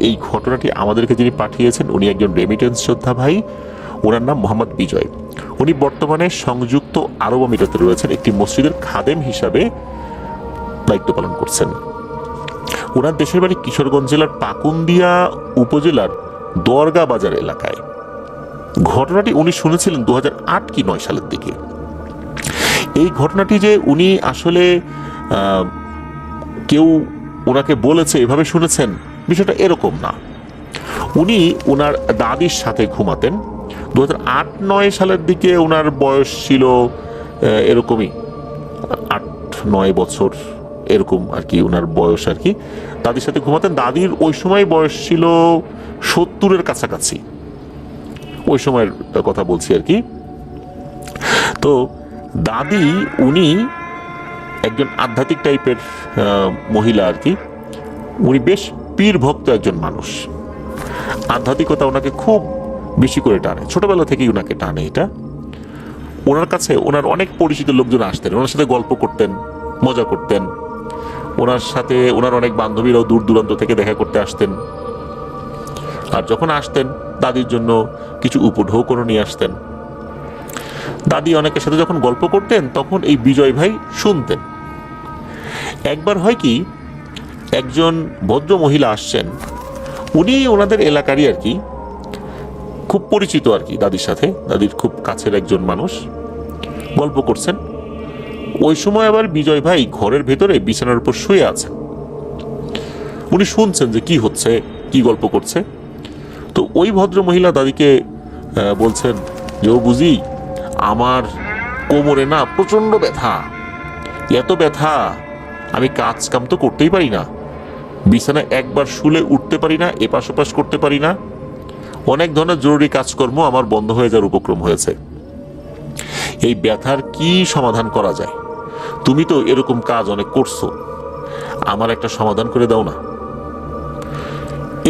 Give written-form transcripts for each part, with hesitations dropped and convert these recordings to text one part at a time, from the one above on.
এই ঘটনাটি আমাদেরকে যিনি পাঠিয়েছেন উনি একজন রেমিটেন্স যোদ্ধা ভাই, ওনার নাম মোহাম্মদ বিজয়। উনি বর্তমানে সংযুক্ত আরব আমিরাতে রয়েছেন, একটি মসজিদের খাদেম হিসাবে দায়িত্ব পালন করছেন। ওনার দেশের বাড়ি কিশোরগঞ্জ জেলার পাকুন্দিয়া উপজেলার দরগা বাজার এলাকায়। ঘটনাটি উনি শুনেছিলেন 2008 কি 9 সালের দিকে। এই ঘটনাটি যে উনি আসলে কেউ ওনাকে বলেছে এভাবে শুনেছেন, বিষয়টা এরকম না। উনি ওনার দাদির সাথে ঘুমাতেন। 2008-9 সালের দিকে ওনার বয়স ছিল এরকমই 8-9 বছর এরকম আর কি ওনার বয়স আর কি। দাদির সাথে ঘুমাতেন। দাদির ওই সময় বয়স ছিল 70-এর কাছাকাছি, ওই সময়ের কথা বলছি আর কি। তো দাদি উনি একজন আধ্যাত্মিক টাইপের মহিলা আর কি। উনি বেশ পীর ভক্ত একজন মানুষ। আধ্যাত্মিকতা ওনাকে খুব বেশি করে টানে, ছোটবেলা থেকেই ওনাকে টানে এটা। ওনার কাছে ওনার অনেক পরিচিত লোকজন আসতেন, ওনার সাথে গল্প করতেন, মজা করতেন। ওনার সাথে ওনার অনেক বান্ধবীরাও দূর দূরান্ত থেকে দেখা করতে আসতেন। আর যখন আসতেন দাদির জন্য কিছু উপঢৌকনও নিয়ে আসতেন। দাদি অনেকের সাথে যখন গল্প করতেন তখন এই বিজয় ভাই শুনতেন। একবার হয় কি, একজন ভদ্র মহিলা আসছেন, উনি ওনাদের এলাকারই আর কি, খুব পরিচিত আর কি দাদির সাথে, দাদির খুব কাছের একজন মানুষ। গল্প করছেন। ওই সময় আবার বিজয় ভাই ঘরের ভেতরে বিছানার উপর শুয়ে আছেন। উনি শুনছেন যে কি হচ্ছে, কি গল্প করছে। তো ওই ভদ্র মহিলা দাদিকে বলছেন যে ও বুঝি আমার কোমরে না প্রচন্ড ব্যথা, এত ব্যথা আমি কাজ কাম তো করতেই পারি না, বিছানায় একবার শুলে উঠতে পারি না, এপাশ ওপাশ করতে পারি না, অনেক ধরনের জরুরি কাজকর্ম আমার বন্ধ হয়ে যাওয়ার উপক্রম হয়েছে। এই ব্যথার কি সমাধান করা যায়? তুমি তো এরকম কাজ অনেক করছো, আমার একটা সমাধান করে দাও না।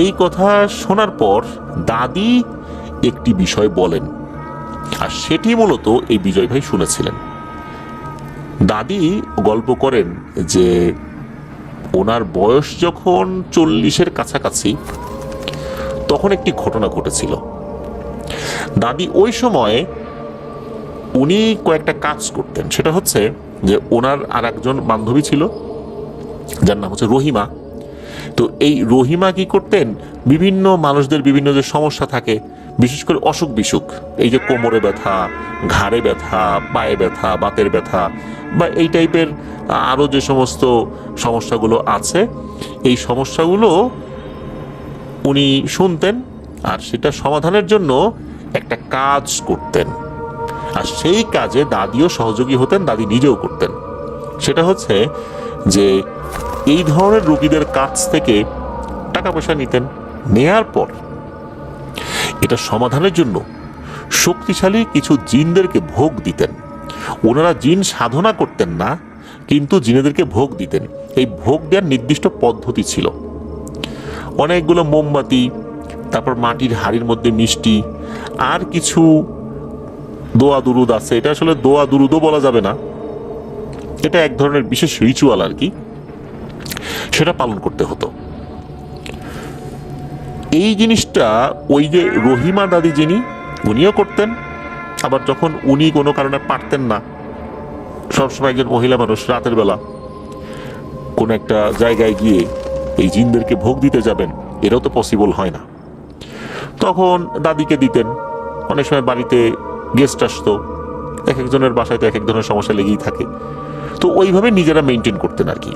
এই কথা শোনার পর দাদি একটি বিষয় বলেন, আর সেটি মূলত এই বিজয় ভাই শুনেছিলেন। দাদি গল্প করেন যে ওনার বয়স যখন 40-এর কাছাকাছি তখন একটি ঘটনা ঘটেছিল। দাদি ওই সময় উনি কয়েকটা কাজ করতেন। সেটা হচ্ছে যে ওনার আর একজন বান্ধবী ছিল যার নাম হচ্ছে রহিমা। তো এই রহিমা কি করতেন, বিভিন্ন মানুষদের বিভিন্ন যে সমস্যা থাকে, বিশেষ করে অসুখ বিসুখ, এই যে কোমরে ব্যথা, ঘাড়ে ব্যথা, পায়ে ব্যথা, বাতের ব্যথা বা এই টাইপের আরও যে সমস্ত সমস্যাগুলো আছে, এই সমস্যাগুলো উনি শুনতেন আর সেটা সমাধানের জন্য একটা কাজ করতেন। আর সেই কাজে দাদিও সহযোগী হতেন, দাদি নিজেও করতেন। সেটা হচ্ছে যে এই ধরনের রোগীদের কাছ থেকে টাকা পয়সা নিতেন, নেয়ার পর এটা সমাধানের জন্য শক্তিশালী কিছু জিনদেরকে ভোগ দিতেন। ওনারা জিন সাধনা করতেন না, কিন্তু জিনেদেরকে ভোগ দিতেন। এই ভোগ দেওয়ার নির্দিষ্ট পদ্ধতি ছিল। অনেকগুলো মোমবাতি, তারপর মাটির হাড়ির মধ্যে মিষ্টি, আর কিছু দোয়া দুরুদ আছে। এটা আসলে দোয়া দুরুদও বলা যাবে না, এটা এক ধরনের বিশেষ রিচুয়াল আর কি, সেটা পালন করতে হতো। এই জিনিসটা ওই যে রহিমা দাদি যিনি, উনিও করতেন। আবার যখন উনি কোনো কারণে পারতেন না, সবসময় একজন মহিলা মানুষ রাতের বেলা কোনো একটা জায়গায় গিয়ে এই জিনদেরকে ভোগ দিতে যাবেন, এটাও তো পসিবল হয় না, তখন দাদিকে দিতেন। অনেক সময় বাড়িতে গেস্ট আসতো, এক একজনের বাসায় তো এক এক ধরনের সমস্যা লেগেই থাকে। তো ওইভাবে নিজেরা মেনটেন করতেন আর কি।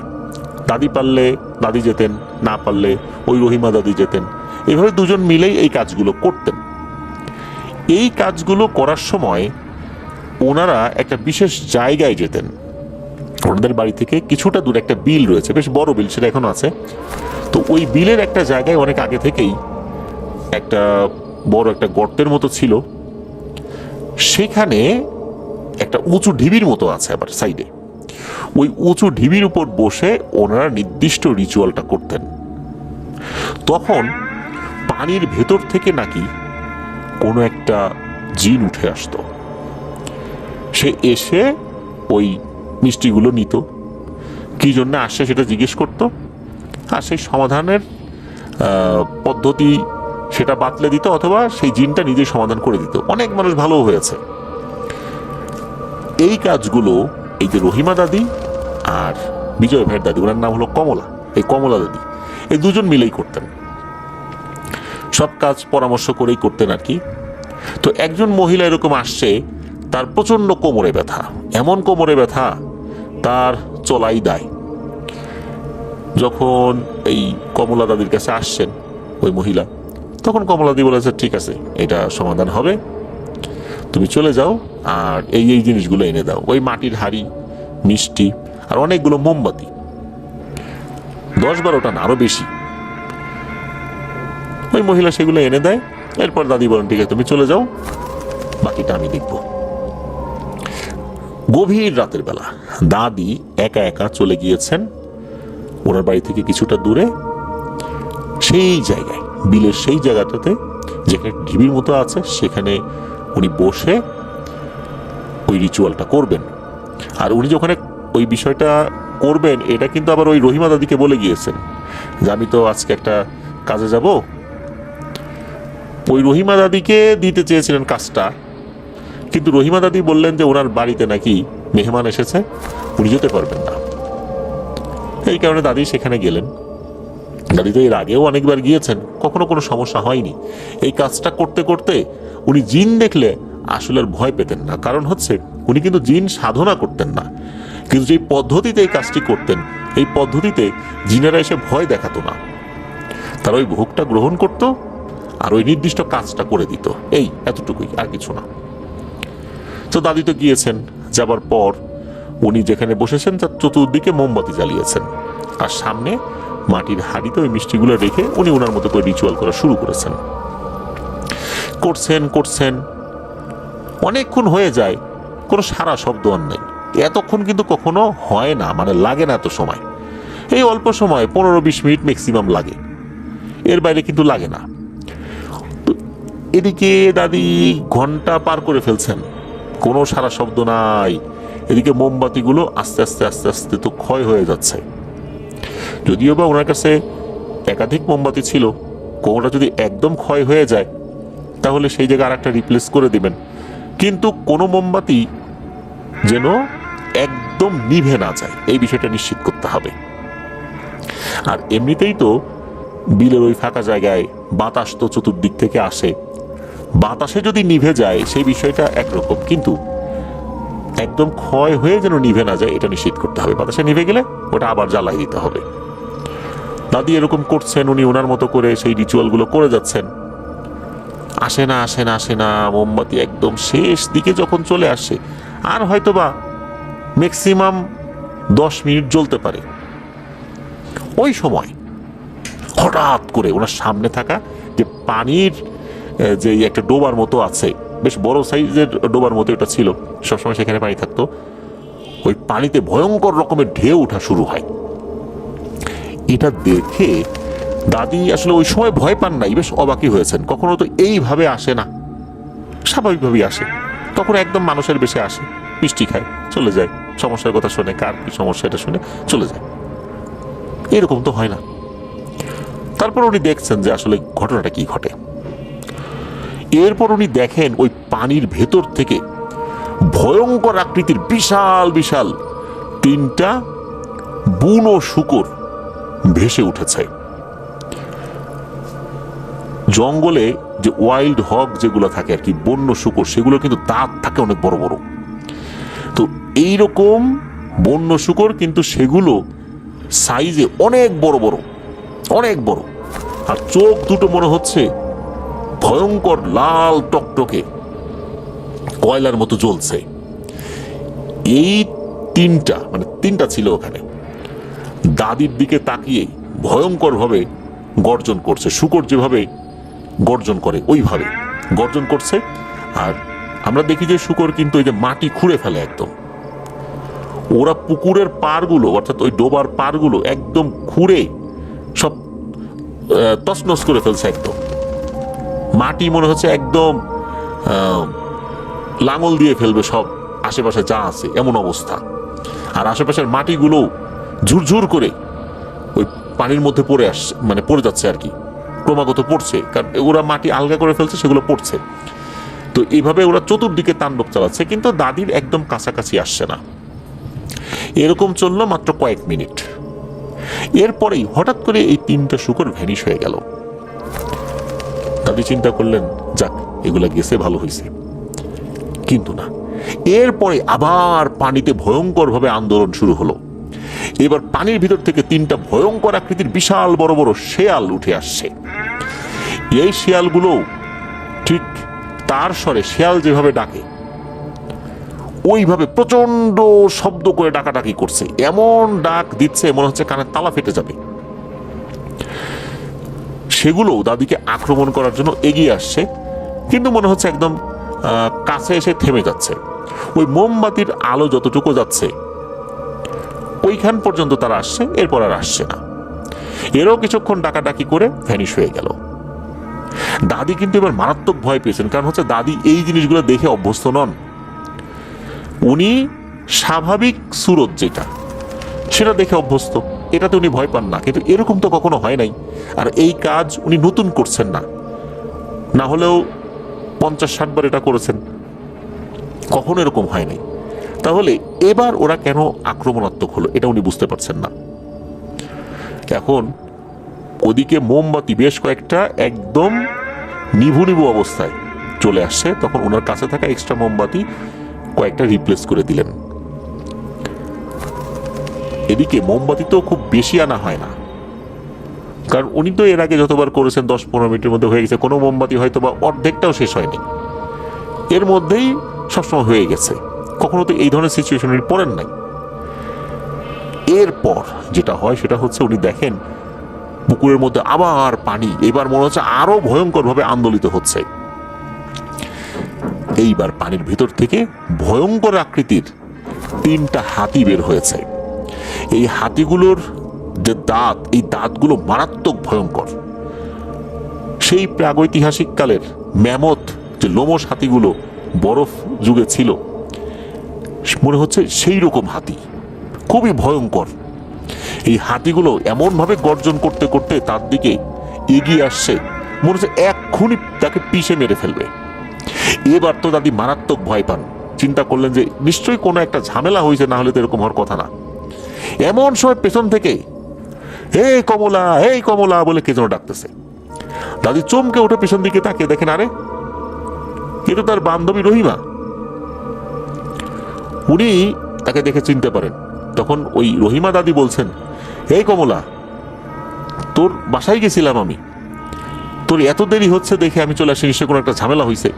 দাদি পারলে দাদি যেতেন, না পারলে ওই রহিমা দাদি যেতেন। এইভাবে দুজন মিলেই এই কাজগুলো করতেন। এই কাজগুলো করার সময় ওনারা একটা বিশেষ জায়গায় যেতেন। ওনাদের বাড়ি থেকে কিছুটা দূরে একটা বিল রয়েছে, বেশ বড় বিল, সেটা এখনো আছে। তো ওই বিলের একটা জায়গায় অনেক আগে থেকেই একটা বড় একটা গর্তের মতো ছিল। সেখানে একটা উঁচু ঢিবির মতো আছে আবার সাইডে। ওই উঁচু ঢিবির উপর বসে ওনারা নির্দিষ্ট রিচুয়ালটা করতেন। তখন পানির ভেতর থেকে নাকি কোনো একটা জিন উঠে আসতো। সে এসে ওই মিষ্টিগুলো নিত, কি জন্য আসছে সেটা জিজ্ঞেস করতো, আর সেই সমাধানের পদ্ধতি সেটা বাতলে দিত, অথবা সেই জিনটা নিজেই সমাধান করে দিত। অনেক মানুষ ভালো হয়েছে। এই কাজগুলো এই যে রহিমা দাদি আর বিজয় ভাইয়ের দাদি, ওনার নাম হলো কমলা, এই কমলা দাদি, এই দুজন মিলেই করতেন, সব কাজ পরামর্শ করেই করতেন আর কি। তো একজন মহিলা এরকম আসছে, তার প্রচন্ড কোমরে ব্যথা, এমন কোমরে ব্যথা তার চলাই দায়। যখন এই কমলা দাদির কাছে আসছেন ওই মহিলা, তখন কমলা দি বলেছে ঠিক আছে, এটা সমাধান হবে, তুমি চলে যাও আর এই এই জিনিসগুলো এনে দাও। ওই মাটির হাড়ি, মিষ্টি আর অনেকগুলো মোমবাতি, 10-12টা না আরো বেশি। ওই মহিলা সেগুলো এনে দেয়। এরপর দাদি বলেন ঠিক আছে তুমি চলে যাও, বাকিটা আমি দেখব। গভীর রাতের বেলা দাদি একা একা চলে গিয়েছেন ওনার বাড়ি থেকে কিছুটা দূরে, সেই জায়গায়, বিলের সেই জায়গাটাতে যেখানে ঢিবির মতো আছে, সেখানে উনি বসে ওই রিচুয়ালটা করবেন। আর উনি যখন ওই বিষয়টা করবেন, এটা কিন্তু আবার ওই রহিমা দাদিকে বলে গিয়েছেন যে আমি তো আজকে একটা কাজে যাব। ওই রহিমা দাদিকে দিতে চেয়েছিলেন কাজটা, কিন্তু রহিমা দাদি বললেন যে ওনার বাড়িতে নাকি মেহমান এসেছে, উনি যেতে পারবেন না। এই কারণে দাদি সেখানে গেলেন। দাদি তো এর আগেও অনেকবার গিয়েছেন, কখনো কোনো সমস্যা হয়নি। এই কাজটা করতে করতে উনি জিন দেখলে আসলে আর ভয় পেতেন না, কারণ হচ্ছে উনি কিন্তু জিন সাধনা করতেন না, কিন্তু যে পদ্ধতিতে এই কাজটি করতেন, এই পদ্ধতিতে জিনেরা এসে ভয় দেখাতো না, তারা ওই ভোগটা গ্রহণ করত আর ওই নির্দিষ্ট কাজটা করে দিত, এই এতটুকুই, আর কিছু না। তো দাদি তো গিয়েছেন, যাবার পর উনি যেখানে বসেছেন তার চতুর্দিকে মোমবাতি জ্বালিয়েছেন, আর সামনে মাটির হাঁড়িতে ওই মিষ্টিগুলো রেখে উনি ওনার মতো করে রিচুয়াল করা শুরু করেছেন। করছেন অনেকক্ষণ হয়ে যায়, কোনো সারা শব্দ আর নেই। এতক্ষণ কিন্তু কখনো হয় না, মানে লাগে না এত সময়, এই অল্প সময় 15-20 মিনিট ম্যাক্সিমাম লাগে, এর বাইরে কিন্তু লাগে না। এদিকে দাদি ঘন্টা পার করে ফেলছেন, কোনো সারা শব্দ নাই। এদিকে মোমবাতিগুলো আস্তে আস্তে আস্তে আস্তে তো ক্ষয় হয়ে যাচ্ছে। যদিও বা ওনার কাছে একাধিক মোমবাতি ছিল, কোনোটা যদি একদম ক্ষয় হয়ে যায় তাহলে সেই জায়গায় আর একটা রিপ্লেস করে দিবেন, কিন্তু কোনো মোমবাতি যেন একদম নিভে না যায়, এই বিষয়টা নিশ্চিত করতে হবে। আর এমনিতেই তো বিলের ওই ফাঁকা জায়গায় বাতাস তো চতুর্দিক থেকে আসে, বাতাসে যদি নিভে যায় সেই বিষয়টা একরকম, কিন্তু একদম ক্ষয় হয়ে যেন নিভে না যায় এটা নিশ্চিত করতে হবে। বাতাসে নিভে গেলে ওটা আবার জ্বালাই দিতে হবে। দাদি এরকম করছেন, উনি ওনার মতো করে সেই রিচুয়ালগুলো করে যাচ্ছেন। আসে না মোমবাতি একদম শেষ দিকে যখন চলে আসে, আর হয়তোবা ম্যাক্সিমাম 10 মিনিট জ্বলতে পারে, ওই সময় হঠাৎ করে ওনার সামনে থাকা যে পানির যে একটা ডোবার মতো আছে, বেশ বড় সাইজের ডোবার মতো এটা ছিল, সবসময় সেখানে পানি থাকতো, ওই পানিতে ভয়ঙ্কর রকমের ঢেউ ওঠা শুরু হয়। এটা দেখে দাদি আসলে ওই সময় ভয় পান নাই, বেশ অবাকই হয়েছেন, কখনো তো এইভাবে আসে না, স্বাভাবিকভাবেই আসে, তখন একদম মানুষের বেশে আসে, মিষ্টি খায় চলে যায়, সমস্যার কথা শুনে, কার কি সমস্যা এটা শুনে চলে যায়, এরকম তো হয় না। তারপর উনি দেখছেন যে আসলে ঘটনাটা কি ঘটে। এরপর উনি দেখেন ওই পানির ভেতর থেকে ভয়ঙ্কর আকৃতির বিশাল বিশাল 3টা বুনো শূকর ভেসে উঠেছে। জঙ্গলে যে ওয়াইল্ড হগ যেগুলো থাকে আর কি, বন্য শূকর, সেগুলো কিন্তু দাঁত থাকে অনেক বড় বড়। তো এইরকম বন্য শূকর, কিন্তু সেগুলো সাইজে অনেক বড় বড়, অনেক বড়, আর চোখ দুটো মনে হচ্ছে ভয়ঙ্কর লাল টকটকে কয়লার মতো জ্বলছে। এই 3টা ছিল ওখানে, দাদির দিকে তাকিয়ে ভয়ঙ্কর ভাবে গর্জন করছে। শূকর যেভাবে গর্জন করে ওইভাবে গর্জন করছে। আর আমরা দেখি যে শূকর কিন্তু ওই যে মাটি খুঁড়ে ফেলে একদম, ওরা পুকুরের পাড়গুলো অর্থাৎ ওই ডোবার পাড়গুলো একদম খুঁড়ে সব তছনছ করে ফেলছে, একদম মাটি মনে হচ্ছে একদম লাঙল দিয়ে ফেলবে সব আশেপাশে যা আছে, এমন অবস্থা। আর আশেপাশের মাটিগুলো ঝুরঝুর করে ওই পানির মধ্যে পড়ে আসছে, মানে পড়ে যাচ্ছে আর কি। ক্রমাগত পড়ছে, কারণ ওরা মাটি আলগা করে ফেলছে, সেগুলো পড়ছে। তো এইভাবে ওরা চতুর্দিকে তাণ্ডব চালাচ্ছে, কিন্তু দাদির একদম কাছাকাছি আসছে না। এরকম চললো মাত্র কয়েক মিনিট। এরপরেই হঠাৎ করে এই 3টা শূকর ভ্যানিশ হয়ে গেল। দাদি চিন্তা করলেন, যাক এগুলা গেছে, ভালো হয়েছে। কিন্তু না, এরপরে আবার পানিতে ভয়ঙ্করভাবে আন্দোলন শুরু হলো। এবার পানির ভিতর থেকে 3টা ভয়ঙ্কর আকৃতির বিশাল বড় বড় শেয়াল উঠে আসছে। এই শেয়ালগুলো ঠিক তার স্বরে শেয়াল যেভাবে ডাকে ওইভাবে প্রচন্ড শব্দ করে ডাকাডাকি করছে, এমন ডাক দিচ্ছে মনে হচ্ছে কানের তালা ফেটে যাবে। সেগুলো দাদিকে আক্রমণ করার জন্য এগিয়ে আসছে, কিন্তু মনে হচ্ছে একদম কাছে এসে থেমে যাচ্ছে। ওই মোমবাতির আলো যতটুকু যাচ্ছে ওইখান পর্যন্ত তারা আসছে, এরপর আর আসছে না। এরও কিছুক্ষণ ডাকাডাকি করে ভ্যানিশ হয়ে গেল। দাদি কিন্তু এবার মারাত্মক ভয় পেয়েছেন, কারণ হচ্ছে দাদি এই জিনিসগুলো দেখে অভ্যস্ত নন। উনি স্বাভাবিক সুরত যেটা সেটা দেখে অভ্যস্ত, এটাতে উনি ভয় পান না, কিন্তু এরকম তো কখনো হয় নাই। আর এই কাজ উনি নতুন করছেন না, না হলেও 50-60 বার এটা করেছেন, কখনো এরকম হয় নাই। তাহলে এবার ওরা কেন আক্রমণাত্মক হলো এটা উনি বুঝতে পারছেন না। এখন ওদিকে মোমবাতি বেশ কয়েকটা একদম নিভু নিভু অবস্থায় চলে আসছে, তখন ওনার কাছে থাকা এক্সট্রা মোমবাতি কয়েকটা রিপ্লেস করে দিলেন। এদিকে মোমবাতি তো খুব বেশি আনা হয় না, কারণ উনি তো এর আগে যতবার করেছেন 10-15 মিনিটের মধ্যে হয়ে গেছে, কোনো মোমবাতি হয়তো বা অর্ধেকটাও শেষ হয়নি, এর মধ্যেই সবসময় হয়ে গেছে। কখনো তো এই ধরনের সিচুয়েশন উনি পড়েন নাই। এরপর যেটা হয় সেটা হচ্ছে উনি দেখেন পুকুরের মধ্যে আবার পানি, এবার মনে হচ্ছে আরো ভয়ঙ্কর ভাবে আন্দোলিত হচ্ছে। এইবার পানির ভিতর থেকে ভয়ঙ্কর আকৃতির 3টা হাতি বের হয়েছে। এই হাতিগুলোর যে দাঁত, এই দাঁতগুলো মারাত্মক ভয়ঙ্কর। সেই প্রাগৈতিহাসিক কালের ম্যামথ যে লোমশ হাতিগুলো বরফ যুগে ছিল, মনে হচ্ছে সেই রকম হাতি, খুবই ভয়ঙ্কর। এই হাতিগুলো এমন ভাবে গর্জন করতে করতে তার দিকে এগিয়ে আসছে, মনে হচ্ছে এক্ষুনি তাকে পিষে মেরে ফেলবে। এবার তো দাদি মারাত্মক ভয় পান, চিন্তা করলেন যে নিশ্চয়ই কোনো একটা ঝামেলা হয়েছে, না হলে তো এরকম হওয়ার কথা না। এমন সময় পেছন থেকে এই কমলা, এই কমলা বলে কে যেন ডাকতেছে। দাদি চমকে উঠে পেছন দিকে তাকিয়ে দেখেন, আরে এ তো তার বান্ধবী রহিমা। উনি তাকে দেখে চিনতে পারেন। তখন ওই রহিমা দাদি বলছেন, এই কমলা, তোর বাসায় গেছিলাম আমি, তোর এত দেরি হচ্ছে দেখে আমি চলে আসি, নিশ্চয়ই কোনো একটা ঝামেলা হয়েছে।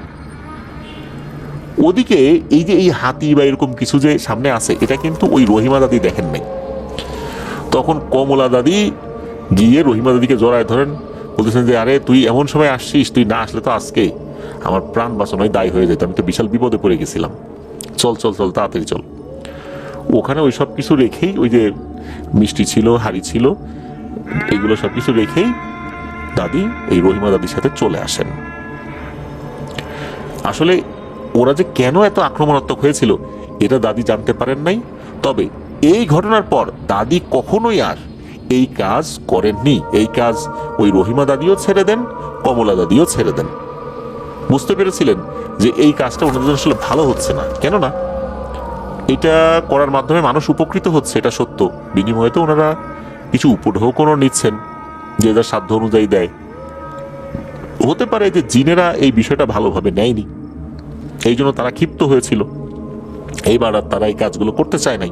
ওদিকে এই যে এই হাতি বা এরকম কিছু যে সামনে আছে, এটা কিন্তু ওই রহিমা দাদি দেখেন নাই। তখন কমলা দাদি গিয়ে রহিমা দাদিকে জড়ায় ধরেন, বলতেছেন যে আরে তুই এমন সময় আসছিস, তুই না আসলে তো আজকে আমার প্রাণ বাঁচানোই দায় হয়ে যেত, আমি তো বিশাল বিপদে পড়ে গেছিলাম, চল চল চল তাড়াতাড়ি চল। ওখানে ওই সব কিছু রেখেই, ওই যে মিষ্টি ছিল, হাড়ি ছিল, এগুলো সব কিছু রেখেই দাদি এই রহিমা দাদির সাথে চলে আসেন। আসলে ওরা যে কেন এত আক্রমণাত্মক হয়েছিল এটা দাদি জানতে পারেন নাই। তবে এই ঘটনার পর দাদি কখনোই আর এই কাজ করেননি। এই কাজ ওই রহিমা দাদিও ছেড়ে দেন, কমলা দাদিও ছেড়ে দেন। বুঝতে পেরেছিলেন যে এই কাজটা ওনাদের আসলে ভালো হচ্ছে না, কেননা এটা করার মাধ্যমে মানুষ উপকৃত হচ্ছে, এটা সত্য। বিনিময়ে তো ওনারা কিছু উপঢৌকনও নিচ্ছেন, যে যার সাধ্য অনুযায়ী দেয়। হতে পারে যে জিনেরা এই বিষয়টা ভালোভাবে নেয়নি, এই জন্য তারা ক্ষিপ্ত হয়েছিল, এইবার আর তারা এই কাজগুলো করতে চায় নাই।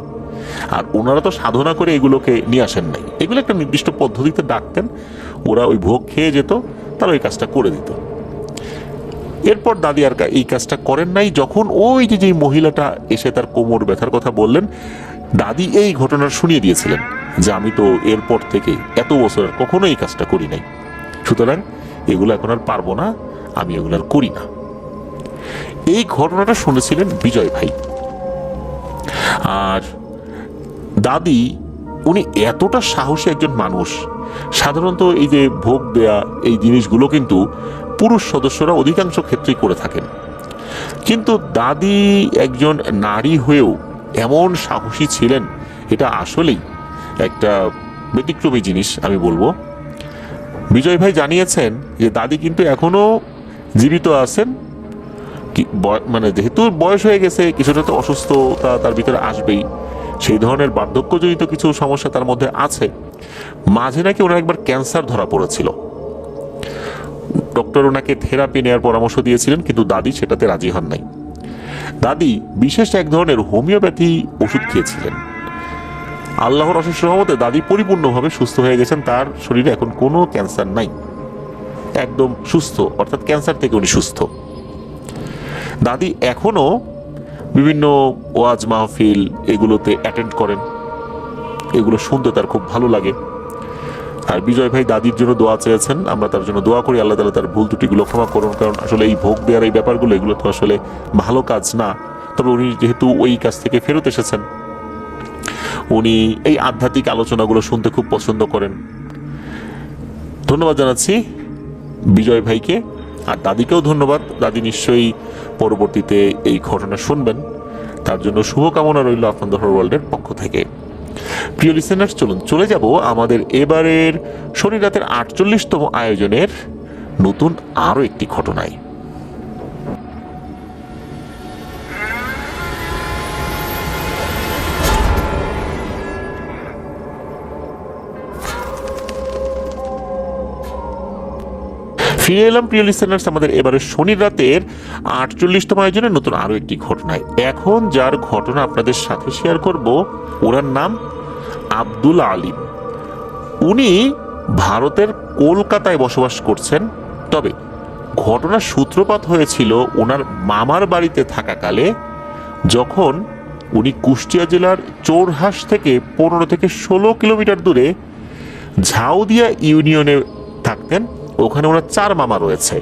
আর ওনারা তো সাধনা করে এগুলোকে নিয়ে আসেন নাই, এগুলো একটা নির্দিষ্ট পদ্ধতিতে ডাকতেন, ওরা ওই ভোগ খেয়ে যেত, তারা ওই কাজটা করে দিত। এরপর দাদি আর এই কাজটা করেন নাই। যখন ওই যে মহিলাটা এসে তার কোমর ব্যথার কথা বললেন, দাদি এই ঘটনা শুনিয়ে দিয়েছিলেন যে আমি তো এরপর থেকে এত বছর কখনো এই কাজটা করি নাই, সুতরাং এগুলো এখন আর পারবো না, আমি এগুলো আর করি না। এই ঘটনাটা শুনেছিলেন বিজয় ভাই। আর দাদি উনি এতটা সাহসী একজন মানুষ, সাধারণত এই যে ভোগ দেয়া এই জিনিসগুলো কিন্তু পুরুষ সদস্যরা অধিকাংশ ক্ষেত্রেই করে থাকেন, কিন্তু দাদি একজন নারী হয়েও এমন সাহসী ছিলেন, এটা আসলেই একটা ব্যতিক্রমী জিনিস আমি বলবো। বিজয় ভাই জানিয়েছেন যে দাদি কিন্তু এখনো জীবিত আছেন, মানে যেহেতু বয়স হয়ে গেছে কিছুটা তো অসুস্থতা তার ভিতরে আসবেই, সেই ধরনের বার্ধক্যজনিত কিছু সমস্যা তার মধ্যে আছে। মাঝে নাকি ওনার একবার ক্যান্সার ধরা পড়েছিল, ডক্টর ওনাকে থেরাপি নেওয়ার পরামর্শ দিয়েছিলেন, কিন্তু দাদি সেটাতে রাজি হন নাই। দাদি বিশেষ এক ধরনের হোমিওপ্যাথি ওষুধ খেয়েছিলেন। আল্লাহর অশেষ রহমতে দাদি পরিপূর্ণভাবে সুস্থ হয়ে গেছেন, তার শরীরে এখন কোনো ক্যান্সার নাই, একদম সুস্থ, অর্থাৎ ক্যান্সার থেকে উনি সুস্থ। দাদি এখনো বিভিন্ন ওয়াজ মাহফিল এগুলোতে অ্যাটেন্ড করেন, এগুলো শুনতে তার খুব ভালো লাগে। আর বিজয় ভাই দাদির জন্য দোয়া চেয়েছেন, আমরা তার জন্য দোয়া করি আল্লাহ তাআলা তার ভুল ত্রুটিগুলো ক্ষমা করুন, কারণ আসলে এই ভোগ দেওয়ার এই ব্যাপারগুলো এগুলো তো আসলে ভালো কাজ না। তবে উনি যেহেতু ওই কাজ থেকে ফেরত এসেছেন, উনি এই আধ্যাত্মিক আলোচনাগুলো শুনতে খুব পছন্দ করেন। ধন্যবাদ জানাচ্ছি বিজয় ভাইকে, আর দাদিকেও ধন্যবাদ। দাদি নিশ্চয়ই পরবর্তীতে এই ঘটনা শুনবেন, তার জন্য শুভকামনা রইল আপনাদের ওয়ার্ল্ডের পক্ষ থেকে। প্রিয় লিসেনার্স, চলুন চলে যাব আমাদের এবারের শনি রাতের 48তম আয়োজনের নতুন আরো একটি ঘটনায়। ফিরে এলাম প্রিয় লিসেনার্স আমাদের এবারে শনি রাতের 48তম আয়োজনের নতুন আরো একটি ঘটনায়। এখন যার ঘটনা আপনাদের সাথে শেয়ার করব, ওনার নাম আব্দুল আলিম। উনি ভারতের কলকাতায় বসবাস করছেন। তবে ঘটনার সূত্রপাত হয়েছিল ওনার মামার বাড়িতে থাকাকালে, যখন উনি কুষ্টিয়া জেলার চোরহাস থেকে 15 থেকে 16 কিলোমিটার দূরে ঝাউদিয়া ইউনিয়নে থাকতেন। ওখানে ওনার 4 মামা রয়েছে,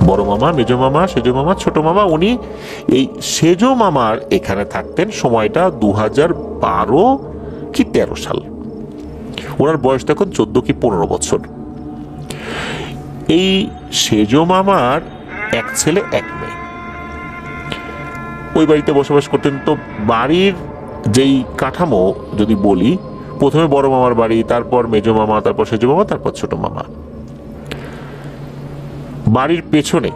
বড় মামা, মেজো মামা, সেজো মামা, ছোট মামা। উনি এই সেজো মামার এখানে থাকতেন। সময়টা 2012 কি 13 সাল। ওনার বয়স তখন 14 কি 15 বছর। এই সেজো মামার এক ছেলে এক মেয়ে ওই বাড়িতে বসবাস করতেন। তো বাড়ির যেই কাঠামো যদি বলি, প্রথমে বড় মামার বাড়ি, তারপর মেজো মামা, তারপর সেজো মামা, তারপর ছোট মামা। বাড়ির পেছনে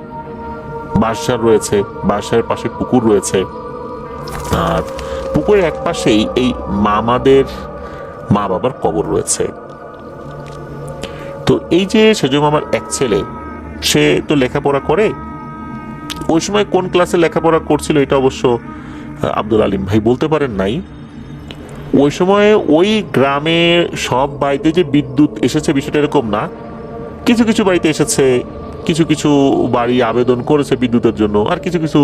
বাঁশঝাড় রয়েছে, বাঁশঝাড়ের পাশে পুকুর রয়েছে, আর পুকুরের এক পাশেই এই মামাদের মা বাবার কবর রয়েছে। তো এই যে সেজো মামার এক ছেলে, সে তো লেখাপড়া করে। ওই সময় কোন ক্লাসে লেখাপড়া করছিল এটা অবশ্য আব্দুল আলিম ভাই বলতে পারেন নাই। ওই সময়ে ওই গ্রামে সব বাড়িতে যে বিদ্যুৎ এসেছে বিষয়টা এরকম না, কিছু কিছু বাড়িতে এসেছে, কিছু কিছু বাড়ি আবেদন করেছে বিদ্যুতের জন্য, আর কিছু কিছু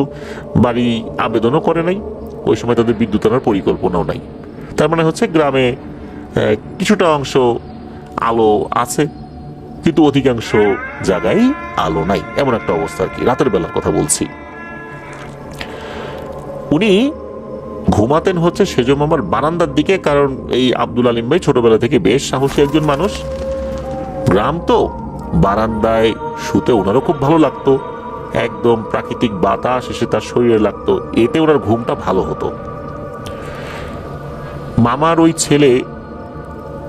বাড়ি আবেদনও করে নাই। ওই সময় তাদের বিদ্যুৎ আনার পরিকল্পনাও নাই। তার মানে হচ্ছে গ্রামে কিছুটা অংশ আলো আছে, কিন্তু অধিকাংশ জায়গায় আলো নাই, এমন একটা অবস্থা আর কি। রাতের বেলার কথা বলছি। উনি ঘুমাতেন হচ্ছে সেজো মামার বারান্দার দিকে, কারণ এই আব্দুল আলিম ভাই ছোটবেলা থেকে বেশ সাহসী একজন মানুষ। গ্রাম তো, বারান্দায় শুতে ওনারও খুব ভালো লাগতো, একদম প্রাকৃতিক বাতাস এসে তার শরীরে লাগতো, এতে ওনার ঘুমটা ভালো হতো। মামার ওই ছেলে,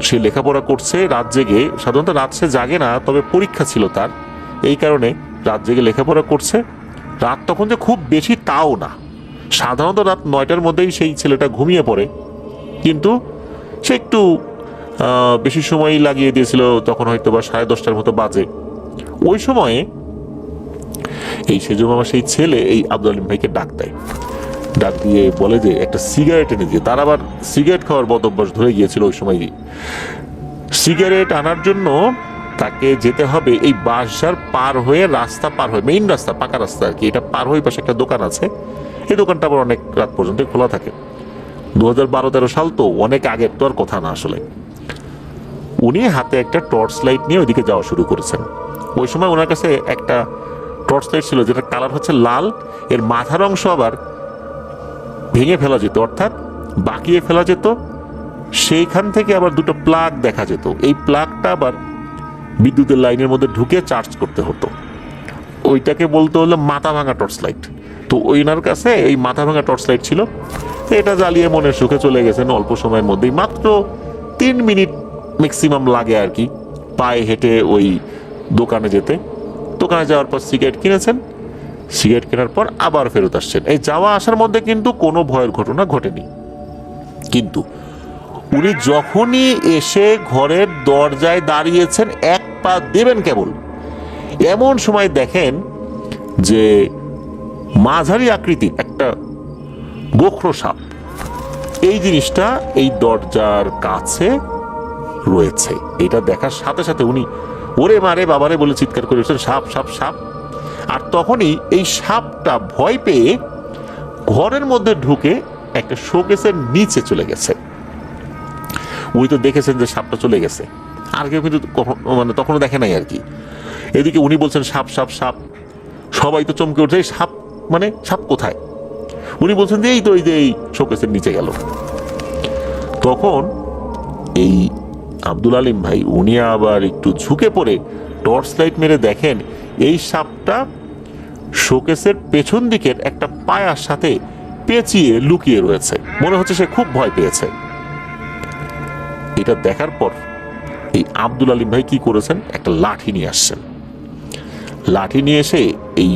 সে লেখাপড়া করছে রাত জেগে। সাধারণত রাত সে জাগে না, তবে পরীক্ষা ছিল তার, এই কারণে রাত জেগে লেখাপড়া করছে। রাত তখন যে খুব বেশি তাও না, সাধারণত রাত 9টার মধ্যেই সেই ছেলেটা ঘুমিয়ে পড়ে, কিন্তু সে একটু বেশি সময় লাগিয়ে দিয়েছিল, তখন হয়তো বা 10:30টার মতো বাজে। ওই সময়ে এই সেজো মামা সেই ছেলে এই আব্দুল আলিম ভাইকে ডাক দেয়, ডাক দিয়ে বলে যে একটা সিগারেট এনে দিয়ে। তার আবার সিগারেট খাওয়ার বদ অভ্যাস ধরে গিয়েছিল ওই সময়। সিগারেট আনার জন্য তাকে যেতে হবে এই বাঁশঝাড় পার হয়ে, রাস্তা পার হয়ে, মেইন রাস্তা, পাকা রাস্তা আর কি, এটা পার হয়ে পাশে একটা দোকান আছে। এই দোকানটা আবার অনেক রাত পর্যন্ত খোলা থাকে। 2012-13 সাল তো, অনেক আগের তো আর কথা না আসলে। উনি হাতে একটা টর্চ লাইট নিয়ে ওইদিকে যাওয়া শুরু করেছেন। ওই সময় ওনার কাছে একটা টর্চ লাইট ছিল যেটা কালার হচ্ছে লাল, এর মাথার অংশ আবার ভেঙে ফেলা যেত, অর্থাৎ বাকিয়ে ফেলা যেত। সেইখান থেকে আবার দুটো প্লাগ দেখা যেত, এই প্লাগটা আবার বিদ্যুতের লাইনের মধ্যে ঢুকে চার্জ করতে হতো। ওইটাকে বলতে হলো মাথা ভাঙা টর্চ লাইট। তো ওইনার কাছে এই মাথা ভাঙা টর্চ লাইট ছিল, এটা জ্বালিয়ে মনের সুখে চলে গেছেন অল্প সময়ের মধ্যেই। মাত্র 3 মিনিট ম্যাক্সিমাম লাগে আর কি, পায়ে হেঁটে ওই দোকানে দোকানে যাওয়ার পর সিগারেট কিনেছেন, সিগারেট কেনার পর আবার ফেরত আসছেন। এই যাওয়া আসার মধ্যে কিন্তু কোনো ভয়ের ঘটনা ঘটেনি। কিন্তু উনি যখনই এসে ঘরের দরজায় দাঁড়িয়েছেন, এক পা দেবেন কেবল, এমন সময় দেখেন যে মাঝারি আকৃতির একটা গোখরো সাপ এই জিনিসটা এই দরজার কাছে রয়েছে। এটা দেখার সাথে সাথে উনি ওরে মারে বাবারে বলে চিৎকার করে উঠছেন, সাপ সাপ সাপ। আর তখনই এই সাপটা ভয় পেয়ে ঘরের মধ্যে ঢুকে একটা শোকেসের নিচে চলে গেছে। উনি তো দেখেছেন যে সাপটা চলে গেছে, আর কেউ কিন্তু মানে তখনও দেখে নাই আর কি। এদিকে উনি বলছেন সাপ সাপ সাপ, সবাই তো চমকে উঠছে, সাপ মানে সাপ কোথায়? উনি বলছেন যে এই তো এই যে এই শোকেসের নিচে গেল। তখন এই আব্দুল আলিম ভাই উনি আবার একটু ঝুঁকে পড়ে টর্চ লাইট মেরে দেখেন এই সাপটা শোকেসের পেছন দিকের একটা পায়ার সাথে পেঁচিয়ে লুকিয়ে রয়েছে। মনে হচ্ছে সে খুব ভয় পেয়েছে। এটা দেখার পর এই আব্দুল আলিম ভাই কি করেছেন, একটা লাঠি নিয়ে আসছেন। লাঠি নিয়ে এসে এই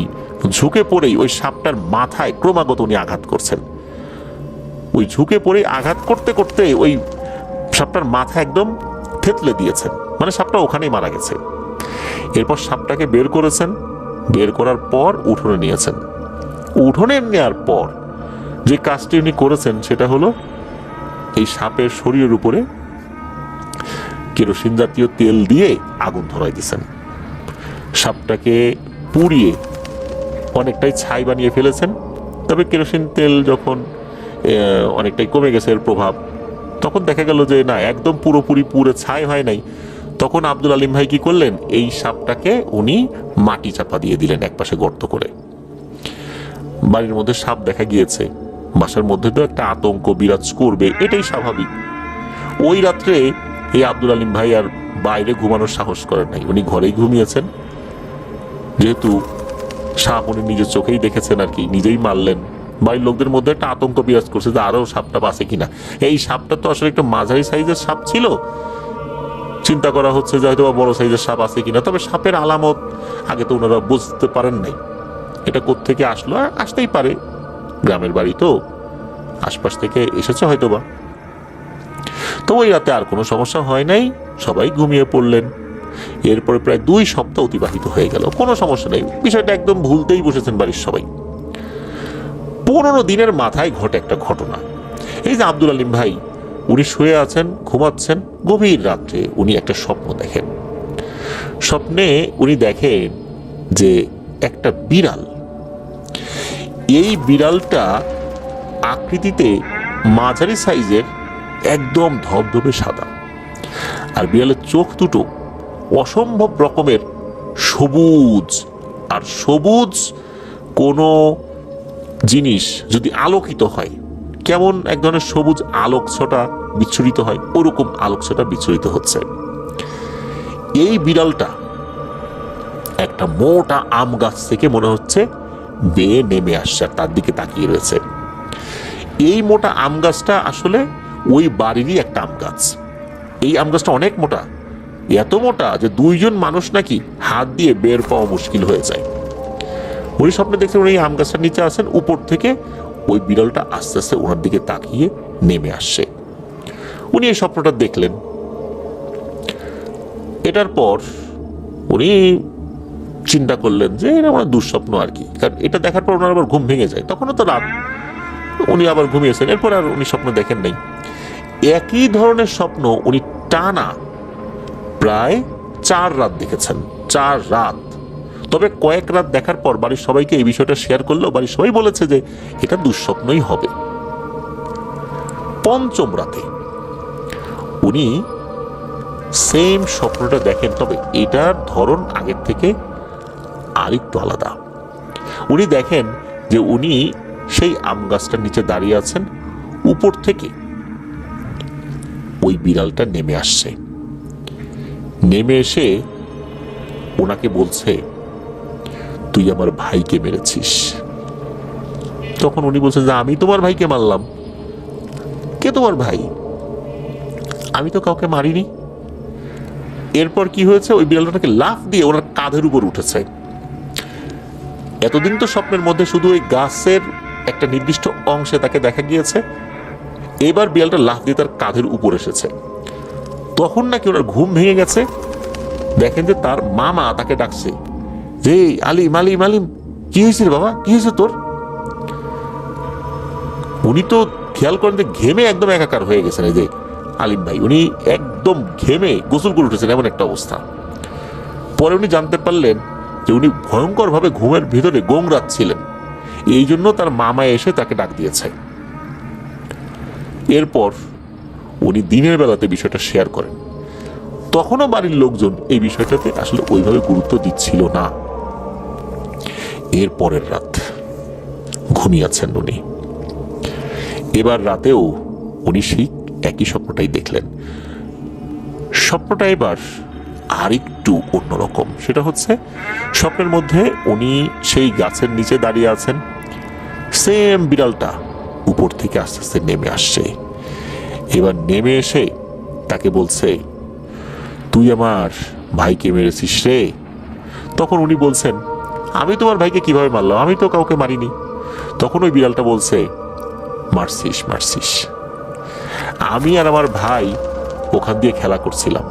ঝুঁকে পড়েই ওই সাপটার মাথায় ক্রমাগত উনি আঘাত করছেন। ওই ঝুঁকে পড়ে আঘাত করতে করতে ওই সাপটার মাথা একদম থেতলে দিয়েছেন, মানে সাপটা ওখানেই মারা গেছে। এরপর সাপটাকে বের করেছেন, বের করার পর উঠোনে নিয়েছেন। উঠোনে নেওয়ার পর যে কাজটি উনি করেছেন সেটা হলো এই সাপের শরীরের উপরে কেরোসিন জাতীয় তেল দিয়ে আগুন ধরাই দিয়েছেন। সাপটাকে পুড়িয়ে অনেকটাই ছাই বানিয়ে ফেলেছেন। তবে কেরোসিন তেল যখন অনেকটাই কমে গেছে এর প্রভাব, তখন দেখা গেল যে না, একদম পুরোপুরি পুড়ে ছাই হয় নাই। তখন আব্দুল আলিম ভাই কি করলেন, এই সাপটাকে উনি মাটি চাপা দিয়ে দিলেন একপাশে গর্ত করে। বাড়ির মধ্যে সাপ দেখা গিয়েছে, বাসার মধ্যে তো একটা আতঙ্ক বিরাজ করবে, এটাই স্বাভাবিক। ওই রাত্রে এই আব্দুল আলিম ভাই আর বাইরে ঘুমানোর সাহস করেন নাই, উনি ঘরেই ঘুমিয়েছেন। যেহেতু সাপ উনি নিজের চোখেই দেখেছেন আর কি, নিজেই মারলেন। বাড়ির লোকদের মধ্যে একটা আতঙ্ক বিরাজ করছে যে আরো সাপটা বাঁচে কিনা। এই সাপটা তো আসলে একটা মাঝারি সাইজের সাপ ছিল, চিন্তা করা হচ্ছে যে হয়তো বড় সাইজের সাপ আছে কিনা। তবে সাপের আলামত আগে তো ওনারা বুঝতে পারেন নাই, এটা কোত্থেকে আসলো, আসতেই পারে, গ্রামের বাড়ি তো, আশপাশ থেকে এসেছে হয়তোবা। তো ওই রাতে আর কোনো সমস্যা হয় নাই, সবাই ঘুমিয়ে পড়লেন। এরপরে প্রায় 2 সপ্তাহ অতিবাহিত হয়ে গেল, কোনো সমস্যা নেই, বিষয়টা একদম ভুলতেই বসেছেন বাড়ির সবাই। 15 দিনের মাথায় ঘটে একটা ঘটনা। এই যে আব্দুল আলিম ভাই উনি শুয়ে আছেন, ঘুমাচ্ছেন, গভীর রাত্রে উনি একটা স্বপ্ন দেখেন। স্বপ্নে উনি দেখেন যে একটা বিড়াল, এই বিড়ালটা আকৃতিতে মাঝারি সাইজের, একদম ধবধবে সাদা, আর বিড়ালের চোখ দুটো অসম্ভব রকমের সবুজ। আর সবুজ কোনো জিনিস যদি আলোকিত হয়, কেমন এক ধরনের সবুজ আলোক ছটা বিচ্ছুরিত হয়, ওরকম আলোক ছটা বিচ্ছুরিত হচ্ছে। এই বিড়ালটা একটা মোটা আম গাছ থেকে মনে হচ্ছে বেয়ে নেমে আসছে, আর তার দিকে তাকিয়ে রয়েছে। এই মোটা আম গাছটা আসলে ওই বাড়িরই একটা আম গাছ। এই আম গাছটা অনেক মোটা, এত মোটা যে 2 জন মানুষ নাকি হাত দিয়ে বের পাওয়া মুশকিল হয়ে যায়। উনি স্বপ্নে দেখছেন উনি আম গাছটার নিচে আছেন, উপর থেকে ওই বিড়ালটা আস্তে আস্তে ওনার দিকে তাকিয়ে নেমে আসছে। উনি এই স্বপ্নটা দেখলেন। এটার পর উনি চিন্তা করলেন যে এটা আমার দুঃস্বপ্ন আর কি, কারণ এটা দেখার পর ওনার আবার ঘুম ভেঙে যায়। তখনও তো রাত, উনি আবার ঘুমিয়েছেন। এরপর আর উনি স্বপ্ন দেখেন নাই। একই ধরনের স্বপ্ন উনি টানা প্রায় 4 রাত দেখেছেন, 4 রাত। তবে কয়েক রাত দেখার পর বাড়ির সবাইকে এই বিষয়টা শেয়ার করলেও বাড়ির সবাই বলেছে যে এটা দুঃস্বপ্নই হবে। 5ম রাতে উনি সেম স্বপ্নটা দেখেন, তবে এটার ধরন আগের থেকে আরেকটু আলাদা। উনি দেখেন যে উনি সেই আম গাছটার নিচে দাঁড়িয়ে আছেন, উপর থেকে ওই বিড়ালটা নেমে আসছে। নেমে এসে ওনাকে বলছে, তুই আমার ভাইকে মেরেছিস। তখন উনি বলছেন যে আমি তোমার ভাইকে মারলাম? কে তোমার ভাই? আমি তো কাউকে মারিনি। এরপর কি হয়েছে, ওই বিড়ালটাকে লাফ দিয়ে ওনার কাঁধের উপর উঠেছে। এতদিন তো স্বপ্নের মধ্যে শুধু ওই গাছের একটা নির্দিষ্ট অংশে তাকে দেখা গিয়েছে, এবার বিড়ালটা লাফ দিয়ে তার কাঁধের উপর এসেছে। তখন নাকি ওনার ঘুম ভেঙে গেছে, দেখেন যে তার মামা তাকে ডাকছে, যে আলিম আলিম আলিম, কি হয়েছে রে বাবা, কি হয়েছে তোর? উনি তো খেয়াল করেন যে ঘেমে একদম একাকার হয়ে গেছেন। এই যে আলিম ভাই, উনি একদম ঘেমে গোসল করে উঠেছেন, এমন একটা অবস্থা। পরে উনি জানতে পারলেন যে উনি ভয়ঙ্কর ভাবে ঘুমের ভিতরে গোংরাচ্ছিলেন, এই জন্য তার মামা এসে তাকে ডাক দিয়েছে। এরপর উনি দিনের বেলাতে বিষয়টা শেয়ার করেন। তখনও বাড়ির লোকজন এই বিষয়টাতে আসলে ওইভাবে গুরুত্ব দিচ্ছিল না। এর পরের রাত ঘুমিয়েছেন উনি। এবার রাতেও উনি সেই একই স্বপ্নটাই দেখলেন। স্বপ্নটা এবার আরেকটু অন্যরকম। সেটা হচ্ছে, স্বপ্নের মধ্যে উনি সেই গাছের নিচে দাঁড়িয়ে আছেন, সেম বিড়ালটা উপর থেকে আস্তে আস্তে নেমে আসছে। এবার নেমে এসে তাকে বলছে, তুই আমার ভাইকে মেরেছিস রে। তখন উনি বলছেন, আমি তোমার ভাইকে কিভাবে মারলাম, আমি তো কাউকে মারিনি। তখন ওই বিড়ালটা বলছে, মারছিস মারছিস, আমি আর আমার ভাই ওখান দিয়ে খেলা করছিলাম।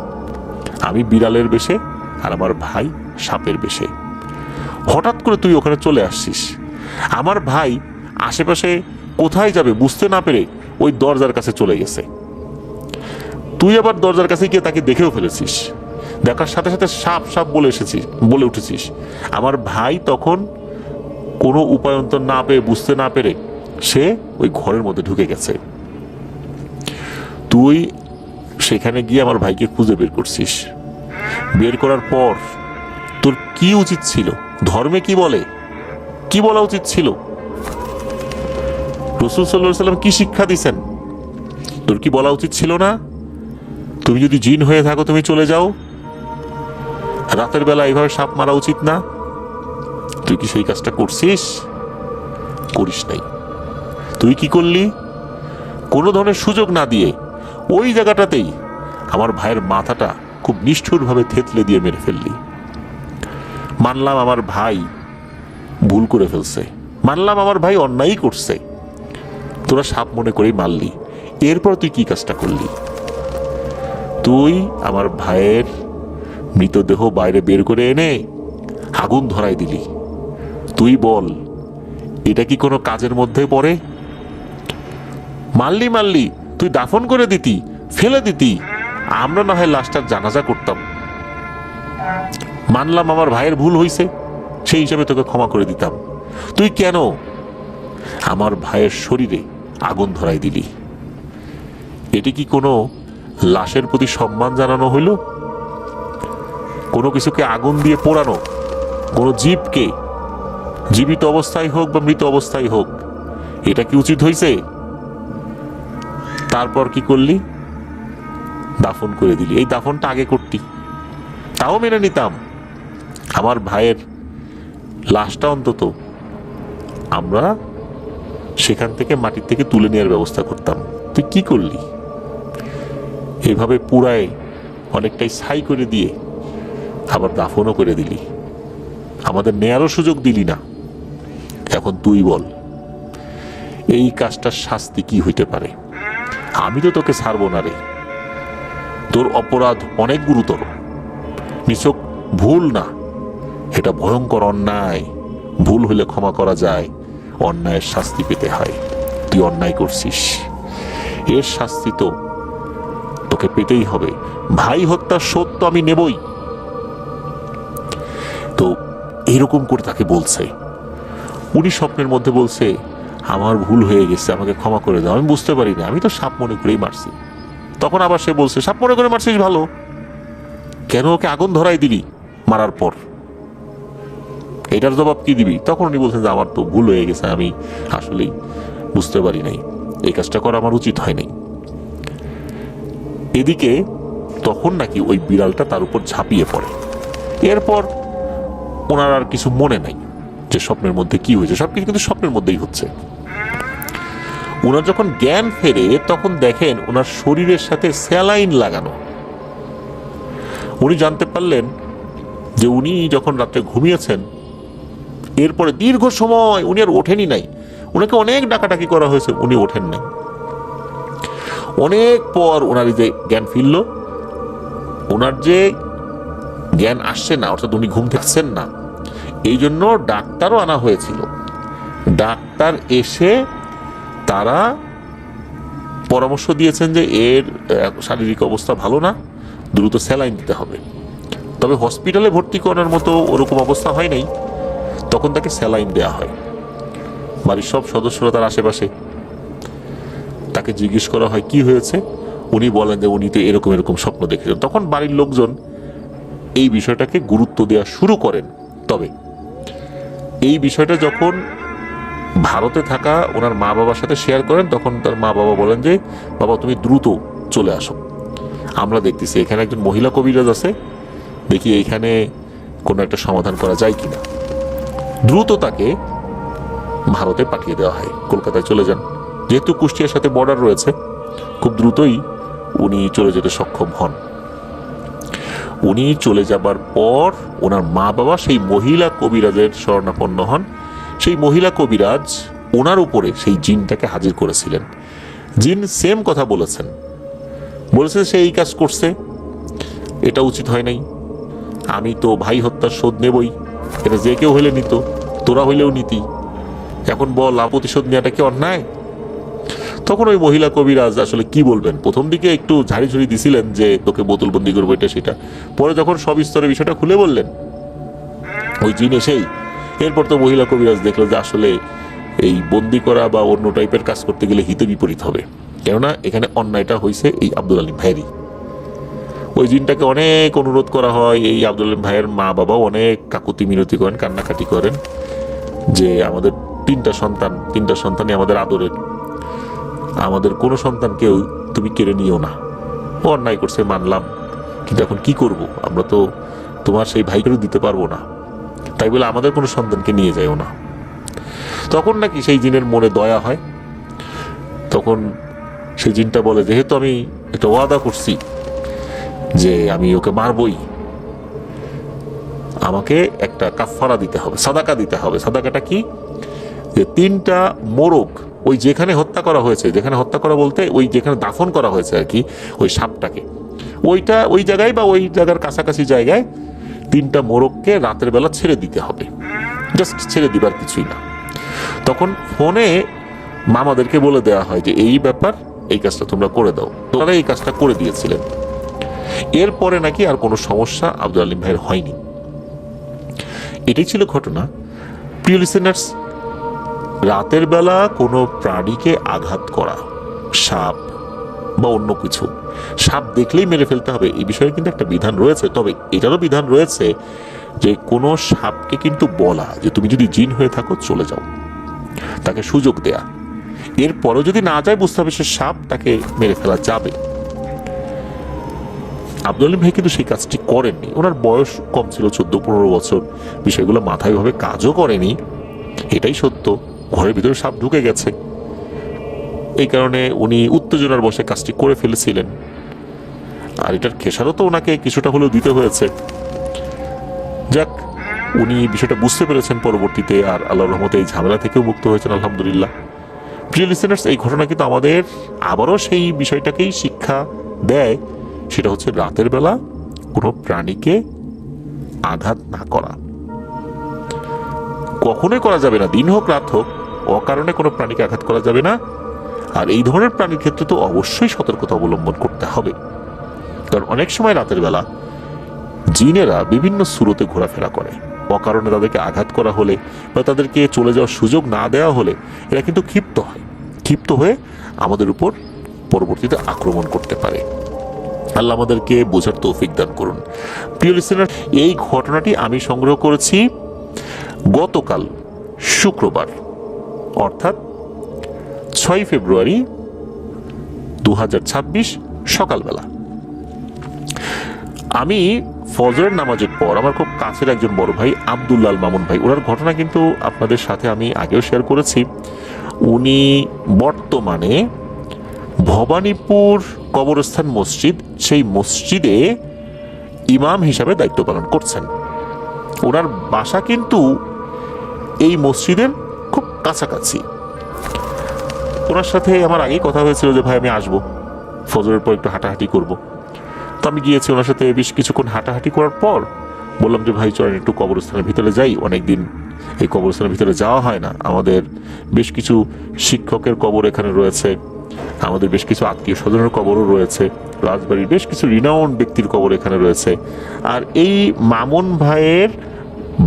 আমি বিড়ালের বেশে আর আমার ভাই সাপের বেশে। হঠাৎ করে তুই ওখানে চলে আসছিস। আমার ভাই আশেপাশে কোথায় যাবে বুঝতে না পেরে ওই দরজার কাছে চলে গেছে। তুই আবার দরজার কাছে গিয়ে তাকে দেখেও ফেলেছিস। দেখার সাথে সাথে সাপ সাপ বলে উঠেছিস। আমার ভাই তখন কোনো উপায়ন্তর না পেয়ে, বুঝতে না পেরে সে ওই ঘরের মধ্যে ঢুকে গেছে। তুই সেখানে গিয়ে আমার ভাইকে খুঁজে বের করছিস। বের করার পর তোর কি উচিত ছিল? ধর্মে কি বলে, কি বলা উচিত ছিল? রাসূল সাল্লাল্লাহু আলাইহি সাল্লাম কি শিক্ষা দিয়েছেন? তোর কি বলা উচিত ছিল না, তুমি যদি জিন হয়ে থাকো তুমি চলে যাও? রাতের বেলা এইভাবে সাপ মারা উচিত না? তুই কি সেই কাজটা করছিস? করিস নাই। তুই কি করলি? কোনো ধরনের সুযোগ না দিয়ে ওই জায়গাটাতেই আমার ভাইয়ের মাথাটা খুব নিষ্ঠুরভাবে থেতলে দিয়ে মেরে ফেললি। মানলাম আমার ভাই ভুল করে ফেলছে, মানলাম আমার ভাই অন্যায় করছে, তোরা সাপ মনে করেই মারলি। এরপর তুই কি কাজটা করলি? তুই আমার ভাইয়ের মৃতদেহ বাইরে বের করে এনে আগুন ধরাই দিলি। তুই বল, এটা কি কোনো কাজের মধ্যে পড়ে? মারলি, তুই দাফন করে দিতি, ফেলে দিতি, আমরা না হয় লাশটার জানাজা করতাম। মানলাম আমার ভাইয়ের ভুল হয়েছে, সেই হিসাবে তোকে ক্ষমা করে দিতাম। তুই কেন আমার ভাইয়ের শরীরে আগুন ধরাই দিলি? এটি কি কোনো লাশের প্রতি সম্মান জানানো হইল? কোনো কিছুকে আগুন দিয়ে পোড়ানো, কোনো জীবকে, জীবিত অবস্থায় হোক বা মৃত অবস্থায় হোক, এটা কি উচিত হয়েছে? তারপর কি করলি? দাফন করে দিলি। এই দাফনটা আগে করতি, তাও মেনে নিতাম। আমার ভাইয়ের লাশটা অন্তত আমরা সেখান থেকে মাটির থেকে তুলে নেওয়ার ব্যবস্থা করতাম। তুই কি করলি? এভাবে পুরায় অনেকটাই ছাই করে দিয়ে আবার দাফনও করে দিলি, আমাদের নেয়ারও সুযোগ দিলি না। এখন তুই বল, এই কাজটার শাস্তি কি হইতে পারে? আমি তো তোকে ছাড়বো না রে। তোর অপরাধ অনেক গুরুতর, নিছক ভুল না, এটা ভয়ঙ্কর অন্যায়। ভুল হলে ক্ষমা করা যায়, অন্যায়ের শাস্তি পেতে হয়। তুই অন্যায় করছিস, এর শাস্তি তো তোকে পেতেই হবে। ভাই হত্যার শোধ তো আমি নেবই। তো এইরকম করে তাকে বলছে। উনি স্বপ্নের মধ্যে বলছে, আমার ভুল হয়ে গেছে, আমাকে ক্ষমা করে দাও, আমি বুঝতে পারি না, আমি তো সাপ মনে করেই মারছি। তখন আবার সে বলছে, সাপ মনে করে মারছিস ভালো, কেন ওকে আগুন ধরাই দিলি মারার পর? এটার জবাব কি দিবি? তখন উনি বলছেন যে আমার তো ভুল হয়ে গেছে, আমি আসলেই বুঝতে পারি নাই, এই কাজটা করা আমার উচিত হয় নাই। এদিকে তখন নাকি ওই বিড়ালটা তার উপর ঝাঁপিয়ে পড়ে। এরপর ওনার আর কিছু মনে নাই যে স্বপ্নের মধ্যে কি হয়েছে, সবকিছু কিন্তু স্বপ্নের মধ্যেই হচ্ছে। ওনার যখন জ্ঞান ফেরে তখন দেখেন ওনার শরীরের সাথে স্যালাইন লাগানো। উনি জানতে পারলেন যে উনি যখন রাত্রে ঘুমিয়েছেন এরপরে দীর্ঘ সময় উনি আর ওঠেনি নাই, ওনাকে অনেক ডাকাডাকি করা হয়েছে, উনি ওঠেন নাই। অনেক পর ওনার যে জ্ঞান ফিরল, ওনার যে জ্ঞান আসছে না, অর্থাৎ উনি ঘুম থাকছেন না, এই জন্য ডাক্তারও আনা হয়েছিল। ডাক্তার এসে তারা পরামর্শ দিয়েছেন যে এর শারীরিক অবস্থা ভালো না, দ্রুত স্যালাইন দিতে হবে। তবে হসপিটালে ভর্তি করার মতো ওরকম অবস্থা হয় নাই, তখন তাকে স্যালাইন দেয়া হয়। বাড়ির সব সদস্যরা তার আশেপাশে, তাকে জিজ্ঞেস করা হয় কি হয়েছে, উনি বলেন যে উনি তো এরকম এরকম স্বপ্ন দেখেছেন। তখন বাড়ির লোকজন এই বিষয়টাকে গুরুত্ব দেওয়া শুরু করেন। তবে এই বিষয়টা যখন ভারতে থাকা ওনার মা বাবার সাথে শেয়ার করেন, তখন তার মা বাবা বলেন যে বাবা তুমি দ্রুত চলে আসো, আমরা দেখতেছি এখানে একজন মহিলা কবিরাজ আছে, দেখি এইখানে কোনো একটা সমাধান করা যায় কিনা। দ্রুত তাকে ভারতে পাঠিয়ে দেওয়া হয়, কলকাতায় চলে যান। যেহেতু কুষ্টিয়ার সাথে বর্ডার রয়েছে, খুব দ্রুতই উনি চলে যেতে সক্ষম হন। উনি চলে যাবার পর ওনার মা বাবা সেই মহিলা কবিরাজের শরণাপন্ন হন। সেই মহিলা কবিরাজ ওনার উপরে সেই জিনটাকে হাজির করেছিলেন। জিন সেম কথা বলেছেন সে এই কাজ করছে, এটা উচিত হয় নাই, আমি তো ভাই হত্যার শোধ নেবই, এটা যে কেউ হইলে নিত, তোরা হইলেও নিতি, এখন বল প্রতিশোধ নেওয়াটা কি অন্যায়? তখন ওই মহিলা কবিরাজ আসলে কি বলবেন, প্রথম দিকে একটু ঝাড়ি ঝুড়ি দিছিলেন যে তোকে বোতলবন্দি করবো এটা সেটা, পরে যখন সব স্তরে বিষয়টা খুলে বললেন ওই জিন এসেই, এরপর তো মহিলা কবিরাজ দেখলো যে আসলে এই বন্দি করা বা অন্য টাইপের কাজ করতে গেলে হিতে বিপরীত হবে, কেননা এখানে অন্যায়টা হয়েছে এই আব্দুল আলিম ভাইয়েরই। ওই জিনটাকে অনেক অনুরোধ করা হয়, এই আব্দুল আলিম ভাইয়ের মা বাবাও অনেক কাকুতি মিনতি করেন, কান্নাকাটি করেন যে আমাদের তিনটা সন্তানই আমাদের আদরের, আমাদের কোনো সন্তানকেও তুমি কেড়ে নিও না, ও অন্যায় করছে মানলাম, কিন্তু এখন কি করব, আমরা তো তোমার সেই ভাইকেও দিতে পারবো না, তাই বলে আমাদের কোনো সন্তানকে নিয়ে যাইও না। তখন নাকি সেই জিনের মনে দয়া হয়, তখন সেই জিনটা বলে যেহেতু আমি একটা ওয়াদা করছি যে আমি ওকে মারবই, আমাকে একটা কাফফারা দিতে হবে, সাদাকা দিতে হবে। সাদাকাটা কি? যে 3টা মোরগ, ওই যেখানে হত্যা করা হয়েছে, যেখানে হত্যা করা বলতে ওই যেখানে দাফন করা হয়েছে আর কি, ওই সাপটাকে, ওই জায়গায় বা ওই জায়গার কাছাকাছি জায়গায় 3টা মোরগকে রাতের বেলা ছেড়ে দিতে হবে, জাস্ট ছেড়ে দিবার কিছুই না। তখন ফোনে মামাদেরকে বলে দেওয়া হয় যে এই ব্যাপার, এই কাজটা তোমরা করে দাও, তোমরা এই কাজটা করে দিয়েছিলেন। এরপরে নাকি আর কোনো সমস্যা আব্দুল আলিম ভাইয়ের হয়নি। এটাই ছিল ঘটনা। প্রিয় লিসেনার্স, রাতের বেলা কোনো প্রাণীকে আঘাত করা, সাপ বা অন্য কিছু, সাপ দেখলেই মেরে ফেলতে হবে এই বিষয়ে কিন্তু একটা বিধান রয়েছে। তবে এটারও বিধান রয়েছে যে কোনো সাপকে কিন্তু বলা যে তুমি যদি জিন হয়ে থাকো চলে যাও, তাকে সুযোগ দেয়া, এরপরও যদি না যায় বুঝতে হবে সে সাপ, তাকে মেরে ফেলা যাবে। আব্দুল আলিম ভাই কিন্তু সেই কাজটি করেননি, ওনার বয়স কম ছিল, 14-15 বছর, বিষয়গুলো মাথায় ভাবে কাজও করেনি, এটাই সত্য। ঘরের ভিতরে সাপ ঢুকে গেছে, এই কারণে উনি উত্তেজনার বশে কাজটি করে ফেলেছিলেন, আর এটার খেসারও তো ওনাকে কিছুটা হলেও দিতে হয়েছে। যাক, উনি বিষয়টা বুঝতে পেরেছেন পরবর্তীতে, আর আল্লাহর রহমতে এই ঝামেলা থেকেও মুক্ত হয়েছেন আলহামদুলিল্লাহ। প্রিয় লিসেনার্স, এই ঘটনা কিন্তু আমাদের আবারও সেই বিষয়টাকেই শিক্ষা দেয়, সেটা হচ্ছে রাতের বেলা কোনো প্রাণীকে আঘাত না করা, কখনোই করা যাবে না, দিন হোক রাত হোক, অকারণে কোনো প্রাণীকে আঘাত করা যাবে না। আর এই ধরনের প্রাণীর ক্ষেত্রে তো অবশ্যই সতর্কতা অবলম্বন করতে হবে, কারণ অনেক সময় রাতের বেলা জিনেরা বিভিন্ন সুরতে ঘোরাফেরা করে, অকারণে তাদেরকে আঘাত করা হলে বা তাদেরকে চলে যাওয়ার সুযোগ না দেওয়া হলে এরা কিন্তু ক্ষিপ্ত হয়ে আমাদের উপর পরবর্তীতে আক্রমণ করতে পারে। আল্লাহ আমাদেরকে বোঝার তৌফিক দান করুন। প্রিয় লিসেনার, এই ঘটনাটি আমি সংগ্রহ করেছি গতকাল শুক্রবার, অর্থাৎ 6 ফেব্রুয়ারি 2026 সকালবেলা। আমি ফজরের নামাজের পর আমার খুব কাছের একজন বড় ভাই আব্দুল্লাহ মামুন ভাই, ওনার ঘটনা কিন্তু আপনাদের সাথে আমি আগেও শেয়ার করেছি। উনি বর্তমানে ভবানীপুর কবরস্থান মসজিদ, সেই মসজিদে ইমাম হিসাবে দায়িত্ব পালন করছেন। ওনার বাসা কিন্তু এই মসজিদের খুব কাছাকাছি। ওনার সাথে আমার আগেই কথা হয়েছিল যে ভাই আমি আসবো, ফজরের পর একটু হাঁটাহাঁটি করব। তো আমি গিয়েছি ওনার সাথে, বেশ কিছুক্ষণ হাঁটাহাঁটি করার পর বললাম যে ভাই চলেন একটু কবরস্থানের ভিতরে যাই, অনেকদিন এই কবরস্থানের ভিতরে যাওয়া হয় না। আমাদের বেশ কিছু শিক্ষকের কবর এখানে রয়েছে, আমাদের বেশ কিছু আত্মীয় স্বজনের কবরও রয়েছে, রাজবাড়ির বেশ কিছু রিনাউন্ড ব্যক্তির কবর এখানে রয়েছে, আর এই মামুন ভাইয়ের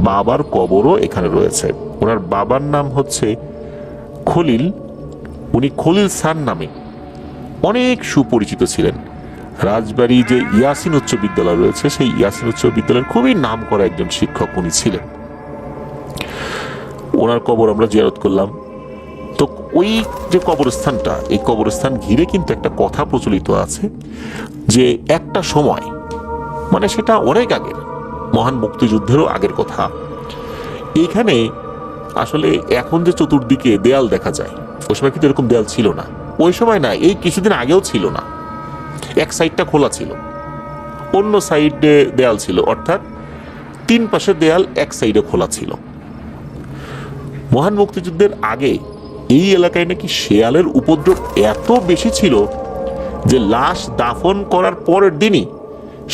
বাবার কবরও এখানে রয়েছে। ওনার বাবার নাম হচ্ছে খলিল, উনি খলিল স্যার নামে অনেক সুপরিচিত ছিলেন। রাজবাড়ি যে ইয়াসিন উচ্চ বিদ্যালয় রয়েছে সেই ইয়াসিন উচ্চ বিদ্যালয়ের খুবই নাম করা একজন শিক্ষক উনি ছিলেন। ওনার কবর আমরা জিয়ারত করলাম। তো ওই যে কবরস্থানটা, এই কবরস্থান ঘিরে কিন্তু একটা কথা প্রচলিত আছে যে একটা সময়, মানে সেটা অনেক আগের, মহান মুক্তিযুদ্ধেরও আগের কথা, এইখানে আসলে এখন যে চতুর্দিকে দেয়াল দেখা যায়, ওই সময় কিন্তু এরকম দেয়াল ছিল না। ওই সময় না, এই কিছুদিন আগেও ছিল না। এক সাইডটা খোলা ছিল, অন্য সাইডে দেয়াল ছিল, অর্থাৎ তিন পাশের দেয়াল এক সাইডে খোলা ছিল। মহান মুক্তিযুদ্ধের আগে এই এলাকায় নাকি শেয়ালের উপদ্রব এত বেশি ছিল যে লাশ দাফন করার পরের দিনই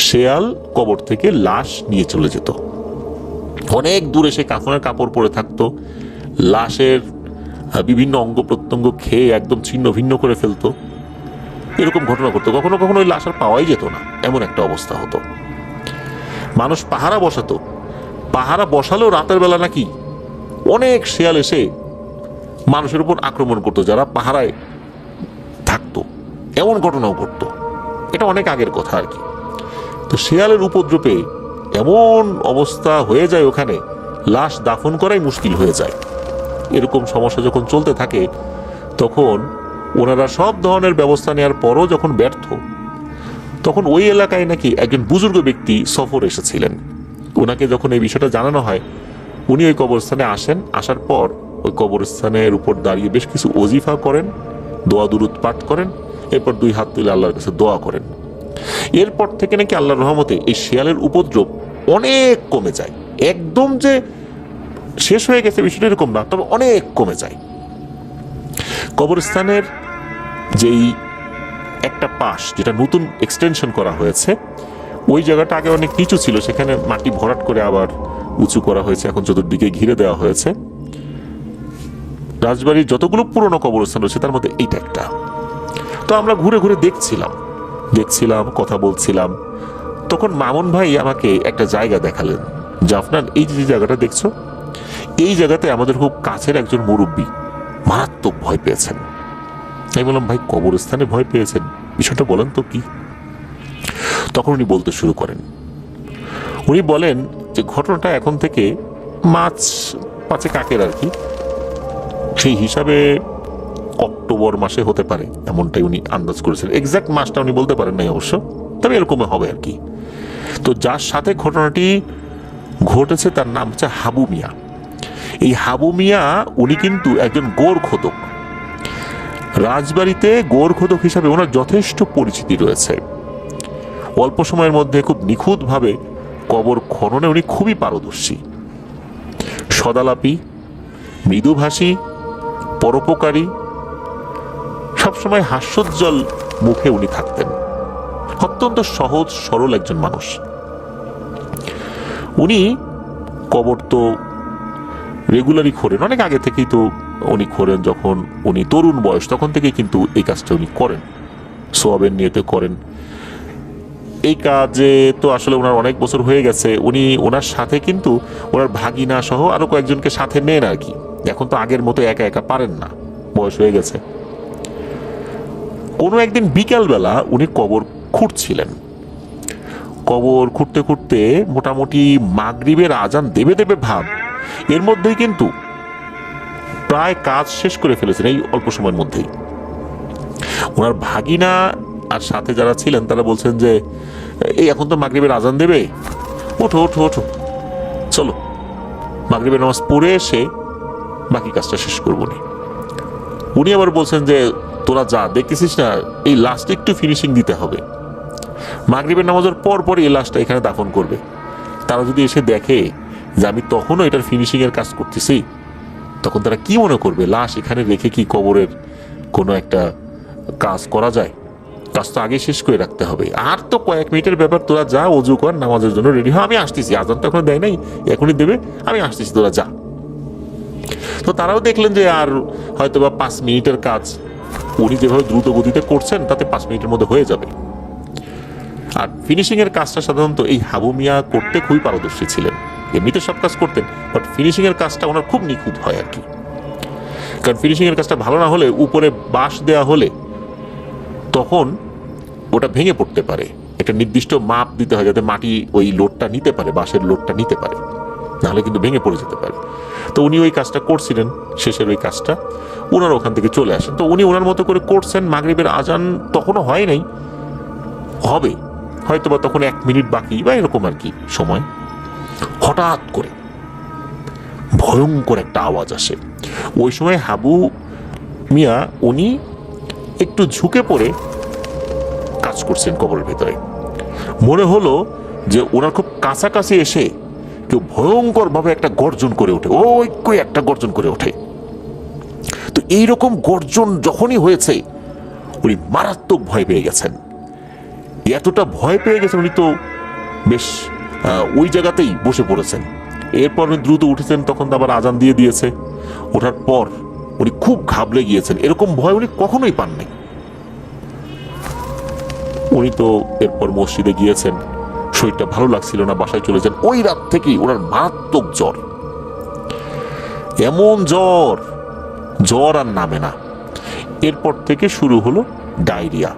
শেয়াল কবর থেকে লাশ নিয়ে চলে যেত। অনেক দূরে সে কাফনের কাপড় পরে থাকতো, লাশের বিভিন্ন অঙ্গ প্রত্যঙ্গ খেয়ে একদম ছিন্ন ভিন্ন করে ফেলতো। এরকম ঘটনা ঘটতো, কখনো কখনো ওই লাশ আর পাওয়াই যেত না, এমন একটা অবস্থা হতো। মানুষ পাহারা বসাতো, পাহারা বসালেও রাতের বেলা নাকি অনেক শেয়াল এসে মানুষের উপর আক্রমণ করতো যারা পাহারায় থাকতো, এমন ঘটনাও ঘটতো। এটা অনেক আগের কথা আর কি। তো শেয়ালের উপদ্রবে এমন অবস্থা হয়ে যায় ওখানে, লাশ দাফন করাই মুশকিল হয়ে যায়। এরকম সমস্যা যখন চলতে থাকে তখন ওনারা সব ধরনের ব্যবস্থা নেওয়ার পরও যখন ব্যর্থ, তখন ওই এলাকায় নাকি একজন বুজুর্গ ব্যক্তি সফর এসেছিলেন। ওনাকে যখন এই বিষয়টা জানানো হয়, উনি ওই কবরস্থানে আসেন। আসার পর ওই কবরস্থানের উপর দাঁড়িয়ে বেশ কিছু ওজিফা করেন, দোয়া দুরুদ পাঠ করেন, এরপর দুই হাত তুলে আল্লাহর কাছে দোয়া করেন। এরপর থেকে নাকি আল্লাহর রহমতে এই শেয়ালের উপদ্রব অনেক কমে যায়। একদম যে শেষ হয়ে গেছে বিষয়টা এরকম না, তবে অনেক কমে যায়। কবরস্থানের যেই একটা পাশ যেটা নতুন এক্সটেনশন করা হয়েছে, ওই জায়গাটা আগে অনেক নিচু ছিল, সেখানে মাটি ভরাট করে আবার উঁচু করা হয়েছে, এখন চতুর্দিকে ঘিরে দেওয়া হয়েছে। রাজবাড়ির যতগুলো পুরনো কবরস্থান রয়েছে তার মধ্যে এইটা একটা। তো আমরা ঘুরে ঘুরে দেখছিলাম, কথা বলছিলাম। তখন মামুন ভাই আমাকে একটা জায়গা দেখালেন যে আপনার এই যে জায়গাটা দেখছো, এই জায়গাতে আমাদের খুব কাছের একজন মুরব্বী মারাত্মক ভয় পেয়েছেন। আমি বললাম ভাই কবরস্থানে ভয় পেয়েছেন, বিষয়টা বলেন তো কি। তখন উনি বলতে শুরু করেন। উনি বলেন যে ঘটনাটা এখন থেকে মাস 5 আগের আর কি, সেই হিসাবে অক্টোবর মাসে হতে পারে, এমনটাই উনি আন্দাজ করেছেন। এক্সাক্ট মাসটা উনি বলতে পারেন নাই অবশ্য, তবে এরকম হবে আর কি। তো যার সাথে ঘটনাটি ঘটেছে তার নাম হচ্ছে হাবু মিয়া। এই হাবু মিয়া উনি কিন্তু একজন গোরখোদক। রাজবাড়িতে গোরখোদক হিসাবে ওনার যথেষ্ট পরিচিতি রয়েছে। অল্প সময়ের মধ্যে খুব নিখুঁতভাবে কবর খননে উনি খুবই পারদর্শী, সদালাপী, মৃদুভাষী, পরোপকারী, সবসময় হাস্যোজ্জ্বল মুখে উনি থাকতেন। অত্যন্ত সহজ সরল একজন মানুষ। উনি কবর তো রেগুলারই খোঁড়েন, অনেক আগে থেকেই তো উনি খোঁড়েন। যখন উনি তরুণ বয়স তখন থেকেই কিন্তু এই কাজটা উনি করেন, সোয়াবের নিয়তে করেন। এই কাজে তো আসলে ওনার অনেক বছর হয়ে গেছে। উনি ওনার সাথে কিন্তু ওনার ভাগিনা সহ আরো কয়েকজনকে সাথে নেন আর কি। এখন তো আগের মতো একা একা পারেন না, বয়স হয়ে গেছে। কোনো একদিন বিকালবেলা উনি কবর খুঁড়ছিলেন। কবর খুঁড়তে খুঁড়তে মোটামুটি মাগরিবের আজান দেবে ভাব, এর মধ্যেই কিন্তু প্রায় কাজ শেষ করে ফেলেছেন এই অল্প সময়ের মধ্যেই। ওনার ভাগিনা আর সাথে যারা ছিলেন তারা বলছেন যে এই এখন তো মাগরিবের আজান দেবে, ওঠো ওঠো ওঠো, চলো মাগরিবের নামাজ পড়ে এসে বাকি কাজটা শেষ করবো নি। উনি আবার বলছেন যে তোরা যা দেখতেছিস না, এই লাস্টে একটু ফিনিশিং দিতে হবে। মাগরিবের নামাজের পর পরই এই লাশটা এখানে দাফন করবে। তারা যদি এসে দেখে যে আমি তখনও এটার ফিনিশিং এর কাজ করতেছি, তখন তারা কি মনে করবে? লাশ এখানে রেখে কি কবরের কোনো একটা কাজ করা যায়? কাজ তো আগে শেষ করে রাখতে হবে। আর তো কয়েক মিনিটের ব্যাপার, তোরা যা, অজু কর, নামাজের জন্য রেডি হয়, আমি আসতেছি, আজান তো এখনো দেয় নাই, এখনই দেবে, আমি আসতেছি, তোরা যা। তো তারাও দেখলেন যে আর হয়তো বা 5 মিনিটের কাজ উনি যেভাবে দ্রুত গতিতে করছেন তাতে 5 মিনিটের মধ্যে হয়ে যাবে। আর ফিনিশিং এর কাজটা সাধারণত এই হাবু মিয়া করতে খুবই পারদর্শী ছিলেন। এমনিতে সব কাজ করতেন, বাট ফিনিশিং এর কাজটা ওনার খুব নিখুঁত হয় আর কি। কারণ ফিনিশিং এর কাজটা ভালো না হলে, উপরে বাঁশ দেওয়া হলে তখন ওটা ভেঙে পড়তে পারে। একটা নির্দিষ্ট মাপ দিতে হয় যাতে মাটি ওই লোডটা নিতে পারে, বাঁশের লোডটা নিতে পারে, নাহলে কিন্তু ভেঙে পড়ে যেতে পারে। তো উনি ওই কাজটা করছিলেন, শেষের ওই কাজটা ওনার ওখান থেকে চলে আসেন। তো উনি ওনার মতো করে করছেন। মাগরিবের আজান তখনও হয় নাই, হবে হয়তো বা তখন 1 মিনিট বাকি বা এরকম আর কি সময়। হঠাৎ করে ভয়ঙ্কর একটা আওয়াজ আসে। ওই সময় হাবু মিয়া উনি একটু ঝুঁকে পড়ে কাজ করছেন কবরের ভেতরে। মনে হলো যে ওনার খুব কাছাকাছি এসে কেউ ভয়ঙ্কর ভাবে একটা গর্জন করে ওঠে, ওই একটা গর্জন করে ওঠে। তো এইরকম গর্জন যখনই হয়েছে উনি মারাত্মক ভয় পেয়ে গেছেন। এতটা ভয় পেয়ে গেছেন উনি তো বেশ ওই জায়গাতেই বসে পড়েছেন। এরপর উনি দ্রুত উঠেছেন, তখন তো আবার আজান দিয়ে দিয়েছে। ওঠার পর উনি খুব ঘাবড়ে গিয়েছেন, এরকম ভয় উনি কখনোই পাননি। উনি তো এরপর মসজিদে গিয়েছেন, শরীরটা ভালো লাগছিল না, বাসায় চলে যান। ওই রাত থেকেই ওনার মারাত্মক জ্বর, এমন জ্বর আর নামে না। এরপর থেকে শুরু হলো ডায়রিয়া।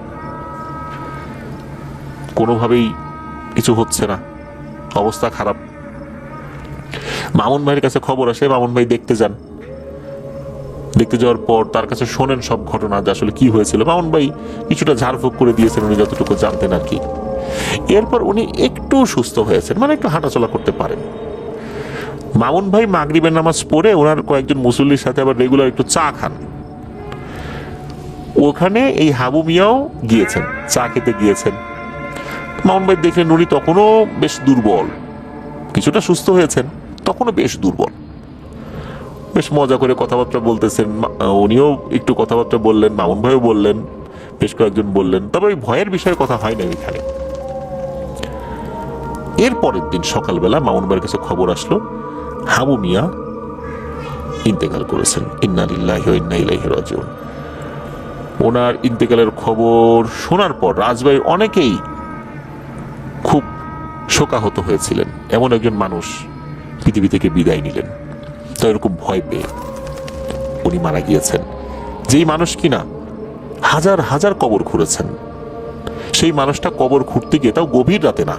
কোনোভাবেই কিছু হচ্ছে না, অবস্থা খারাপ। মামুন ভাইয়ের কাছে খবর আসে, মামুন ভাই দেখতে যান। দেখতে যাওয়ার পর তার কাছে শোনেন সব ঘটনা, যে আসলে কি হয়েছিল। মামুন ভাই কিছুটা ঝাড়ফুঁক করে দিয়েছেন, উনি যতটুকু জানতেন আর কি। এরপর উনি একটু সুস্থ হয়েছেন, মানে একটু হাঁটাচলা করতে পারেন। মামুন ভাই মাগরিবের নামাজ পড়ে ওনার কয়েকজন মুসল্লির সাথে আবার রেগুলার একটু চা খান। ওখানে এই হাবু মিয়াও গিয়েছেন, চা খেতে গিয়েছেন। মামুন ভাই দেখলেন উনি তখনও বেশ দুর্বল, কিছুটা সুস্থ হয়েছেন, তখনও বেশ দুর্বল। বেশ মজা করে কথাবার্তা বলতেছেন, উনিও একটু কথাবার্তা বললেন, মামুন ভাইও বললেন, বেশ কয়েকজন বললেন। তবে ওই ভয়ের বিষয়ে কথা হয় না এখানে। এর পরের দিন সকালবেলা মামুন ভাইয়ের কাছে খবর আসলো হাবু মিয়া ইন্তেকাল করেছেন। ইন্না লিল্লাহি ওয়া ইন্না ইলাইহি রাজিউন। ওনার ইন্তেকালের খবর শোনার পর রাজবাড়ির অনেকেই খুব শোকাহত হয়েছিলেন। এমন একজন মানুষ পৃথিবী থেকে বিদায় নিলেন, তো এরকম ভয় পেয়ে উনি মারা গিয়েছেন। যেই মানুষ কিনা হাজার হাজার কবর খুঁড়েছেন, সেই মানুষটা কবর খুঁড়তে গিয়ে, তাও গভীর রাতে না,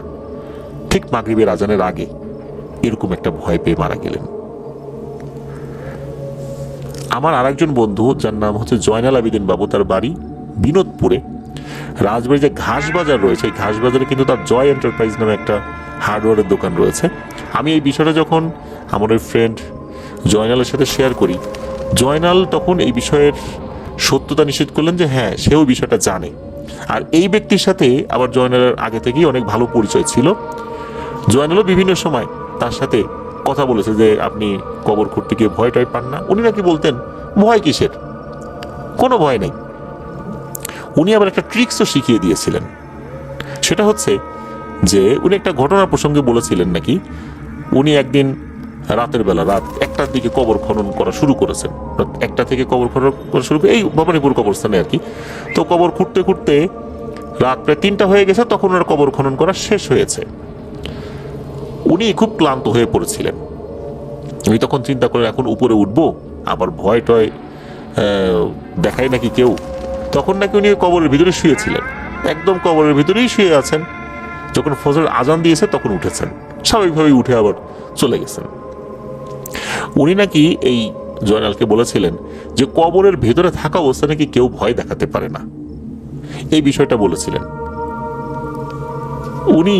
ঠিক মাগরিবের আজানের আগে এরকম একটা ভয় পেয়ে মারা গেলেন। আমার আরেকজন বন্ধু, যার নাম হচ্ছে জয়নাল আবেদিন বাবু, তার বাড়ি বিনোদপুরে। রাজবাড়ি যে ঘাস বাজার রয়েছে, এই ঘাস বাজারে কিন্তু তার জয় এন্টারপ্রাইজ নামে একটা হার্ডওয়্যারের দোকান রয়েছে। আমি এই বিষয়টা যখন আমার ওই ফ্রেন্ড জয়নালের সাথে শেয়ার করি, জয়নাল তখন এই বিষয়ের সত্যতা নিশ্চিত করলেন যে হ্যাঁ, সেও বিষয়টা জানে। আর এই ব্যক্তির সাথে আবার জয়নালের আগে থেকেই অনেক ভালো পরিচয় ছিল। জয়নালও বিভিন্ন সময় তার সাথে কথা বলেছে যে আপনি কবর খুঁড়তে গিয়ে ভয় টয় পান না। উনি নাকি বলতেন ভয় কিসের, কোনো ভয় নেই। উনি আবার একটা ট্রিক্সও শিখিয়ে দিয়েছিলেন। সেটা হচ্ছে যে উনি একটা ঘটনা প্রসঙ্গে বলেছিলেন নাকি, উনি একদিন রাতের বেলা রাত 1টার দিকে কবর খনন করা শুরু করেছেন। 1টা থেকে কবর খনন করা শুরু করে এই ভবানীপুর কবরস্থানে আর কি। তো কবর খুঁড়তে খুঁড়তে রাত প্রায় 3টা হয়ে গেছে, তখন ওনার কবর খনন করা শেষ হয়েছে। উনি খুব ক্লান্ত হয়ে পড়েছিলেন। উনি তখন চিন্তা করেন এখন উপরে উঠবো, আবার ভয় টয় দেখায় নাকি কেউ। তখন নাকি উনি কবরের ভিতরে শুয়েছিলেন, একদম কবরের ভিতরেই শুয়ে আছেন। যখন ফজর আজান দিয়েছে তখন উঠেছেন, স্বাভাবিকভাবেই উঠে আবার চলে গেছেন। উনি নাকি এই জয়নালকে বলেছিলেন যে কবরের ভেতরে থাকা অবস্থা নাকি কেউ ভয় দেখাতে পারে না, এই বিষয়টা বলেছিলেন। উনি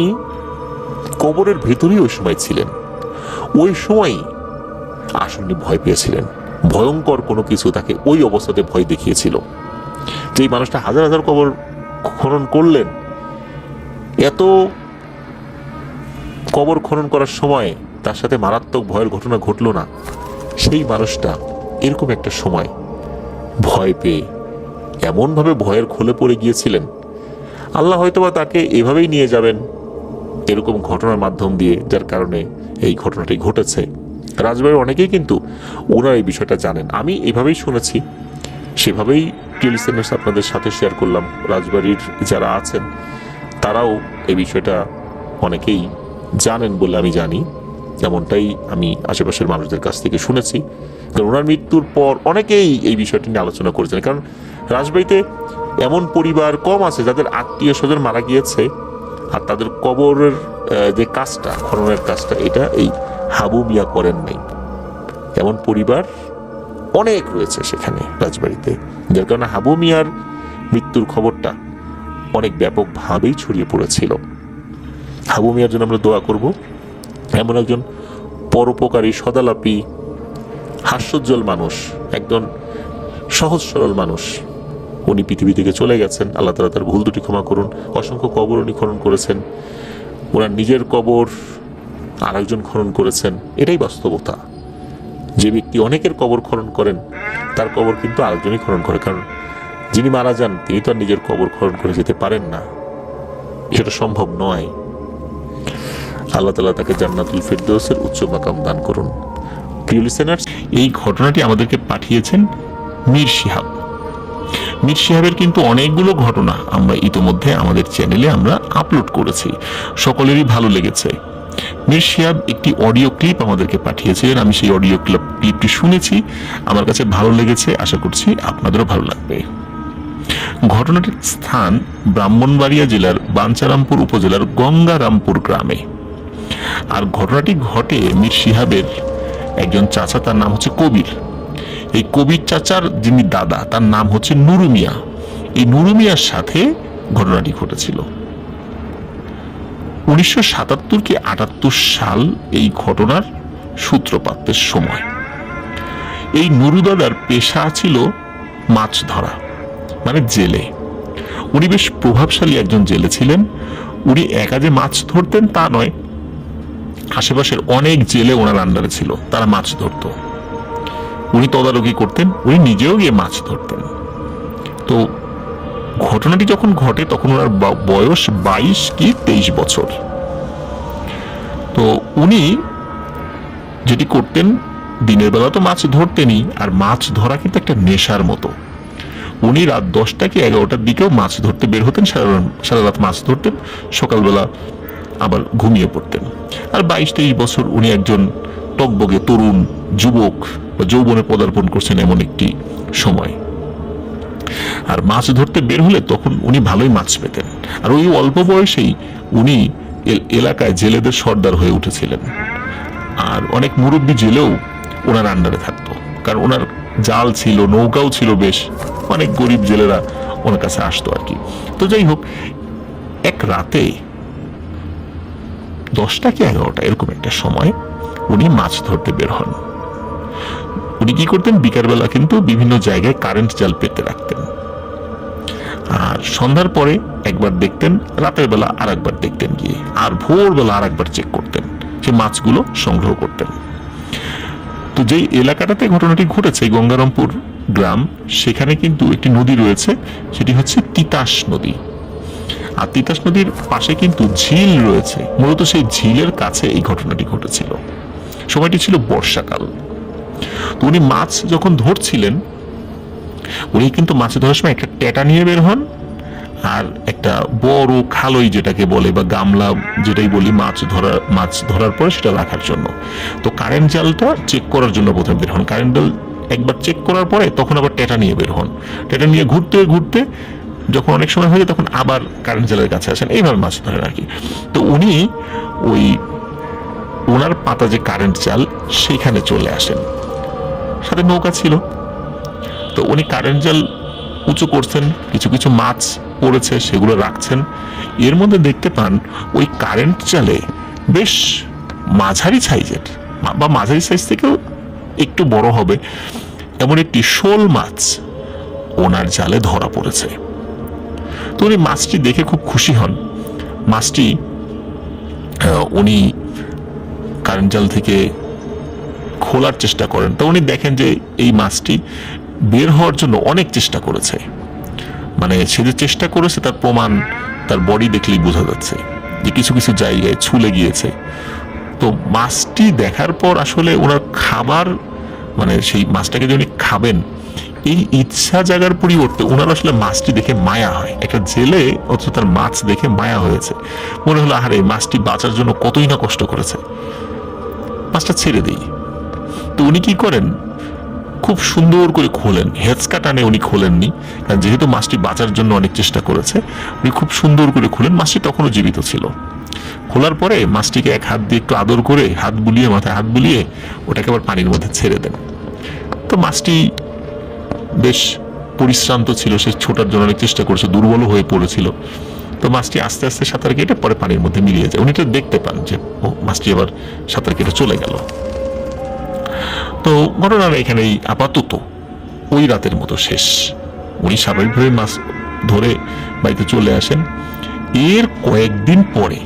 কবরের ভেতরেই ওই সময় ছিলেন, ওই সময় আসলে ভয় পেয়েছিলেন। ভয়ঙ্কর কোনো কিছু তাকে ওই অবস্থাতে ভয় দেখিয়েছিল। যে মানুষটা হাজার হাজার কবর খনন করলেন, এত কবর খনন করার সময় তার সাথে মারাত্মক ভয়ের ঘটনা ঘটলো না? সেই মানুষটা এরকম একটা সময় ভয় পেয়ে এমনভাবে ভয়ের খোলে পড়ে গিয়েছিলেন, আল্লাহ হয়তোবা তাকে এভাবেই নিয়ে যাবেন এরকম ঘটনার মাধ্যম দিয়ে, যার কারণে এই ঘটনাটি ঘটেছে। রাজবাড়ির অনেকেই কিন্তু ওনারা এই বিষয়টা জানেন, আমি এভাবেই শুনেছি, সেভাবেই টেলিসেনার্স আপনাদের সাথে শেয়ার করলাম। রাজবাড়ির যারা আছেন তারাও এই বিষয়টা অনেকেই জানেন বলে আমি জানি, এমনটাই আমি আশেপাশের মানুষদের কাছ থেকে শুনেছি। কারণ ওনার মৃত্যুর পর অনেকেই এই বিষয়টি নিয়ে আলোচনা করেছেন, কারণ রাজবাড়িতে এমন পরিবার কম আছে যাদের আত্মীয় স্বজন মারা গিয়েছে আর তাদের কবরের যে কাজটা, খননের কাজটা, এটা এই হাবু মিয়া করেন নাই। এমন পরিবার অনেক রয়েছে সেখানে রাজবাড়িতে, যার কারণে হাবু মিয়ার মৃত্যুর খবরটা অনেক ব্যাপকভাবেই ছড়িয়ে পড়েছিল। হাবু মিয়ার জন্য আমরা দোয়া করব। এমন একজন পরোপকারী, সদালাপী, হাস্যোজ্জ্বল মানুষ, একজন সহজ সরল মানুষ, উনি পৃথিবী থেকে চলে গেছেন। আল্লাহ তাআলা তার ভুল দুটি ক্ষমা করুন। অসংখ্য কবর উনি খনন করেছেন, ওনার নিজের কবর আরেকজন খনন করেছেন। এটাই বাস্তবতা। যে ব্যক্তি অনেকের কবর খনন করেন তার কবর কিন্তু আরেকজনই খনন করে, কারণ যিনি মারা যান তিনি তো আর নিজের কবর খনন করে যেতে পারেন না, সেটা সম্ভব নয়। আল্লাহ তাআলা তাকে জান্নাতুল ফিরদৌসের উচ্চ মাকাম দান করুন। প্রিয় লিসেনার্স, এই ঘটনাটি আমাদেরকে পাঠিয়েছেন মীর শিহাব। মীর শিহাবের কিন্তু অনেকগুলো ঘটনা আমরা ইতোমধ্যে আমাদের চ্যানেলে আমরা আপলোড করেছি, সকলেরই ভালো লেগেছে। মীর শিহাব একটি অডিও ক্লিপ আমাদেরকে পাঠিয়েছিলেন, আমি সেই অডিও ক্লিপটি শুনেছি, আমার কাছে ভালো লেগেছে, আশা করছি আপনাদেরও ভালো লাগবে। ঘটনাটির স্থান ব্রাহ্মণবাড়িয়া জেলার বাঞ্ছারামপুর উপজেলার গঙ্গারামপুর গ্রামে। আর ঘটনাটি ঘটে মীর শিহাবের একজন চাচা, তার নাম হচ্ছে কবির। এই কবির চাচার যিনি দাদা, তার নাম হচ্ছে নুরু মিয়া। এই নুরু মিয়ার সাথে ঘটনাটি ঘটেছিল 1977 কি 78 সাল। এই ঘটনার সূত্রপাতের সময় এই নুরু দাদার পেশা ছিল মাছ ধরা, মানে জেলে। উনি বেশ প্রভাবশালী একজন জেলে ছিলেন। উনি একা যে মাছ ধরতেন তা নয়, আশেপাশের অনেক জেলে ওনার আন্ডারে ছিল, তারা মাছ ধরত, উনি তদারকি করতেন, উনি নিজেও গিয়ে মাছ ধরতেন। তো ঘটনাটি যখন ঘটে তখন ওনার বয়স 22 কি 23 বছর। তো উনি যেটি করতেন, দিনের বেলা তো মাছ ধরতেনই, আর মাছ ধরা কিন্তু একটা নেশার মতো। উনি রাত 10টা কি 11টার দিকেও মাছ ধরতে বের হতেন, সারা রাত মাছ ধরতেন, সকালবেলা আবার ঘুমিয়ে পড়তেন। আর 22-23 বছর উনি একজন টকবগে তরুণ যুবক বা যৌবনে পদার্পণ করছেন এমন একটি সময়। আর মাছ ধরতে বের হলে তখন উনি ভালোই মাছ পেতেন। আর ওই অল্প বয়সেই উনি এলাকায় জেলেদের সর্দার হয়ে উঠেছিলেন। আর অনেক মুরব্বী জেলেও ওনার আন্ডারে থাকতো, কারণ ওনার জাল ছিল, নৌকাও ছিল বেশ, অনেক গরিব জেলেরা ওনার কাছে আসতো আর কি। তো যাই হোক, এক রাতে 10টা কি 11টা এরকম একটা সময় উনি মাছ ধরতে বের হন। উনি কি করতেন, বিকালবেলা কিন্তু বিভিন্ন জায়গায় কারেন্ট জাল পেতে রাখতেন, আর সন্ধ্যার পরে একবার দেখতেন, রাতের বেলা আর একবার দেখতেন গিয়ে, আর ভোরবেলা আর একবার চেক করতেন, সে মাছগুলো সংগ্রহ করতেন। তো যেই এলাকাটাতে ঘটনাটি ঘটেছে, গঙ্গারামপুর গ্রাম, সেখানে কিন্তু একটি নদী রয়েছে, সেটি হচ্ছে তিতাস নদী। আর তিতাস নদীর পাশে কিন্তু ঝিল রয়েছে, মূলত সেই ঝিলের কাছে এই ঘটনাটি ঘটেছিল। সময়টি ছিল বর্ষাকাল। তো উনি মাছ যখন ধরছিলেন, উনি কিন্তু মাছ ধরার সময় একটা টেটা নিয়ে বের হন, আর একটা বড় খালই যেটাকে বলে বা গামলা যেটাই বলি মাছ ধরার পরে সেটা রাখার জন্য। তো কারেন্ট জালটা চেক করার জন্য প্রথমে বের হন। কারেন্ট জাল একবার চেক করার পরে তখন আবার টেটা নিয়ে বের হন। টেটা নিয়ে ঘুরতে ঘুরতে যখন অনেক সময় হয়ে যায় তখন আবার কারেন্ট জালের কাছে আসেন, এইভাবে মাছ ধরেন আর কি। তো উনি ওই ওনার পাতা যে কারেন্ট জাল সেখানে চলে আসেন, সাথে নৌকা ছিল। তো উনি কারেন্ট জাল উঁচু করছেন, কিছু কিছু মাছ পড়েছে সেগুলো রাখছেন। এর মধ্যে দেখতে পান ওই কারেন্ট জালে বেশ মাঝারি সাইজের বা মাঝারি সাইজ থেকেও একটু বড় হবে এমন একটি শোল মাছ ওনার জালে ধরা পড়েছে। তো উনি মাছটি দেখে খুব খুশি হন, মাছটি উনি কারেন্ট জাল থেকে খোলার চেষ্টা করেন। তো উনি দেখেন যে এই মাছটি বের হওয়ার জন্য অনেক চেষ্টা করেছে, মানে সে যে চেষ্টা করেছে তার প্রমাণ তার বডি দেখলেই বোঝা যাচ্ছে যে কিছু কিছু জায়গায় ছুলে গিয়েছে। তো মাছটি দেখার পর আসলে ওনার খাবার, মানে সেই মাছটাকে যে উনি খাবেন এই ইচ্ছা জাগার পরিবর্তে ওনার আসলে মাছটি দেখে মায়া হয়। একটা জেলে অথচ তার মাছ দেখে মায়া হয়েছে, মনে হলো আরে মাছটি বাঁচার জন্য কতই না কষ্ট করেছে, মাছটা ছেড়ে দিই। তো উনি কি করেন, খুব সুন্দর করে খোলেন, হেঁচকা টানে উনি খোলেননি, কারণ যেহেতু মাছটি বাঁচার জন্য অনেক চেষ্টা করেছে, উনি খুব সুন্দর করে খোলেন। মাছটি তখনও জীবিত ছিল। খোলার পরে মাছটিকে এক হাত দিয়ে একটু আদর করে হাত বুলিয়ে, মাথায় হাত বুলিয়ে ওটাকে আবার পানির মধ্যে ছেড়ে দেন। তো মাছটি বেশ পরিশ্রান্ত ছিল, সে ছোটার জন্য অনেক চেষ্টা করেছে, দুর্বল হয়ে পড়েছিল। তো মাছটি আস্তে আস্তে সাঁতার কেটে পরে পানির মধ্যে মিলিয়ে যায়। উনি তো দেখতে পান যে ও মাছটি আবার সাঁতার কেটে চলে গেল। তো ঘটনাটা এখানেই আপাতত ওই রাতের মতো শেষ। উনি স্বাভাবিকভাবে মাছ ধরে বাড়িতে চলে আসেন। এর কয়েকদিন পরে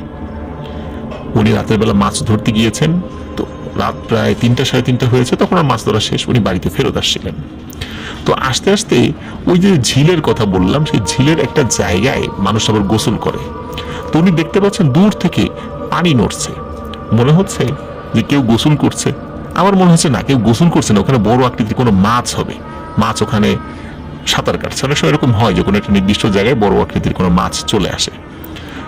উনি রাতের বেলা মাছ ধরতে গিয়েছেন। তো রাত প্রায় 3টা সাড়ে 3টা হয়েছে, তখন আর মাছ ধরা শেষ, উনি বাড়িতে ফেরত আসছিলেন। তো আস্তে আস্তে ওই যে ঝিলের কথা বললাম, সেই ঝিলের একটা জায়গায় মানুষ আবার গোসল করে। তো উনি দেখতে পাচ্ছেন দূর থেকে পানি নড়ছে, মনে হচ্ছে যে কেউ গোসল করছে। আমার মনে হচ্ছে না, কেউ গোসল করছে না, ওখানে বড় আকৃতির কোনো মাছ হবে, মাছ ওখানে সাঁতার কাটছে। অনেক সময় এরকম হয় যে কোনো একটা নির্দিষ্ট জায়গায় বড় আকৃতির কোনো মাছ চলে আসে।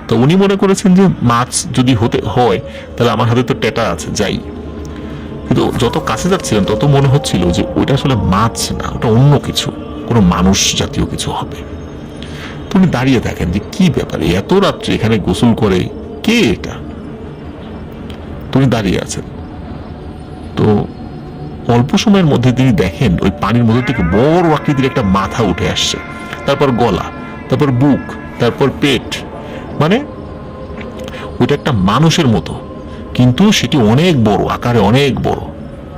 তো উনি মনে করেছেন যে মাছ যদি হতে হয় তাহলে আমার হাতে তো টেটা আছে, যাই। কিন্তু যত কাছে যাচ্ছিলেন তত মনে হচ্ছিল যে ওইটা আসলে মাছ না, ওটা অন্য কিছু, কোনো মানুষ জাতীয় কিছু হবে। তো উনি দাঁড়িয়ে থাকেন যে কি ব্যাপার, এত রাত্রে এখানে গোসল করে কে এটা। তুমি দাঁড়িয়ে আছেন। তো অল্প সময়ের মধ্যে তিনি দেখেন ওই পানির মধ্যে থেকে বড় আকৃতির একটা মাথা উঠে আসছে, তারপর গলা, তারপর বুক, তারপর পেট, মানে ওইটা একটা মানুষের মতো, কিন্তু সেটি অনেক বড় আকারে, অনেক বড়,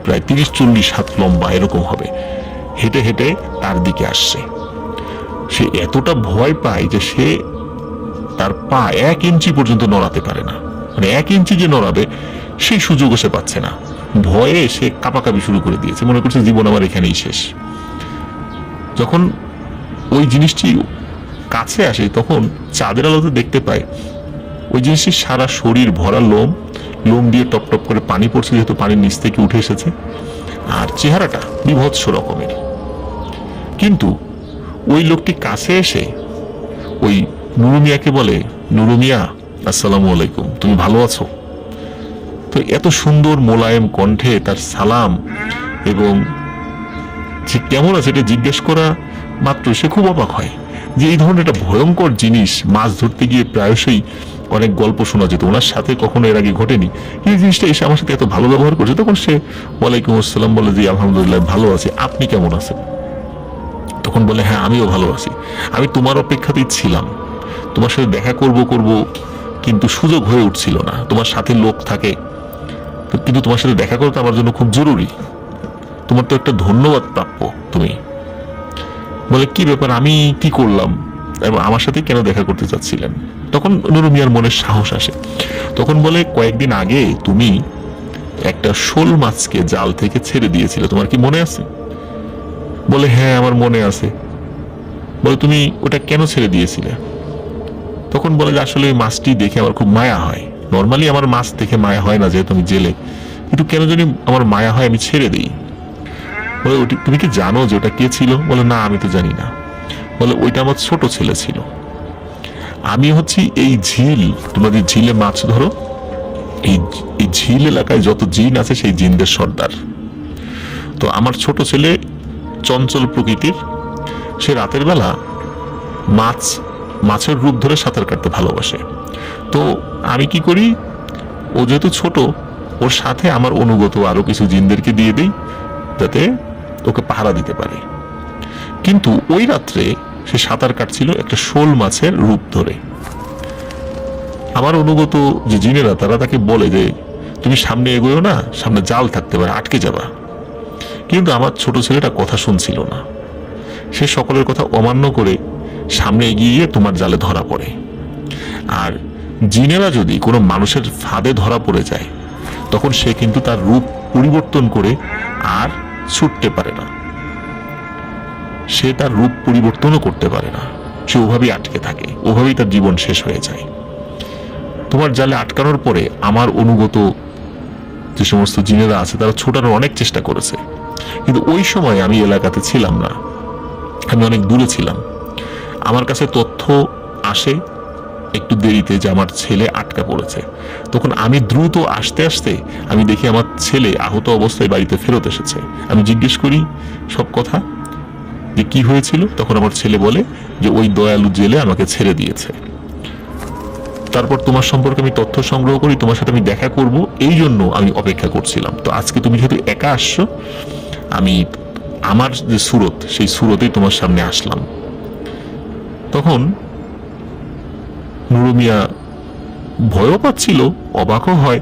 প্রায় 30-40 হাত লম্বা এরকম হবে। হেঁটে হেঁটে তার দিকে আসছে। সে এতটা ভয় পায় যে সে তার পা 1 ইঞ্চি পর্যন্ত নড়াতে পারে না, মানে 1 ইঞ্চি যে নড়াবে সেই সুযোগ সে পাচ্ছে না। ভয়ে সে কাঁপাকাঁপি শুরু করে দিয়েছে, মনে করছে জীবন আমার এখানেই শেষ। যখন ওই জিনিসটি কাছে আসে তখন চাঁদের আলোতে দেখতে পায় ওই জিনিসটি সারা শরীর ভরা লোম, লোম দিয়ে টপ টপ করে পানি পড়ছে, যেহেতু পানির নিচ থেকে উঠে এসেছে, আর চেহারাটা বিভৎস রকমের। কিন্তু ওই লোকটি কাছে এসে ওই নুরু মিয়াকে বলে, নুরু মিয়া আসসালামু আলাইকুম, তুমি ভালো আছো? তো এত সুন্দর মোলায়েম কণ্ঠে তার সালাম, এবং সে কেমন আছে এটা জিজ্ঞেস করা মাত্র সে খুব অবাক হয় যে এই ধরনের একটা ভয়ঙ্কর জিনিস মাছ ধরতে গিয়ে প্রায়শই অনেক গল্প শোনা যেত, ওনার সাথে কখনো এর আগে ঘটেনি। এই জিনিসটা এসে আমার সাথে এত ভালো ব্যবহার করছে। তখন সে ওয়ালাইকুম আসসালাম বলে, যে আলহামদুলিল্লাহ ভালো আছি, আপনি কেমন আছেন? তখন বলে, হ্যাঁ আমিও ভালো আছি, আমি তোমার অপেক্ষাতেই ছিলাম, তোমার সাথে দেখা করব কিন্তু সুযোগ হয়ে উঠছিল না, তোমার সাথে লোক থাকে, কিন্তু তোমার সাথে দেখা করতে আমার জন্য খুব জরুরি, তোমার তো একটা ধন্যবাদ প্রাপ্য তুমি। বলে, কি ব্যাপার, আমি কি করলাম এবং আমার সাথে কেন দেখা করতে চাচ্ছিলেন? তখন নুরু মিয়ার মনে সাহস আসে। তখন বলে, কয়েকদিন আগে তুমি একটা শোল মাছকে জাল থেকে ছেড়ে দিয়েছিলে, তোমার কি মনে আছে? বলে, হ্যাঁ আমার মনে আছে। বলে, তুমি ওটা কেন ছেড়ে দিয়েছিলে? তখন বলে যে আসলে ওই মাছটি দেখে আমার খুব মায়া হয়, নর্মালি আমার মাছ দেখে মায়া হয় না যেহেতু আমি জেলে, কিন্তু কেন জানি আমার মায়া হয়, আমি ছেড়ে দিই। বলে, তুমি কি জানো যে ওটা কে ছিল? বলে, না আমি তো জানি না। বলে, ওইটা আমার ছোট ছেলে ছিল, আমি হচ্ছি এই ঝিল, তোমরা যে ঝিলে মাছ ধরো এই ঝিল এলাকায় যত জিন আছে সেই জিনদের সর্দার। তো আমার ছোট ছেলে চঞ্চল প্রকৃতির, সে রাতের বেলা মাছের রূপ ধরে সাঁতার কাটতে ভালোবাসে। তো আমি কি করি, ও যেহেতু ছোট, ওর সাথে আমার অনুগত আরো কিছু জিনদেরকে দিয়ে দিই যাতে ওকে পাহারা দিতে পারে। কিন্তু ওই রাত্রে সে সাঁতার কাটছিল একটা শোল মাছের রূপ ধরে। আমার অনুগত যে জিনেরা তারা তাকে বলে যে তুমি সামনে এগোয়ো না, সামনে জাল থাকতে পারে, আটকে যাবা। কিন্তু আমার ছোট ছেলেটা কথা শুনছিল না, সে সকলের কথা অমান্য করে সামনে এগিয়ে গিয়ে তোমার জালে ধরা পড়ে। আর জিনেরা যদি কোনো মানুষের ফাঁদে ধরা পড়ে যায় তখন সে কিন্তু তার রূপ পরিবর্তন করে আর ছুটতে পারে না, সে তার রূপ পরিবর্তনও করতে পারে না, সে ওভাবেই আটকে থাকে, ওভাবেই তার জীবন শেষ হয়ে যায়। তোমার জালে আটকানোর পরে আমার অনুগত যে সমস্ত জিনেরা আছে তারা ছোটানোর অনেক চেষ্টা করেছে, কিন্তু ওই সময় আমি এলাকাতে ছিলাম না, আমি অনেক দূরে ছিলাম। আমার কাছে তথ্য আসে একটু দেরিতে যে আমার ছেলে আটকা পড়েছে। তখন আমি দ্রুত আসতে আসতে আমি দেখি আমার ছেলে আহত অবস্থায় বাড়িতে ফেরত এসেছে। আমি জিজ্ঞেস করি সব কথা যে কি হয়েছিল, তখন আমার ছেলে বলে যে ওই দয়ালু জেলে আমাকে ছেড়ে দিয়েছে। তারপর তোমার সম্পর্কে আমি তথ্য সংগ্রহ করি, তোমার সাথে আমি দেখা করব, এই জন্য আমি অপেক্ষা করছিলাম। তো আজকে তুমি যেহেতু একা আসছো, আমি আমার যে সুরত সেই সুরতেই তোমার সামনে আসলাম। তখন নুরু মিয়া ভয়ও পাচ্ছিল, অবাকও হয়,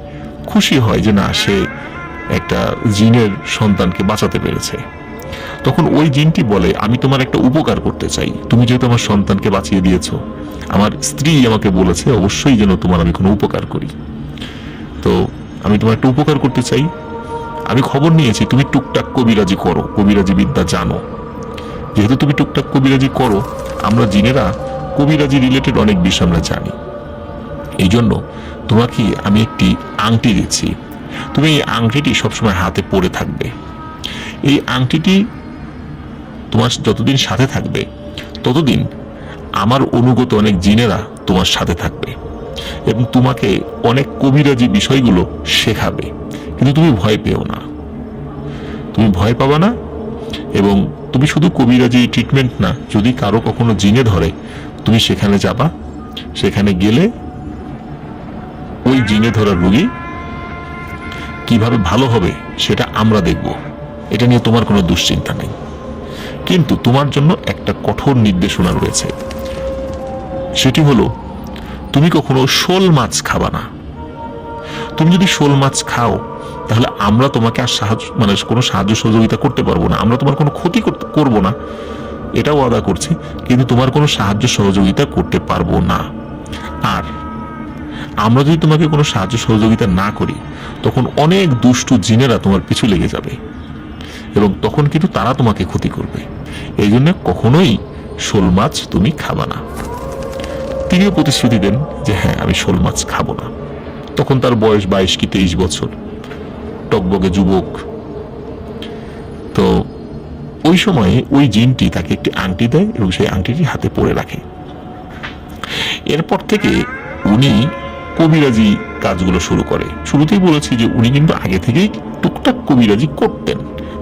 খুশি হয় যে না, সে একটা জিনের সন্তানকে বাঁচাতে পেরেছে। তখন ওই জিনটি বলে, আমি তোমার একটা উপকার করতে চাই, তুমি যেহেতু আমার সন্তানকে বাঁচিয়ে দিয়েছো, আমার স্ত্রী আমাকে বলেছে অবশ্যই যেন তোমার আমি কোনো উপকার করি। তো আমি তোমার একটা উপকার করতে চাই। আমি খবর নিয়েছি তুমি টুকটাক কবিরাজি করো, কবিরাজি বিদ্যা জানো। যেহেতু তুমি টুকটাক কবিরাজি করো, আমরা জিনেরা কবিরাজি রিলেটেড অনেক বিষয় আমরা জানি, এই জন্য তোমাকে আমি একটি আংটি দিচ্ছি। তুমি এই আংটিটি সবসময় হাতে পরে থাকবে। এই আংটিটি তোমার যতদিন সাথে থাকবে ততদিন আমার অনুগত অনেক জিনেরা তোমার সাথে থাকবে এবং তোমাকে অনেক কবিরাজি বিষয়গুলো শেখাবে। কিন্তু তুমি ভয় পেও না, তুমি ভয় পাবা না। এবং তুমি শুধু কবিরাজি ট্রিটমেন্ট না, যদি কারো কখনো জিনে ধরে তুমি সেখানে যাবা, সেখানে গেলে ওই জিনে ধরা রোগী কিভাবে ভালো হবে সেটা আমরা দেখব, এটা নিয়ে তোমার কোনো দুশ্চিন্তা নেই। কিন্তু তোমার জন্য একটা কঠোর নির্দেশনা রয়েছে, সেটি হলো তুমি কখনো শোল মাছ খাবা না। তুমি যদি শোল মাছ খাও তাহলে আমরা তোমাকে আর কোনো সাহায্য সহযোগিতা করতে পারবো না, আমরা তোমার কোনো ক্ষতি করবো না, এটাও ওয়াদা করছি, কিন্তু তোমার কোনো সাহায্য সহযোগিতা করতে পারবো না। আর আমরা যদি তোমাকে কোনো সাহায্য সহযোগিতা না করি তখন অনেক দুষ্টু জিনেরা তোমার পিছু লেগে যাবে এবং তখন কিন্তু তারা তোমাকে ক্ষতি করবে। এই জন্য কখনোই শোল মাছ তুমি খাবা না। তিনিও প্রতিশ্রুতি দেন যে হ্যাঁ, আমি শোল মাছ খাবো না। তখন তার বয়স 22 কি 23 বছর, টকবকে যুবক। তো ওই সময়ে ওই জিনটি তাকে একটি আংটি দেয় এবং সেই আংটিটি হাতে পরে রাখে। এরপর থেকে উনি কবিরাজি কাজগুলো শুরু করে। শুরুতেই বলেছি যে উনি কিন্তু আগে থেকেই টুকটাক কবিরাজি করতেন,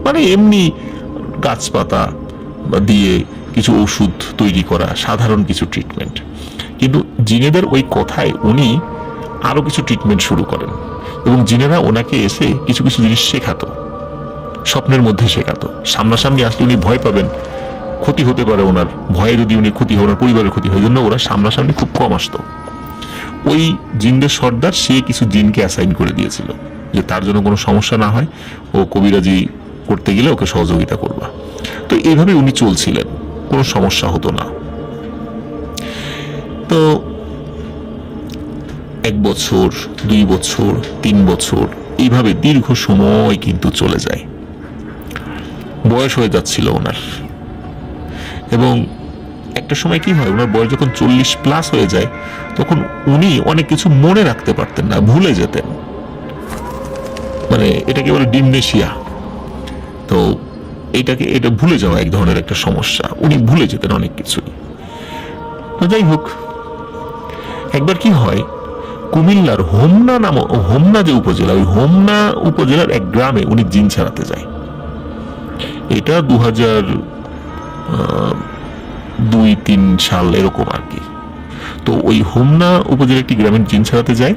মানে এমনি গাছপাতা দিয়ে কিছু ওষুধ তৈরি করা, সাধারণ কিছু ট্রিটমেন্ট। কিন্তু জিনেদের ওই কথায় উনি আরো কিছু ট্রিটমেন্ট শুরু করেন এবং জিনেরা ওনাকে এসে কিছু কিছু জিনিস শেখাতো, স্বপ্নের মধ্যে শেখাতো। সামনাসামনি আসলে উনি ভয় পাবেন, ক্ষতি হতে পারে ওনার, ভয়ে যদি উনি ক্ষতি হয় ওনার পরিবারের ক্ষতি হয়, জন্য ওরা সামনাসামনি খুব কম আসতো। ওই জিনদের সর্দার সে কিছু জিনকে অ্যাসাইন করে দিয়েছিল যে তার জন্য কোনো সমস্যা না হয়, ও কবিরাজি করতে গেলে ওকে সহযোগিতা করবা। তো এইভাবে উনি চলছিলেন, কোনো সমস্যা হতো না। তো 1 বছর, 2 বছর, 3 বছর, এইভাবে দীর্ঘ সময় কিন্তু চলে যায়। বয়স হয়ে যাচ্ছিল ওনার, এবং একটা সময় কি হয়, ওনার বয়স যখন 40+ হয়ে যায় তখন উনি অনেক কিছু মনে রাখতে পারতেন না, ভুলে যেতেন। মানে এটাকে বলে ডিমনেশিয়া। তো এটা ভুলে যাওয়া এক ধরনের একটা সমস্যা, উনি ভুলে যেতেন অনেক কিছুই। তো যাই হোক, একবার কি হয়, কুমিল্লার হোমনা যে উপজেলা, ওই হোমনা উপজেলার এক গ্রামে উনি জিন ছাড়াতে যায়। এটা 2002-3 সাল এরকম আর কি। তো ওই হোমনা উপজেলা একটি গ্রামের জিন ছাড়াতে যায়।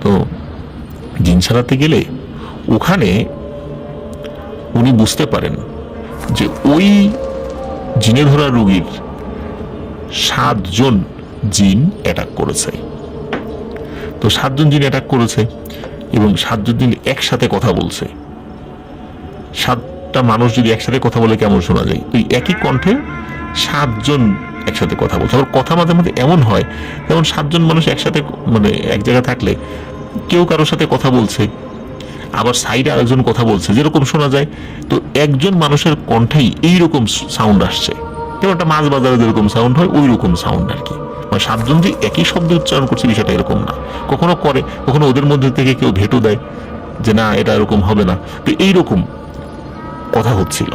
তো জিন ছাড়াতে গেলে ওখানে উনি বুঝতে পারেন যে ওই জিনে ধরা রোগীর 7 জন জিন অ্যাটাক করেছে। তো 7 জন জিন অ্যাটাক করেছে এবং 7 জন জিন একসাথে কথা বলছে। 7টা মানুষ যদি একসাথে কথা বলে কেমন শোনা যায়? ওই একই কণ্ঠে 7 জন একসাথে কথা বলছে। আবার কথা মাঝে মাঝে এমন হয় যেমন 7 জন মানুষ একসাথে মানে এক জায়গায় থাকলে কেউ কারোর সাথে কথা বলছে, আবার সাইডে আরেকজন কথা বলছে, যেরকম শোনা যায়। তো একজন মানুষের কণ্ঠেই এইরকম সাউন্ড আসছে, যেমন একটা মাছ বাজারে যেরকম সাউন্ড হয় ওই রকম সাউন্ড আর কি। মানে 7 জন যে একই শব্দ উচ্চারণ করছে বিষয়টা এরকম না। কখনো করে, কখনো ওদের মধ্যে থেকে কেউ ভেটো দেয় যে না এটা এরকম হবে না। তো এইরকম কথা হচ্ছিল।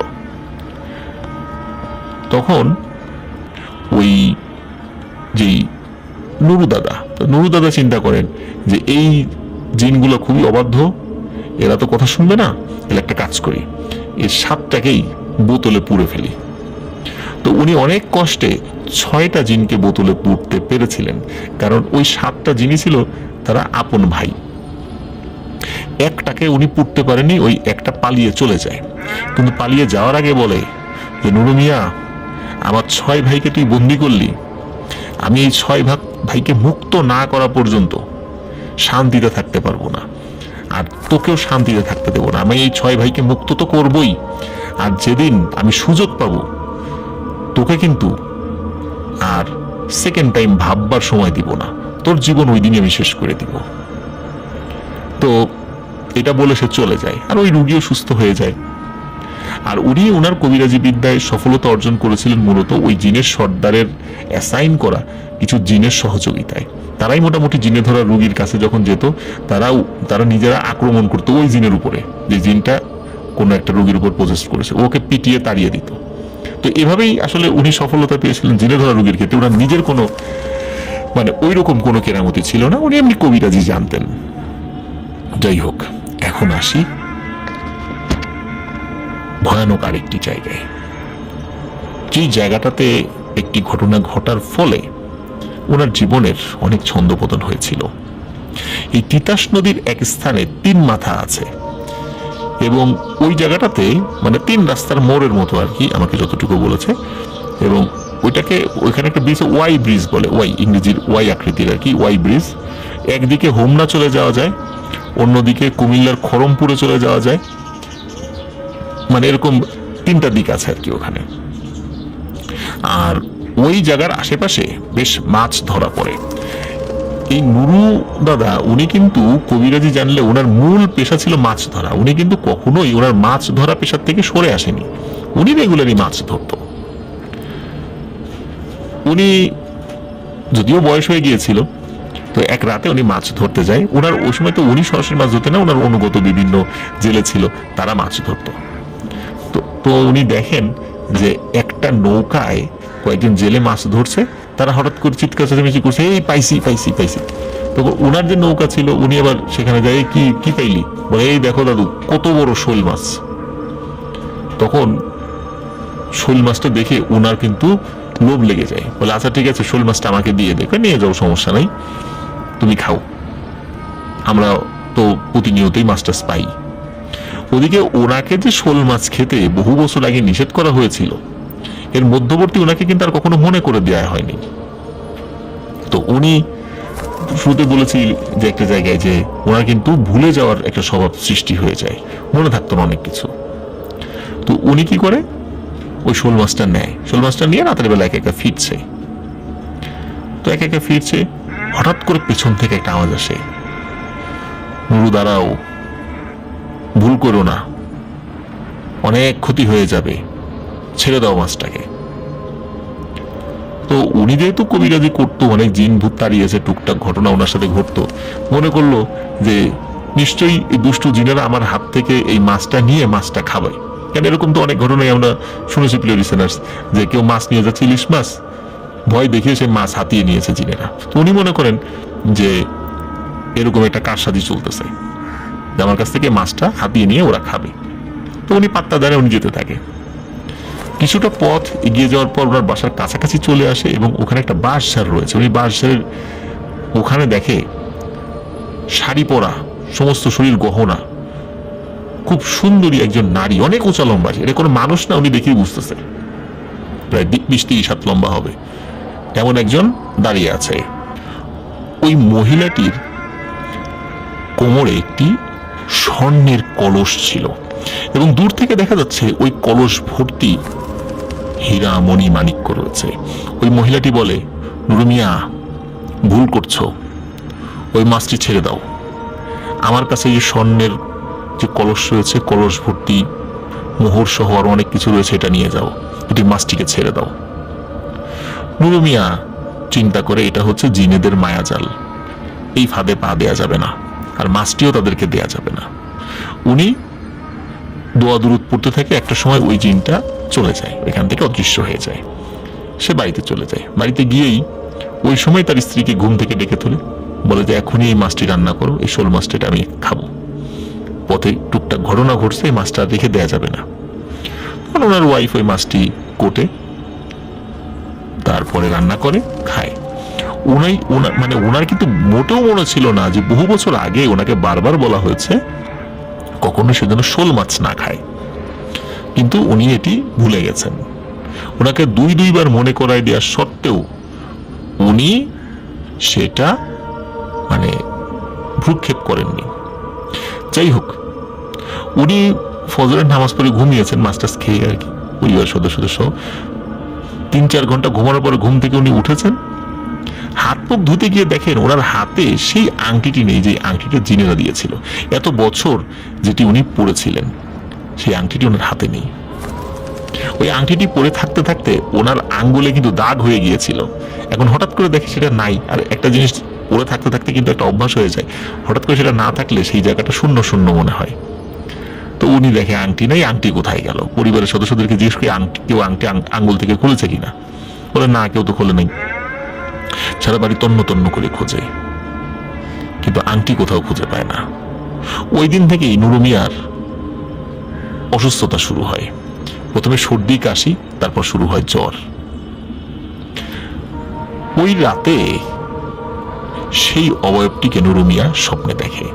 তখন ওই যে নুরু দাদা চিন্তা করেন যে এই জিনগুলো খুবই অবাধ্য, এরা তো কথা শুনবে না, এর একটা কাজ করি, এই 7টাকেই বোতলে পুরে ফেলি। তো উনি অনেক কষ্টে 6টা জিনকে বোতলে পুরতে পেরেছিলেন, কারণ ওই 7টা জিনই ছিল তারা আপন ভাই। একটাকে উনি পুড়তে পারেনি, ওই একটা পালিয়ে চলে যায়। কিন্তু পালিয়ে যাওয়ার আগে বলে যে নুরু মিয়া, আমার 6 ভাইকে তুই বন্দি করলি, আমি এই 6 ভাইকে মুক্ত না করা পর্যন্ত শান্তিতে থাকতে পারবো না, আর তোকেও শান্তিতে থাকতে দেবো না। আমি এই 6 ভাইকে মুক্ত তো করবই, আর যেদিন আমি সুযোগ পাবো তোকে কিন্তু আর সেকেন্ড টাইম ভাববার সময় দিব না, তোর জীবন ওই দিনই আমি শেষ করে দিব। তো এটা বলে সে চলে যায়, আর ওই রুগীও সুস্থ হয়ে যায়। আর উনি ওনার কবিরাজি বিদ্যায় সফলতা অর্জন করেছিলেন মূলত ওই জিনের সর্দারের অ্যাসাইন করা কিছু জিনের সহযোগিতায়। তারাই মোটামুটি জিনে ধরা রুগীর কাছে যখন যেত, তারা নিজেরা আক্রমণ করতো ওই জিনের উপরে, যে জিনটা কোনো একটা রুগীর উপর প্রজেস্ট করেছে, ওকে পিটিয়ে তাড়িয়ে দিত। তো এভাবেই আসলে উনি সফলতা পেয়েছিলেন জিনে ধরা রুগীর ক্ষেত্রে। ওনার নিজের কোনো মানে ওই রকম কোনো কেরামতি ছিল না, উনি এমনি কবিরাজি জানতেন। যাই হোক, এখন আসি ভয়ানক আরেকটি জায়গায়, যে জায়গাটাতে একটি ঘটনা ঘটার ফলে ওনার জীবনের অনেক ছন্দপতন হয়েছিল। এই তিতাস নদীর এক স্থানে 3 মাথা আছে, এবং ওই জায়গাটাতে মানে 3 রাস্তার মোড়ের মতো আর কি, আমাকে যতটুকু বলেছে। এবং ওইখানে একটা ব্রিজ, ওয়াই ব্রিজ বলে, ওয়াই ইংরেজির ওয়াই আকৃতির আর কি, ওয়াই ব্রিজ। একদিকে হোমনা চলে যাওয়া যায়, অন্যদিকে কুমিল্লার খড়মপুরে চলে যাওয়া যায়, মানে এরকম 3টা দিক আছে আর কি ওখানে। আর ওই জায়গার আশেপাশে বেশ মাছ ধরা পড়ে। এই নুরু দাদা উনি কিন্তু কবিরাজি জানলে ওনার মূল পেশা ছিল মাছ ধরা। উনি কিন্তু কখনোই ওনার মাছ ধরা পেশার থেকে সরে আসেনি, উনি রেগুলারই মাছ ধরত। উনি যদিও বয়স হয়ে গিয়েছিল, তো এক রাতে উনি মাছ ধরতে যায়। ওনার ওই সময় তো উনি সরাসরি মাছ ধরতে না, ওনার অনুগত বিভিন্ন জেলে ছিল, তারা মাছ ধরত। তো উনি দেখেন যে একটা নৌকায় কয়েকজন জেলে মাছ ধরছে, তারা হঠাৎ করে চিৎকার চেঁচামেচি করছে, এই পাইছি পাইছি পাইছি। তো ওনার যে নৌকা ছিল উনি আবার সেখানে যায়, কি কি পাইলি? বলে এই দেখো দাদু কত বড় শোল মাছ। তখন শোল মাছটা দেখে ওনার কিন্তু লোভ লেগে যায়, বলে আচ্ছা ঠিক আছে, শোল মাছটা আমাকে দিয়ে দেখো, নিয়ে যাও, সমস্যা নাই, তুমি খাও, আমরা তো প্রতিনিয়তই মাছটা পাই। ওদিকে ওনাকে যে শোল মাছ খেতে বহু বছর আগে নিষেধ করা হয়েছিল, এর মধ্যবর্তী ওনাকে কিন্তু আর কখনো মনে করে দেওয়া হয়নি। তো উনি শুরুতে বলেছি যে একটা জায়গায় যে ওনার কিন্তু ভুলে যাওয়ার একটা স্বভাব সৃষ্টি হয়ে যায়, মনে থাকতো না অনেক কিছু। তো উনি কি করে, ওই শোল মাছটা নেয়, শোল মাছটা নিয়ে রাতের বেলা একা একা ফিরছে। তো একা একা ফিরছে, হঠাৎ করে পেছন থেকে একটা আওয়াজ আসে, নুরু দাঁড়াও, ভুল করো না, অনেক ক্ষতি হয়ে যাবে, ছেড়ে দাও মাছটাকে। তো উনি যেহেতু কবিরাজি করতো, অনেক জিন ভূত তাড়িয়েছে, টুকটাক ঘটনা ওনার সাথে ঘটতো, মনে করলো যে নিশ্চয়ই এই দুষ্টু জিনেরা আমার হাত থেকে এই মাছটা নিয়ে মাছটা খাবে। কেন এরকম তো অনেক ঘটনাই আমরা শুনেছি প্রিয় লিসেনার্স, যে কেউ মাছ নিয়ে যাচ্ছে, ইলিশ মাছ, ভয় দেখিয়ে সে মাছ হাতিয়ে নিয়েছে জিনেরা। তো উনি মনে করেন যে এরকম একটা কারসাজি চলতেছে, আমার কাছ থেকে মাছটা হাতিয়ে নিয়ে ওরা খাবে। তো উনি পাত্তা দেয়, উনি যেতে থাকে। কিছুটা পথ এগিয়ে যাওয়ার পর ওনার বাসার কাছাকাছি চলে আসে, এবং ওখানে একটা বাঁশঝাড় রয়েছে। উনি বাঁশঝাড়ের ওখানে দেখে শাড়ি পরা, সমস্ত শরীর গহনা, খুব সুন্দরী একজন নারী, অনেক উঁচা লম্বা, এটা কোনো মানুষ না, উনি দেখেই বুঝতেছে প্রায় 20-30 হাত লম্বা হবে, এমন একজন দাঁড়িয়ে আছে। ওই মহিলাটির কোমরে একটি স্বর্ণের কলস ছিল, এবং দূর থেকে দেখা যাচ্ছে ওই কলস ভর্তি হীরা মণি মাণিক্য রয়েছে। ওই মহিলাটি বলে, নুরু মিয়া ভুল করছো, ওই মাছটি ছেড়ে দাও। আমার কাছে যে স্বর্ণের যে কলস রয়েছে, কলস ভর্তি মোহর সহ আর অনেক কিছু রয়েছে, এটা নিয়ে যাও, এটি মাছটিকে ছেড়ে দাও। নুরু মিয়া চিন্তা করে এটা হচ্ছে জিনেদের মায়াজাল, এই ফাঁদে পা দেয়া যাবে না, আর মাছটিও তাদেরকে দেয়া যাবে না। উনি দোয়া দুরুদ পড়তে থাকে। একটা সময় ওই জিনটা চলে যায়, এখান থেকে অদৃশ্য হয়ে যায়। সে বাড়িতে চলে যায়। বাড়িতে গিয়েই ওই সময় তার স্ত্রীকে ঘুম থেকে ডেকে তোলে, বলে যে এখনই এই মাছটি রান্না করো, এই শোল মাছটা আমি খাবো। পথে টুকটাক ঘটনা ঘটছে, এই মাছটা রেখে দেয়া যাবে না। তখন ওনার ওয়াইফ ওই মাছটি কোটে, তারপরে রান্না করে খায়। মানে ওনার কিন্তু মোটেও মনে ছিল না যে বহু বছর আগে ওনাকে বারবার বলা হয়েছে কখনো সেজন্য শোল মাছ না খায়, কিন্তু উনি এটি ভুলে গেছেন। ওনাকে দুইবার মনে করাই দেওয়ার সত্ত্বেও উনি সেটা মানে ভ্রুক্ষেপ করেননি। যাই হোক, উনি ফজরের নামাজ পড়ে ঘুমিয়েছেন, মাস্টার্স খেয়ে আর কি, পরিবার সদস্যদের সহ। 3-4 ঘন্টা ঘুমানোর পরে ঘুম থেকে উনি উঠেছেন, হাত মুখ ধুতে গিয়ে দেখেন ওনার হাতে সেই আংটিটি নেই, যে আংটিটা জিনেরা দিয়েছিল। এত বছর যেটি উনি পড়েছিলেন, সেই আংটিটি ওনার হাতে নেই। ওই আংটিটি পরে থাকতে থাকতে ওনার আঙ্গুলে কিন্তু দাগ হয়ে গিয়েছিল। এখন হঠাৎ করে দেখে সেটা নাই। আর একটা জিনিস পরে থাকতে থাকতে কিন্তু একটা অভ্যাস হয়ে যায়, হঠাৎ করে সেটা না থাকলে সেই জায়গাটা শূন্য শূন্য মনে হয়। তো উনি দেখে আংটি নেই, আংটি কোথায় গেল? পরিবারের সদস্যদেরকে জিজ্ঞেস করে কেউ আংটি আঙ্গুল থেকে খুলেছে কিনা? বলে না, কেউ তো খোলে নাই। সারা বাড়ি তন্ন তন্ন করে খোঁজে, কিন্তু আংটি কোথাও খুঁজে পায় না। ওই দিন থেকেই নুরু মিয়ার অসুস্থতা শুরু হয়। প্রথমে সর্দি কাশি, তারপর শুরু হয় জ্বর। ওই রাতে সেই অবয়বটিকে নুরু মিয়া স্বপ্নে দেখে।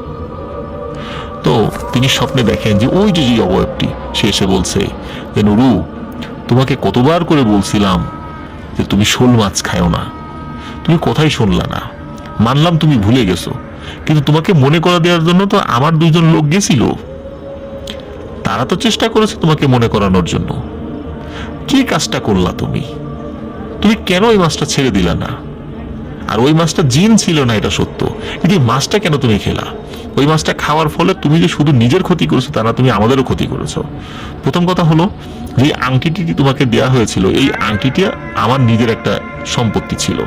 তো তিনি স্বপ্নে দেখেন যে ওই যে অবয়বটি, সে এসে বলছে যে নুরু, তোমাকে কতবার করে বলছিলাম যে তুমি শোল মাছ খাও না, তুমি কথাই শুনলা না। মানলাম তুমি ভুলে গেছো, কিন্তু তোমাকে মনে করা দেওয়ার জন্য তো আমার 2জন লোক গেছিল, তারা তো চেষ্টা করেছে তোমাকে মনে করানোর জন্য। কি কাজটা করলা তুমি? তুমি কেন ওই মাছটা ছেড়ে দিলা না? আর ওই মাছটা জিন ছিল না, এটা সত্য, কিন্তু মাছটা কেন তুমি খেলা? ওই মাছটা খাওয়ার ফলে তুমি যে শুধু নিজের ক্ষতি করেছো তা না, তুমি আমাদেরও ক্ষতি করেছো। প্রথম কথা হলো, যে আংটিটি তোমাকে দেয়া হয়েছিল, এই আংটিটি আমার নিজের একটা সম্পত্তি ছিল।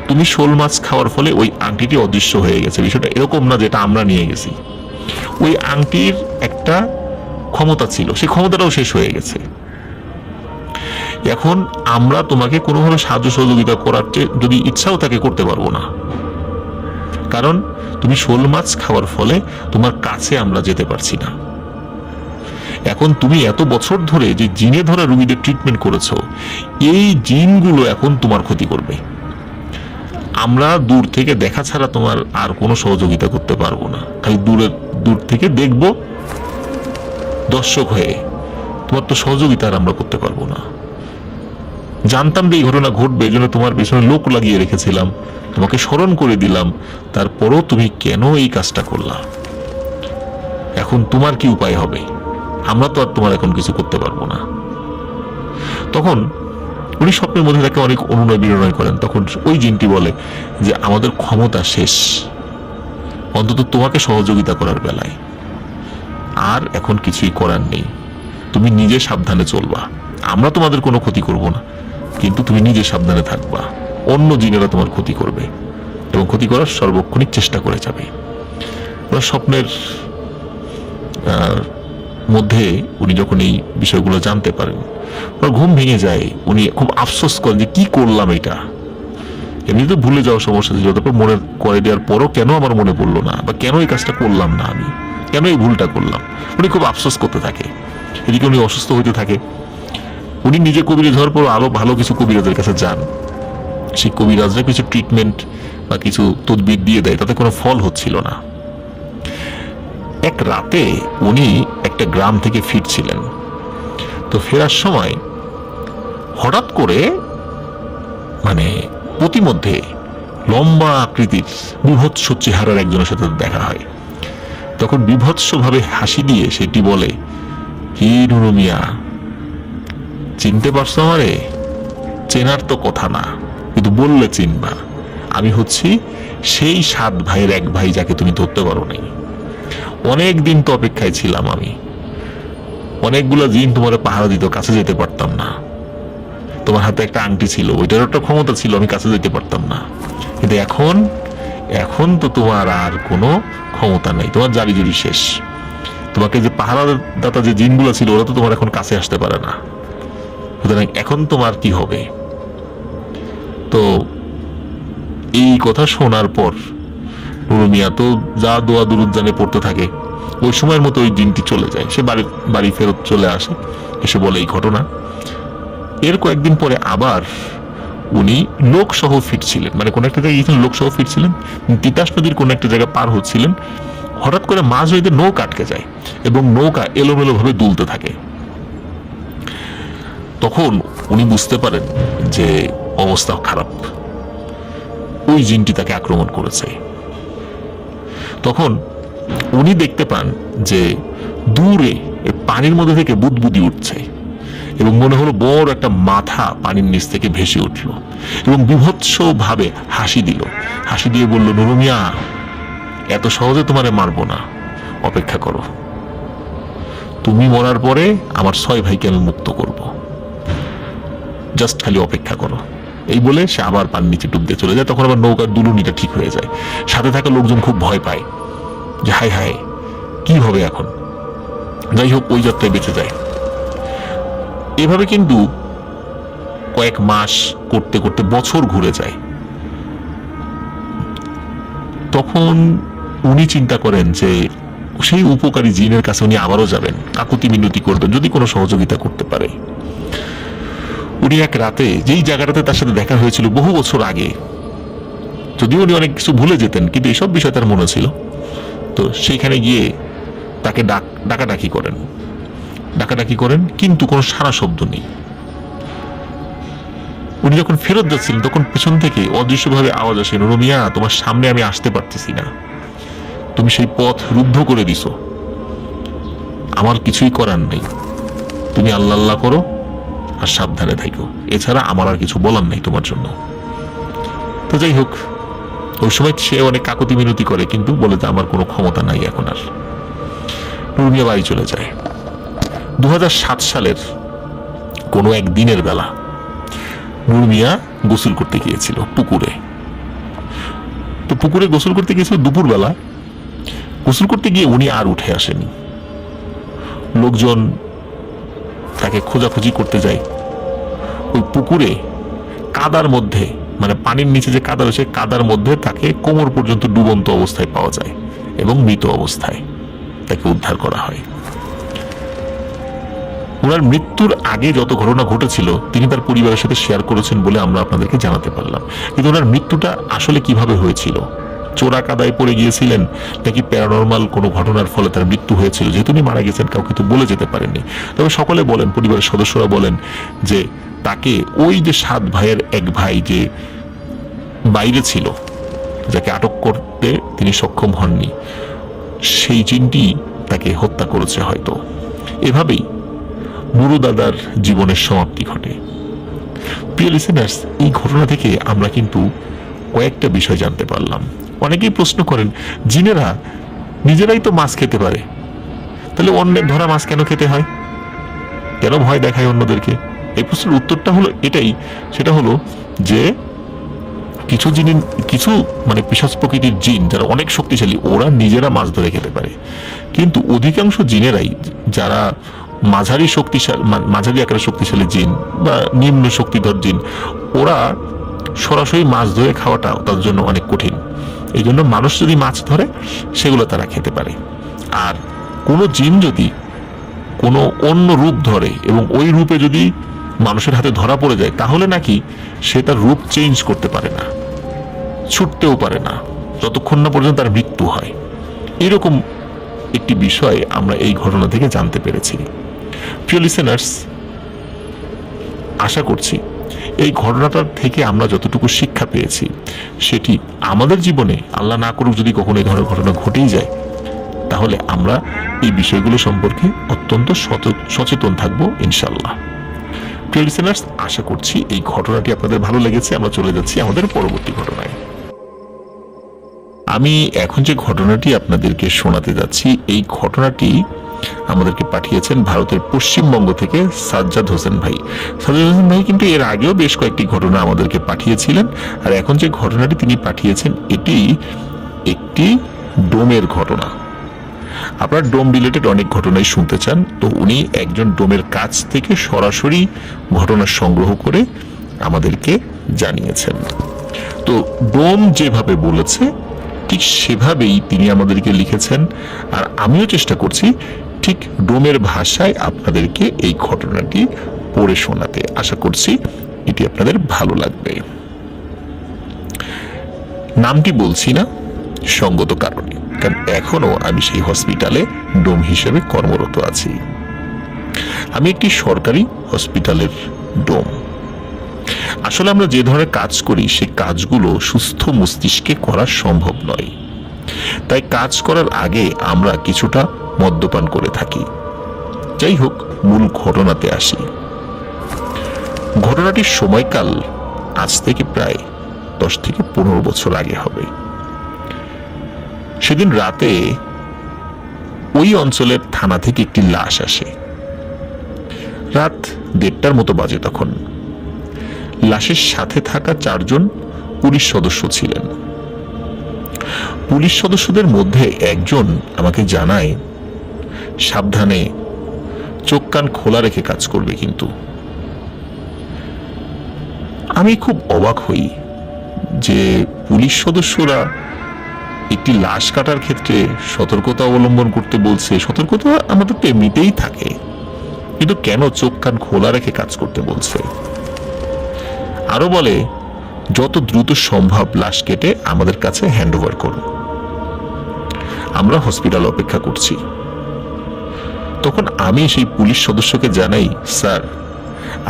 তুমি শোল মাছ খাওয়ার ফলে ওই আংটিটি অদৃশ্য হয়ে গেছে। বিষয়টা এরকম না যেটা আমরা নিয়ে গেছি। ওই আংটির একটা ক্ষমতা ছিল, সেই ক্ষমতাটাও শেষ হয়ে গেছে। এখন আমরা তোমাকে কোনোভাবে সাহায্য সহযোগিতা করার যদি ইচ্ছাও থাকে করতে পারবো না, কারণ তুমি শোল মাছ খাওয়ার ফলে তোমার কাছে আমরা যেতে পারছি না। এখন তুমি এত বছর ধরে যে জিনে ধরা রোগীদের ট্রিটমেন্ট করেছো, এই জিনগুলো এখন তোমার ক্ষতি করবে। আমরা দূর থেকে দেখা ছাড়া তোমার আর কোনো সহযোগিতা করতে পারবো না, খালি দূর থেকে দেখবো দর্শক হয়ে, তোমার তো সহযোগিতা আর আমরা করতে পারবো না। জানতাম যে এই ঘটনা ঘটবে, এই জন্য তোমার পেছনে লোক লাগিয়ে রেখেছিলাম, তোমাকে স্মরণ করে দিলাম, তারপরও তুমি কেন এই কাজটা করলা? এখন তোমার কি উপায় হবে? আমরা তো আর তোমার এখন কিছু করতে পারবো না। তখন উনি স্বপ্নের মধ্যে তাকে অনেক অনুনয় বিনয় করেন। তখন ওই জিনটি বলে যে আমাদের ক্ষমতা শেষ, অন্তত তোমাকে সহযোগিতা করার বেলায় আর এখন কিছুই করার নেই। তুমি নিজে সাবধানে চলবা, আমরা তোমাদের কোনো ক্ষতি করব না, কিন্তু তুমি নিজে সাবধানে থাকবা। অন্য জিনেরা তোমার ক্ষতি করবে এবং ক্ষতি করার সর্বক্ষণিক চেষ্টা করে যাবে। ওনার স্বপ্নের মধ্যে উনি যখন এই বিষয়গুলো জানতে পারেন, ওনার ঘুম ভেঙে যায়। উনি খুব আফসোস করেন যে কি করলাম এটা। এমনিতে ভুলে যাওয়ার সমস্যা ছিল, তারপর মনে করে দেওয়ার পরও কেন আমার মনে পড়লো না, বা কেন এই কাজটা করলাম না, আমি কেন এই ভুলটা করলাম। উনি খুব আফসোস করতে থাকে। এদিকে উনি অসুস্থ হইতে থাকে। উনি নিজে কবিরাজ হওয়ার পর আরো ভালো কিছু কবিরাজের কাছে যান। সেই কবিরাজরা কিছু ট্রিটমেন্ট বা কিছু তদবির দিয়ে দেয়, তাতে কোনো ফল হচ্ছিল না। এক রাতে উনি একটা গ্রাম থেকে ফিরছিলেন। তো ফেরার সময় হঠাৎ করে মানে প্রতিমধ্যে লম্বা আকৃতির বিভৎস চেহারার একজনের সাথে দেখা হয়। তখন বিভৎসভাবে হাসি দিয়ে সেটি বলে, কি নুরু মিয়া, চিনতে পারছো আমারে? চেনার তো কথা না, কিন্তু বললে চিনবা। আমি হচ্ছি সেই 7 ভাইয়ের এক ভাই যাকে তুমি ধরতে পারো নাই। অনেক দিন তো অপেক্ষায় ছিলাম আমি, অনেকগুলো দিন তোমার পাহারা দিত, কাছে যেতে পারতাম না। তোমার হাতে একটা আংটি ছিল, ওইটার একটা ক্ষমতা ছিল, আমি কাছে যেতে পারতাম না। কিন্তু এখন এখন তো তোমার আর কোনো ক্ষমতা নাই, তোমার জারি জুরি শেষ। তোমাকে যে পাহারাদাতা যে জিনগুলো ছিল ওরা তো তোমার এখন কাছে আসতে পারে না, সুতরাং এখন তোমার কি হবে? তো এই কথা শোনার পর নুরু মিয়া তো যা দোয়া দুরুদ জানে পড়তে থাকে। ওই সময়ের মতো ওই দিনটি চলে যায়, সে বাড়ি ফেরত চলে আসে, এসে বলে এই ঘটনা। এর কয়েকদিন পরে আবার উনি লোকসহ ফিরছিলেন, মানে কোন একটা জায়গায় লোকসহ ফিরছিলেন, তিতাস নদীর কোন একটা জায়গায় পার হচ্ছিলেন। হঠাৎ করে মাঝ হইতে নৌকা আটকে যায় এবং নৌকা এলোমেলো ভাবে দুলতে থাকে। তখন উনি বুঝতে পারেন যে অবস্থা খারাপ, ওই জিনটি তাকে আক্রমণ করেছে। তখন উনি দেখতে পান যে দূরে পানির মধ্যে থেকে বুদবুদি উঠছে এবং মনে হলো বড় একটা মাথা পানির নিচ থেকে ভেসে উঠল এবং বিভৎস ভাবে হাসি দিল। হাসি দিয়ে বলল, নুরু মিয়া, এত সহজে তোমারে মারবো না, অপেক্ষা করো। তুমি মরার পরে আমার 6 ভাইকে আমি মুক্ত করব, জাস্ট খালি অপেক্ষা করো। এই বলে সে আবার পানির নিচে ডুব দিয়ে চলে যায়। তখন আবার নৌকার দুলুনিটা ঠিক হয়ে যায়। সাথে থাকা লোকজন খুব ভয় পায় যে হায় হায় কি হবে এখন। যাই হোক, ওই যাত্রায় বেঁচে যায়। এভাবে কিন্তু কয়েক মাস করতে করতে বছর ঘুরে যায়। তখন উনি চিন্তা করেন যে সেই উপকারী জিনের কাছে উনি আবারও যাবেন, কাকুতি মিনতি করবেন, যদি কোনো সহযোগিতা করতে পারে। উনি এক রাতে যেই জায়গাটাতে তার সাথে দেখা হয়েছিল বহু বছর আগে, যদিও উনি অনেক কিছু ভুলে যেতেন কিন্তু এইসব বিষয় তার মনে ছিল, তো সেইখানে গিয়ে তাকে ডাকাডাকি করেন, কিন্তু কোনো সারা শব্দ নেই। উনি যখন ফেরত যাচ্ছিলেন তখন পেছন থেকে অদৃশ্যভাবে আওয়াজ আসে, নুরু মিয়া, তোমার সামনে আমি আসতে পারতেছি না, তুমি সেই পথ রুদ্ধ করে দিছো, আমার কিছুই করার নেই, তুমি আল্লাহ আল্লাহ করো আর সাবধানে থাকো, এছাড়া আমার আর কিছু বলার নেই তোমার জন্য। তো যাই হোক, ওই সময় সে অনেক কাকুতি মিনতি করে কিন্তু বলে যে আমার কোনো ক্ষমতা নাই এখন আর। নুরু মিয়া বাড়ি চলে যায়। 2007 সালের কোনো এক দিনের বেলা নুরু মিয়া গোসল করতে গিয়েছিল পুকুরে। তো পুকুরে গোসল করতে গিয়েছিল দুপুর বেলা। গোসল করতে গিয়ে উনি আর উঠে আসেনি। লোকজন তাকে খোঁজাখুঁজি করতে যায়। ওই পুকুরে কাদার মধ্যে, মানে পানির নিচে যে কাদা রয়েছে, কাদার মধ্যে তাকে কোমর পর্যন্ত ডুবন্ত অবস্থায় পাওয়া যায় এবং মৃত অবস্থায় তাকে উদ্ধার করা হয়। ওনার মৃত্যুর আগে যত ঘটনা ঘটেছিল তিনি তার পরিবারের সাথে শেয়ার করেছেন বলে আমরা আপনাদেরকে জানাতে পারলাম। কিন্তু ওনার মৃত্যুটা আসলে কিভাবে হয়েছিল, চোরা কাদায় পড়ে গিয়েছিলেন নাকি প্যারানরমাল কোনো ঘটনার ফলে তার মৃত্যু হয়েছিল, যেহেতু উনি মারা গেছেন কাউকে তো বলে যেতে পারেননি। তবে সকলে বলেন, পরিবারের সদস্যরা বলেন যে তাকে ওই যে 7 ভাইয়ের এক ভাই যে বাইরে ছিল, যাকে আটক করতে তিনি সক্ষম হননি, সেই জিনটি তাকে হত্যা করেছে হয়তো। এভাবেই নুরু দাদার জীবনের সমাপ্তি ঘটে। প্রিয় লিসেনার্স, এই ঘটনা থেকে আমরা কিন্তু কয়েকটা বিষয় জানতে পারলাম। অনেকেই প্রশ্ন করেন, জিনেরা নিজেরাই তো মাছ খেতে পারে, তাহলে অন্যের ধরা মাছ কেন খেতে হয়, কেন ভয় দেখায় অন্যদেরকে? এই প্রশ্নের উত্তরটা হলো এটাই, সেটা হলো যে কিছু মানে পিশাচ প্রকৃতির জিন যারা অনেক শক্তিশালী, ওরা নিজেরা মাছ ধরে খেতে পারে। কিন্তু অধিকাংশ জিনেরাই যারা মাঝারি আকারের শক্তিশালী জিন বা নিম্ন শক্তিধর জিন, ওরা সরাসরি মাছ ধরে খাওয়াটা তাদের জন্য অনেক কঠিন। এই জন্য মানুষ যদি মাছ ধরে সেগুলো তারা খেতে পারে। আর কোনো জিন যদি কোনো অন্য রূপ ধরে এবং ওই রূপে যদি মানুষের হাতে ধরা পড়ে যায়, তাহলে নাকি সে তার রূপ চেঞ্জ করতে পারে না, ছুটতেও পারে না, যতক্ষণ না পর্যন্ত তার মৃত্যু হয়। এরকম একটি বিষয় আমরা এই ঘটনা থেকে জানতে পেরেছি। প্রিয় লিসেনার্স, আশা করছি এই ঘটনাটার থেকে আমরা যতটুকু শিক্ষা পেয়েছি সেটি আমাদের জীবনে, আল্লাহ না করুক যদি কখনো এই ধরনের ঘটনা ঘটেই যায়, তাহলে আমরা এই বিষয়গুলো সম্পর্কে অত্যন্ত সচেতন থাকবো ইনশাল্লাহ। প্রিয় লিসেনার্স, আশা করছি এই ঘটনাটি আপনাদের ভালো লেগেছে। আমরা চলে যাচ্ছি আমাদের পরবর্তী ঘটনায়। আমি এখন যে ঘটনাটি আপনাদেরকে শোনাতে যাচ্ছি, এই ঘটনাটি আমাদেরকে পাঠিয়েছেন ভারতের পশ্চিমবঙ্গ থেকে সাজ্জাদ হোসেন ভাই। সাজ্জাদ হোসেন ভাই কিন্তু এর আগেও বেশ কয়েকটি ঘটনা আমাদেরকে পাঠিয়েছিলেন, আর এখন যে ঘটনাটি তিনি পাঠিয়েছেন এটি একটি ডোমের ঘটনা। আপনার ডোম রিলেটেড অনেক ঘটনাই শুনতে চান, তো উনি একজন ডোমের কাছ থেকে সরাসরি ঘটনা সংগ্রহ করে আমাদেরকে জানিয়েছেন। তো ডোম যেভাবে বলেছে ঠিক সেভাবেই তিনি আমাদেরকে লিখেছেন, আর আমিও চেষ্টা করছি ঠিক ডোমের ভাষায় আপনাদেরকে এই ঘটনাটি পড়ে শোনাতে। আশা করছি এটি আপনাদের ভালো লাগবে। নামটি বলছি না সঙ্গত কারণে, কারণ এখনো আমি সেই হসপিটালে ডোম হিসেবে কর্মরত আছি। আমি একটি সরকারি হসপিটালের ডোম। আসলে আমরা যে ধরনের কাজ করি সেই কাজগুলো সুস্থ মস্তিষ্কে করা সম্ভব নয়, তাই কাজ করার আগে আমরা কিছুটা মদ্যপান করে থাকি। যাই হোক, মূল ঘটনাতে আসি। ঘটনাটির সময়কাল আজ থেকে প্রায় 10 থেকে 15 বছর আগে হবে। সেদিন রাতে ওই অঞ্চলের থানা থেকে একটি লাশ আসে। রাত 1:30টার মতো বাজে তখন। লাশের সাথে থাকা 4 জন পুলিশ সদস্য ছিলেন। পুলিশ সদস্যদের মধ্যে একজন আমাকে জানায়, সাবধানে, চোখ কান খোলা রেখে কাজ করবে কিন্তু। আমি খুব অবাক হই যে পুলিশ সদস্যরা একটি লাশ কাটার ক্ষেত্রে সতর্কতা অবলম্বন করতে বলছে। সতর্কতা আমাদের তো এমনিতেই থাকে, কিন্তু কেন চোখ কান খোলা রেখে কাজ করতে বলছে? আরো বলে, যত দ্রুত সম্ভব লাশ কেটে আমাদের কাছে হ্যান্ড ওভার করুন। আমরা হসপিটাল অপেক্ষা করছি। তখন আমি সেই পুলিশ সদস্যকে জানাই, স্যার,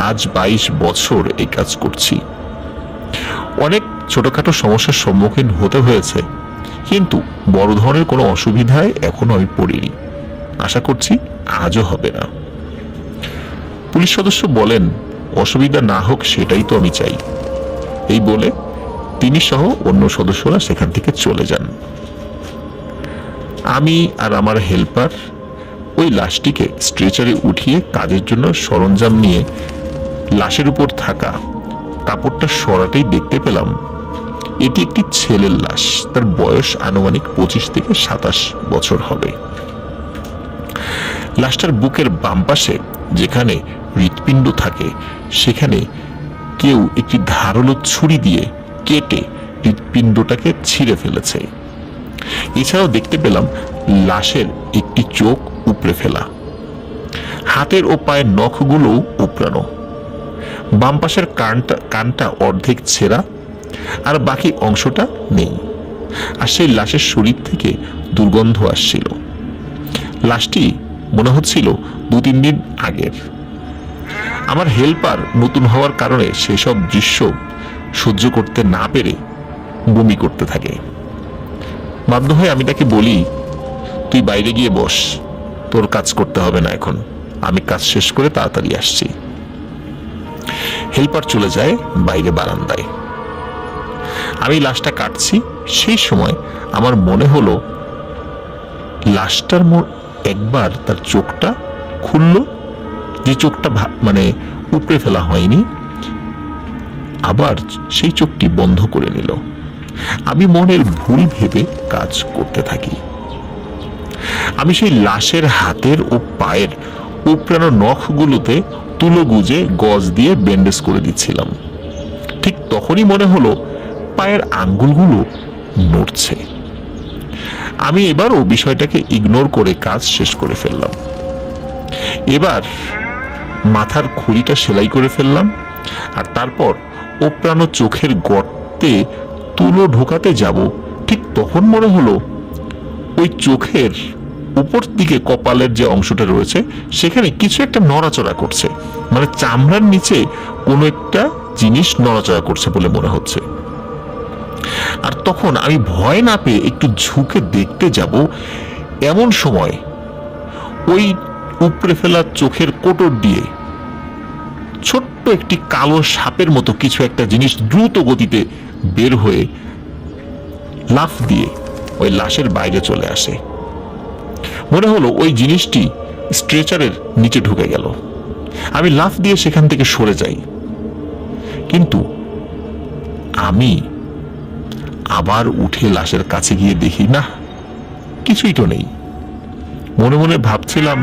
আজ 22 বছর এই কাজ করছি। অনেক ছোটখাটো সমস্যার সম্মুখীন হতে হয়েছে, কিন্তু বড় ধরনের কোনো অসুবিধায় এখনো আমি পড়িনি। আশা করছি আজও হবে না। পুলিশ সদস্য বলেন, অসুবিধা না হোক সেটাই তো আমি চাই। এই বলে তিনি সহ অন্য সদস্যরা সেখান থেকে চলে যান। আমি আর আমার হেল্পার ওই লাশটিকে স্ট্রেচারে উঠিয়ে কাজের জন্য সরঞ্জাম নিয়ে লাশের উপর থাকা কাপড়টা সরাতেই দেখতে পেলাম এটি একটি ছেলের লাশ। তার বয়স আনুমানিক 25 থেকে 27 বছর হবে। লাশটার বুকের বাম পাশে যেখানে হৃৎপিণ্ড থাকে সেখানে কেউ একটি ধারালো ছুরি দিয়ে কেটে হৃৎপিণ্ডটাকে ছিঁড়ে ফেলেছে। এছাড়াও দেখতে পেলাম লাশের একটি চোখ উপড়ে ফেলা, হাতের ও পায়ের নখগুলোও উপড়ানো, বাম পাশের কানটা অর্ধেক ছেঁড়া, আর বাকি অংশটা নেই। আর সেই লাশের শরীর থেকে দুর্গন্ধ আসছিল। লাশটি মনে হচ্ছিল 2-3 দিন আগের। আমার হেল্পার নতুন হওয়ার কারণে সেসব দৃশ্য সহ্য করতে না পেরে বমি করতে থাকে। বাধ্য হয়ে আমি তাকে বলি, তুই বাইরে গিয়ে বস, তোর কাজ করতে হবে না এখন, আমি কাজ শেষ করে তাড়াতাড়ি আসছি। হেল্পার চলে যায় বাইরে বারান্দায়। আমি লাশটা কাটছি, সেই সময় আমার মনে হলো লাশটার একবার তার চোখটা খুলল, যে চোখটা মানে উপড়ে ফেলা হয়নি, আবার সেই চোখটি বন্ধ করে নিল। আমি মনের ভুল ভেবে কাজ করতে থাকি। আমি সেই লাশের হাতের ও পায়ের উপড়ানো নখগুলোতে তুলো গুজে গজ দিয়ে ব্যান্ডেজ করে দিচ্ছিলাম। ঠিক তখনই মনে হলো পায়ের আঙ্গুলগুলো নড়ছে। আমি এবারও বিষয়টাকে ইগনোর করে কাজ শেষ করে ফেললাম। এবার মাথার খুলিটা সেলাই করে ফেললাম, আর তারপর উপড়ানো চোখের গর্তে তুলো ঢোকাতে যাব, ঠিক তখন মনে হলো ওই চোখের উপর দিকে কপালের যে অংশটা রয়েছে সেখানে কিছু একটা নড়াচড়া করছে, মানে চামড়ার নিচে কোনো একটা জিনিস নড়াচড়া করছে বলে মনে হচ্ছে। আর তখন আমি ভয় না পেয়ে একটু ঝুঁকে দেখতে যাব, এমন সময় ওই উপড়ে ফেলা চোখের কোটর দিয়ে ছোট্ট একটি কালো সাপের মতো কিছু একটা জিনিস দ্রুত গতিতে বের হয়ে লাফ দিয়ে ওই লাশের বাইরে চলে আসে। মনে হলো ওই জিনিসটি স্ট্রেচারের নিচে ঢুকে গেল। আমি লাফ দিয়ে সেখান থেকে সরে যাই, কিন্তু আমি আবার উঠে লাশের কাছে গিয়ে দেখি না, কিছুই তো নেই। মনে মনে ভাবছিলাম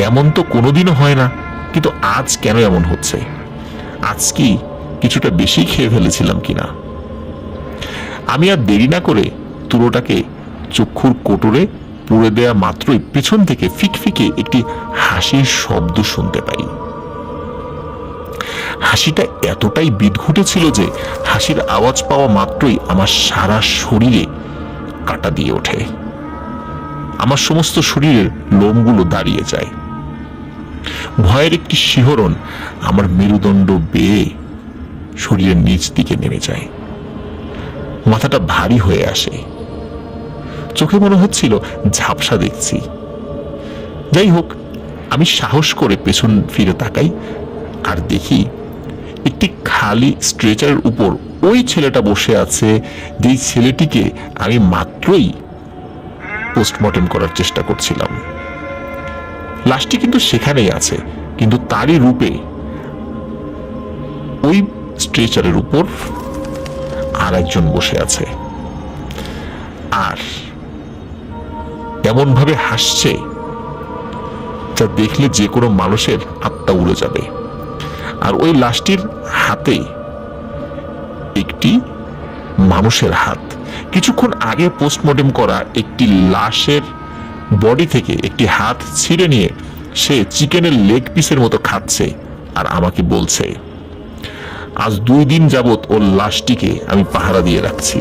এমন তো কোনোদিনও হয় না, কিন্তু আজ কেন এমন হচ্ছে? আজ কি কিছুটা বেশি খেয়ে ফেলেছিলাম কিনা? আমি আর দেরি না করে তুলোটাকে চক্ষুর কোটরে পুড়ে দেয়া মাত্রই পেছন থেকে ফিকফিকে একটি হাসির শব্দ শুনতে পাই। হাসিটা এতটাই বিদঘুটে ছিল যে হাসির আওয়াজ পাওয়া মাত্রই আমার সারা শরীরে কাঁটা দিয়ে ওঠে। আমার সমস্ত শরীরের লোমগুলো দাঁড়িয়ে যায়। ভয়ের একটি শিহরণ আমার মেরুদণ্ড বেয়ে শরীরের নিচ দিকে নেমে যায়। মাথাটা ভারী হয়ে আসে, চোখে মনে হচ্ছিল ঝাপসা দেখছি। যাই হোক, আমি সাহস করে পেছন ফিরে তাকাই আর দেখি একটি খালি স্ট্রেচারের উপর ওই ছেলেটা বসে আছে, যেই ছেলেটিকে আমি মাত্রই পোস্টমর্টেম করার চেষ্টা করছিলাম। লাশটি কিন্তু সেখানেই আছে, কিন্তু তারই রূপে ওই স্ট্রেচারের উপর আর একজন বসে আছে, আর এমন ভাবে হাসছে যা দেখলে যে কোনো মানুষের আত্মা উড়ে যাবে। আর ওই লাশটির হাতে একটি মানুষের হাত। কিছুক্ষণ আগে পোস্টমর্টেম করা একটি লাশের বডি থেকে একটি হাত ছিঁড়ে নিয়ে সে চিকেনের লেগ পিসের মতো খাচ্ছে আর আমাকে বলছে, আজ 2 দিন যাবত ওর লাশটিকে আমি পাহারা দিয়ে রাখছি।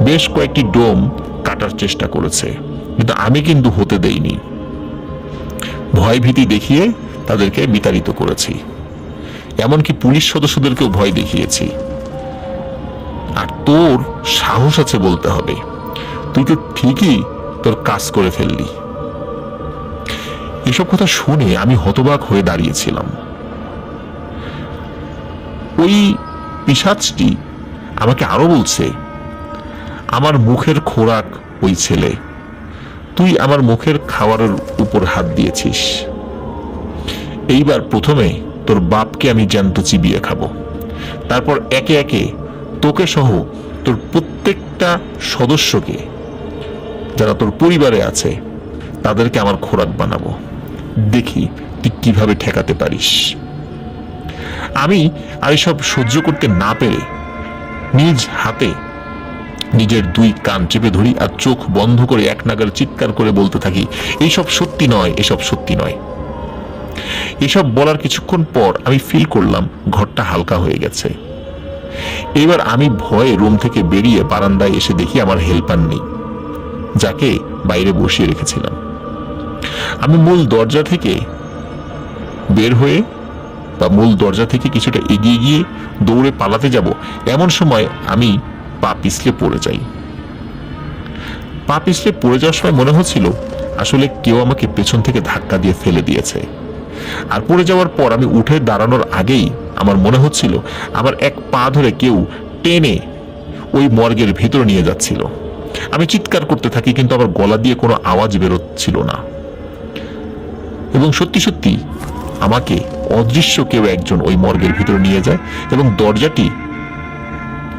বেশ কয়েকটি ডোম কাটার চেষ্টা করেছে, কিন্তু আমি কিন্তু হতে দেইনি। ভয় ভীতি দেখিয়ে তাদেরকে বিতাড়িত করেছি, এমনকি পুলিশ সদস্যদেরকেও ভয় দেখিয়েছি। আর তোর সাহস আছে বলতে হবে, তুই তো ঠিকই তোর কাজ করে ফেললি। এসব কথা শুনে আমি হতবাক হয়ে দাঁড়িয়েছিলাম। ওই পিশাচটি আমাকে আরো বলছে, আমার মুখের খোরাক ওই ছেলে, তুই আমার মুখের খাবারের উপর হাত দিয়েছিস। এইবার প্রথমে তোর বাপকে আমি জ্যান্ত চিবিয়ে খাবো, তারপর একে একে তোকে সহ তোর প্রত্যেকটা সদস্যকে, যারা তোর পরিবারে আছে, তাদেরকে আমার খোরাক বানাবো। দেখি তুই কিভাবে ঠেকাতে পারিস। আমি আর এসব সহ্য করতে না পেরে নিজ হাতে নিজের 2 কান চেপে ধরি আর চোখ বন্ধ করে এক নাগাড়ে চিৎকার করে বলতে থাকি, এইসব সত্যি নয়, এসব সত্যি নয়। এসব বলার কিছুক্ষণ পর আমি ফিল করলাম ঘরটা হালকা হয়ে গেছে। এবার আমি ভয়ে রুম থেকে বেরিয়ে বারান্দায় এসে দেখি আমার হেল্পার নেই, যাকে বাইরে বসিয়ে রেখেছিলাম। আমি মূল দরজা থেকে বের হয়ে বা মূল দরজা থেকে কিছুটা এগিয়ে গিয়ে দৌড়ে পালাতে যাব, এমন সময় আমি পা পিছলে পড়ে যাই। পা পিছলে পড়ে যাওয়ার সময় মনে হচ্ছিল আসলে কেউ আমাকে পেছন থেকে ধাক্কা দিয়ে ফেলে দিয়েছে। আর পড়ে যাওয়ার পর আমি উঠে দাঁড়ানোর আগেই আমার মনে হচ্ছিল আমার এক পা ধরে কেউ টেনে ওই মর্গের ভিতরে নিয়ে যাচ্ছিল। আমি চিৎকার করতে থাকি, কিন্তু আমার গলা দিয়ে কোনো আওয়াজ বেরোচ্ছিল না। এবং সত্যি সত্যি আমাকে অদৃশ্য কেউ একজন ওই মর্গের ভিতরে নিয়ে যায় এবং দরজাটি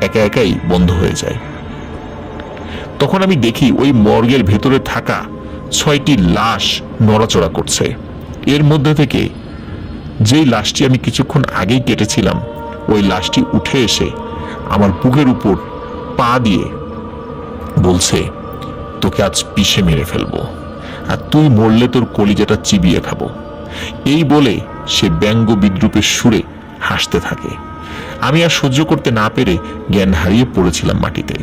একা একাই বন্ধ হয়ে যায়। তখন আমি দেখি ওই মর্গের ভেতরে থাকা 6টি লাশ নড়াচড়া করছে। এর মধ্যে থেকে যেই লাশটি আমি কিছুক্ষণ আগেই কেটেছিলাম, ওই লাশটি উঠে এসে আমার বুকের উপর পা দিয়ে বলছে, তোকে আজ পিষে মেরে ফেলবো, আর তুই মরলে তোর কলিজাটা চিবিয়ে খাবো। এই বলে সে ব্যঙ্গ বিদ্রুপের সুরে হাসতে থাকে। আমি আর সহ্য করতে না পেরে জ্ঞান হারিয়ে পড়েছিলাম মাটিতে।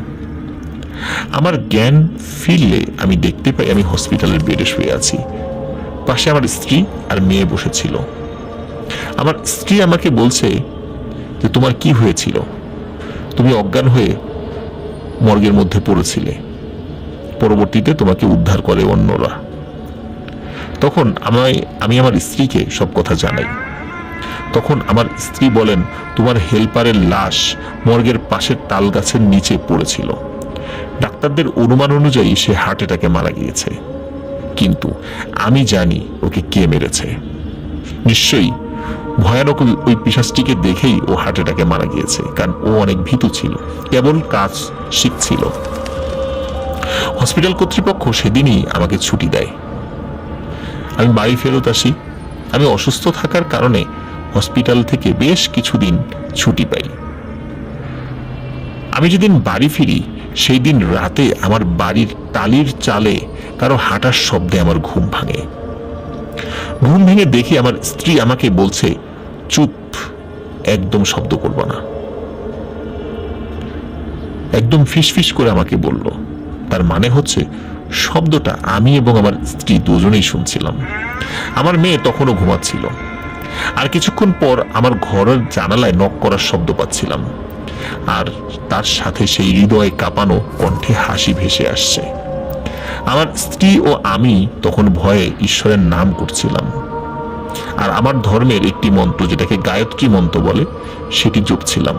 আমার জ্ঞান ফিরলে আমি দেখতে পাই আমি হসপিটালের বেডে শুয়ে আছি। পাশে আমার স্ত্রী আর মেয়ে বসেছিল। আমার স্ত্রী আমাকে বলছে যে, তোমার কি হয়েছিল? তুমি অজ্ঞান হয়ে মর্গের মধ্যে পড়েছিলে, পরবর্তীতে তোমাকে উদ্ধার করে অন্যরা। তখন আমি আমার স্ত্রীকে সব কথা জানাই। তখন আমার স্ত্রী বলেন, তোমার হেল্পারের লাশ মর্গের পাশের তাল গাছের নিচে পড়েছিল। ডাক্তারদের অনুমান অনুযায়ী সে হার্ট অ্যাটাকে মারা গিয়েছে, কিন্তু আমি জানি ওকে কে মেরেছে। নিশ্চয়ই ভয়ানক ওই পিশাচটিকে দেখেই ও হার্ট অ্যাটাকে মারা গিয়েছে, কারণ ও অনেক ভীতু ছিল, কেবল কাজ শিখছিল। হসপিটাল কর্তৃপক্ষ সেদিনই আমাকে ছুটি দেয়। আমি বাড়ি ফেরত আসি। আমি অসুস্থ থাকার কারণে হসপিটাল থেকে বেশ কিছুদিন ছুটি পাই। আমি যেদিন বাড়ি ফিরি সেই দিন রাতে আমার বাড়ির টালির চালে কারো হাঁটার শব্দে আমার ঘুম ভাঙে। ঘুম ভেঙে দেখি আমার স্ত্রী আমাকে বলছে, চুপ, একদম শব্দ করব না। একদম ফিসফিস করে আমাকে বলল। তার মানে হচ্ছে শব্দটা আমি এবং আমার স্ত্রী দুজনেই শুনছিলাম। আমার মেয়ে তখনও ঘুমাচ্ছিল। আর কিছুক্ষণ পর আমার ঘরের জানালায় নক করার শব্দ পাচ্ছিলাম, আর তার সাথে সেই হৃদয় কাঁপানো কণ্ঠে হাসি ভেসে আসছে। আমার স্ত্রী ও আমি তখন ভয়ে ঈশ্বরের নাম করছিলাম, আর আমার ধর্মের একটি মন্ত্র, যেটাকে গায়ত্রী মন্ত্র বলে, সেটি জপছিলাম।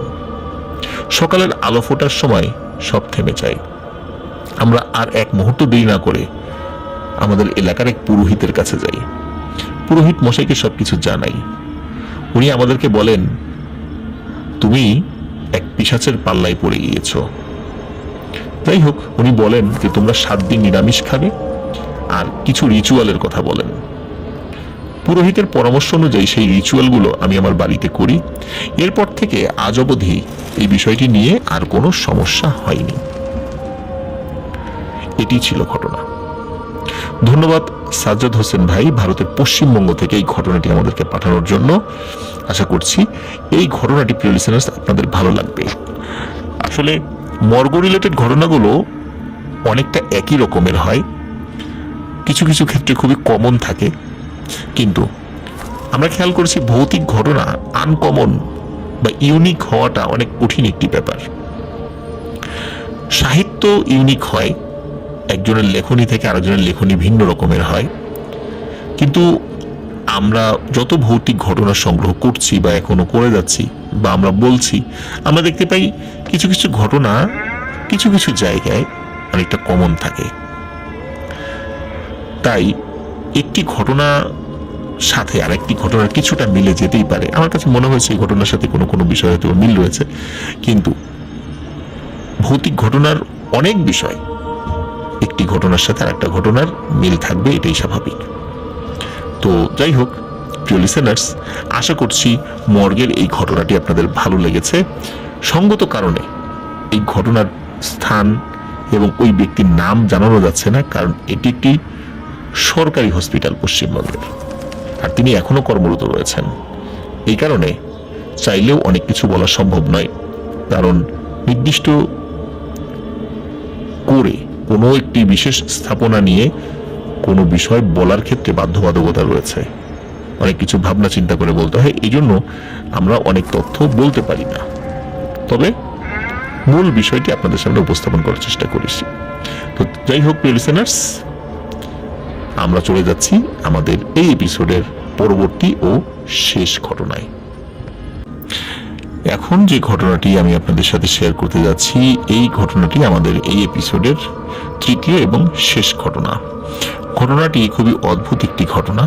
সকালের আলো ফোটার সময় সব থেমে যায়। আমরা আর এক মুহূর্ত দেরি না করে আমাদের এলাকার এক পুরোহিতের কাছে যাই। পুরোহিত মশাইকে সবকিছু জানাই। উনি আমাদেরকে বলেন, তুমি এক পিশাচের পাল্লায় পড়ে গিয়েছ। যাই হোক, উনি বলেন যে তোমরা 7 দিন নিরামিষ খাবে আর কিছু রিচুয়ালের কথা বলেন। পুরোহিতের পরামর্শ অনুযায়ী সেই রিচুয়ালগুলো আমি আমার বাড়িতে করি। এরপর থেকে আজ অবধি এই বিষয়টি নিয়ে আর কোনো সমস্যা হয়নি। এটি ছিল ঘটনা। ধন্যবাদ সাজ্জাদ হোসেন ভাই, ভারতের পশ্চিমবঙ্গ থেকে এই ঘটনাটি আমাদেরকে পাঠানোর জন্য। আশা করছি এই ঘটনাটি প্রিয় লিসেনার্স আপনাদের ভালো লাগবে। আসলে মর্গ রিলেটেড ঘটনাগুলো অনেকটা একই রকমের হয়, কিছু কিছু ক্ষেত্রে খুবই কমন থাকে, কিন্তু আমরা খেয়াল করেছি ভৌতিক ঘটনা আনকমন বা ইউনিক হওয়াটা অনেক কঠিন একটি ব্যাপার। সাহিত্য ইউনিক হয়, একজনের লেখনী থেকে আরেকজনের লেখনী ভিন্ন রকমের হয়, কিন্তু আমরা যত ভৌতিক ঘটনা সংগ্রহ করছি বা এখনো করে যাচ্ছি বা আমরা বলছি, আমরা দেখতে পাই কিছু কিছু ঘটনা কিছু কিছু জায়গায় অনেকটা কমন থাকে। তাই একটি ঘটনা সাথে আরেকটি ঘটনার কিছুটা মিলে যেতেই পারে। আমার কাছে মনে হয়েছে এই ঘটনার সাথে কোনো কোনো বিষয় হয়তো মিল রয়েছে, কিন্তু ভৌতিক ঘটনার অনেক বিষয় একটি ঘটনার সাথে আরেকটা ঘটনার মিল থাকবে, এটাই স্বাভাবিক। তো যাই হোক প্রিয় লিসেনার্স, আশা করছি মর্গের এই ঘটনাটি আপনাদের ভালো লেগেছে। সঙ্গত কারণে এই ঘটনার স্থান এবং ওই ব্যক্তির নাম জানানো যাচ্ছে না, কারণ এটি একটি সরকারি হসপিটাল পশ্চিমবঙ্গের, আর তিনি এখনো কর্মরত রয়েছেন। এই কারণে চাইলেও অনেক কিছু বলা সম্ভব নয়, কারণ নির্দিষ্ট করে কোনো একটি বিশেষ স্থাপনা নিয়ে কোনো বিষয় বলার ক্ষেত্রে বাধ্যবাধকতা রয়েছে। অনেক কিছু ভাবনা চিন্তা করে বলতে হয়, এই জন্য আমরা অনেক তথ্য বলতে পারি না। তবে মূল বিষয়টি আপনাদের সামনে উপস্থাপন করার চেষ্টা করেছি। তো যাই হোক প্রিয় লিসেনার্স, আমরা চলে যাচ্ছি আমাদের এই এপিসোডের পরবর্তী ও শেষ ঘটনায়। এখন যে ঘটনাটি আমি আপনাদের সাথে শেয়ার করতে যাচ্ছি, এই ঘটনাটি আমাদের এই এপিসোডের তৃতীয় এবং শেষ ঘটনা। ঘটনাটি খুবই অদ্ভুত একটি ঘটনা।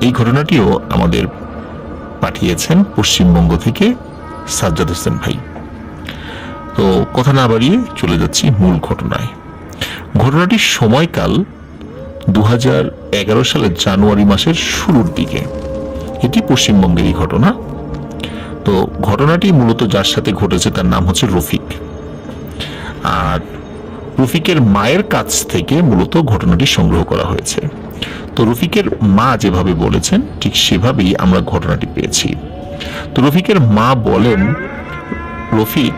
এই ঘটনাটিও আমাদের পাঠিয়েছেন পশ্চিমবঙ্গ থেকে সাজ্জাদ হোসেন ভাই। তো কথা না বাড়িয়ে চলে যাচ্ছি মূল ঘটনায়। ঘটনাটির সময়কাল 2011 সালের জানুয়ারি মাসের শুরুর দিকে। এটি পশ্চিমবঙ্গেরই ঘটনা। তো ঘটনাটি মূলত যার সাথে ঘটেছে তার নাম হচ্ছে রফিক, আর রফিকের মায়ের কাছ থেকে মূলত ঘটনাটি সংগ্রহ করা হয়েছে। তো রফিকের মা যেভাবে বলেছেন ঠিক সেভাবেই আমরা ঘটনাটি পেয়েছি। তো রফিকের মা বলেন, রফিক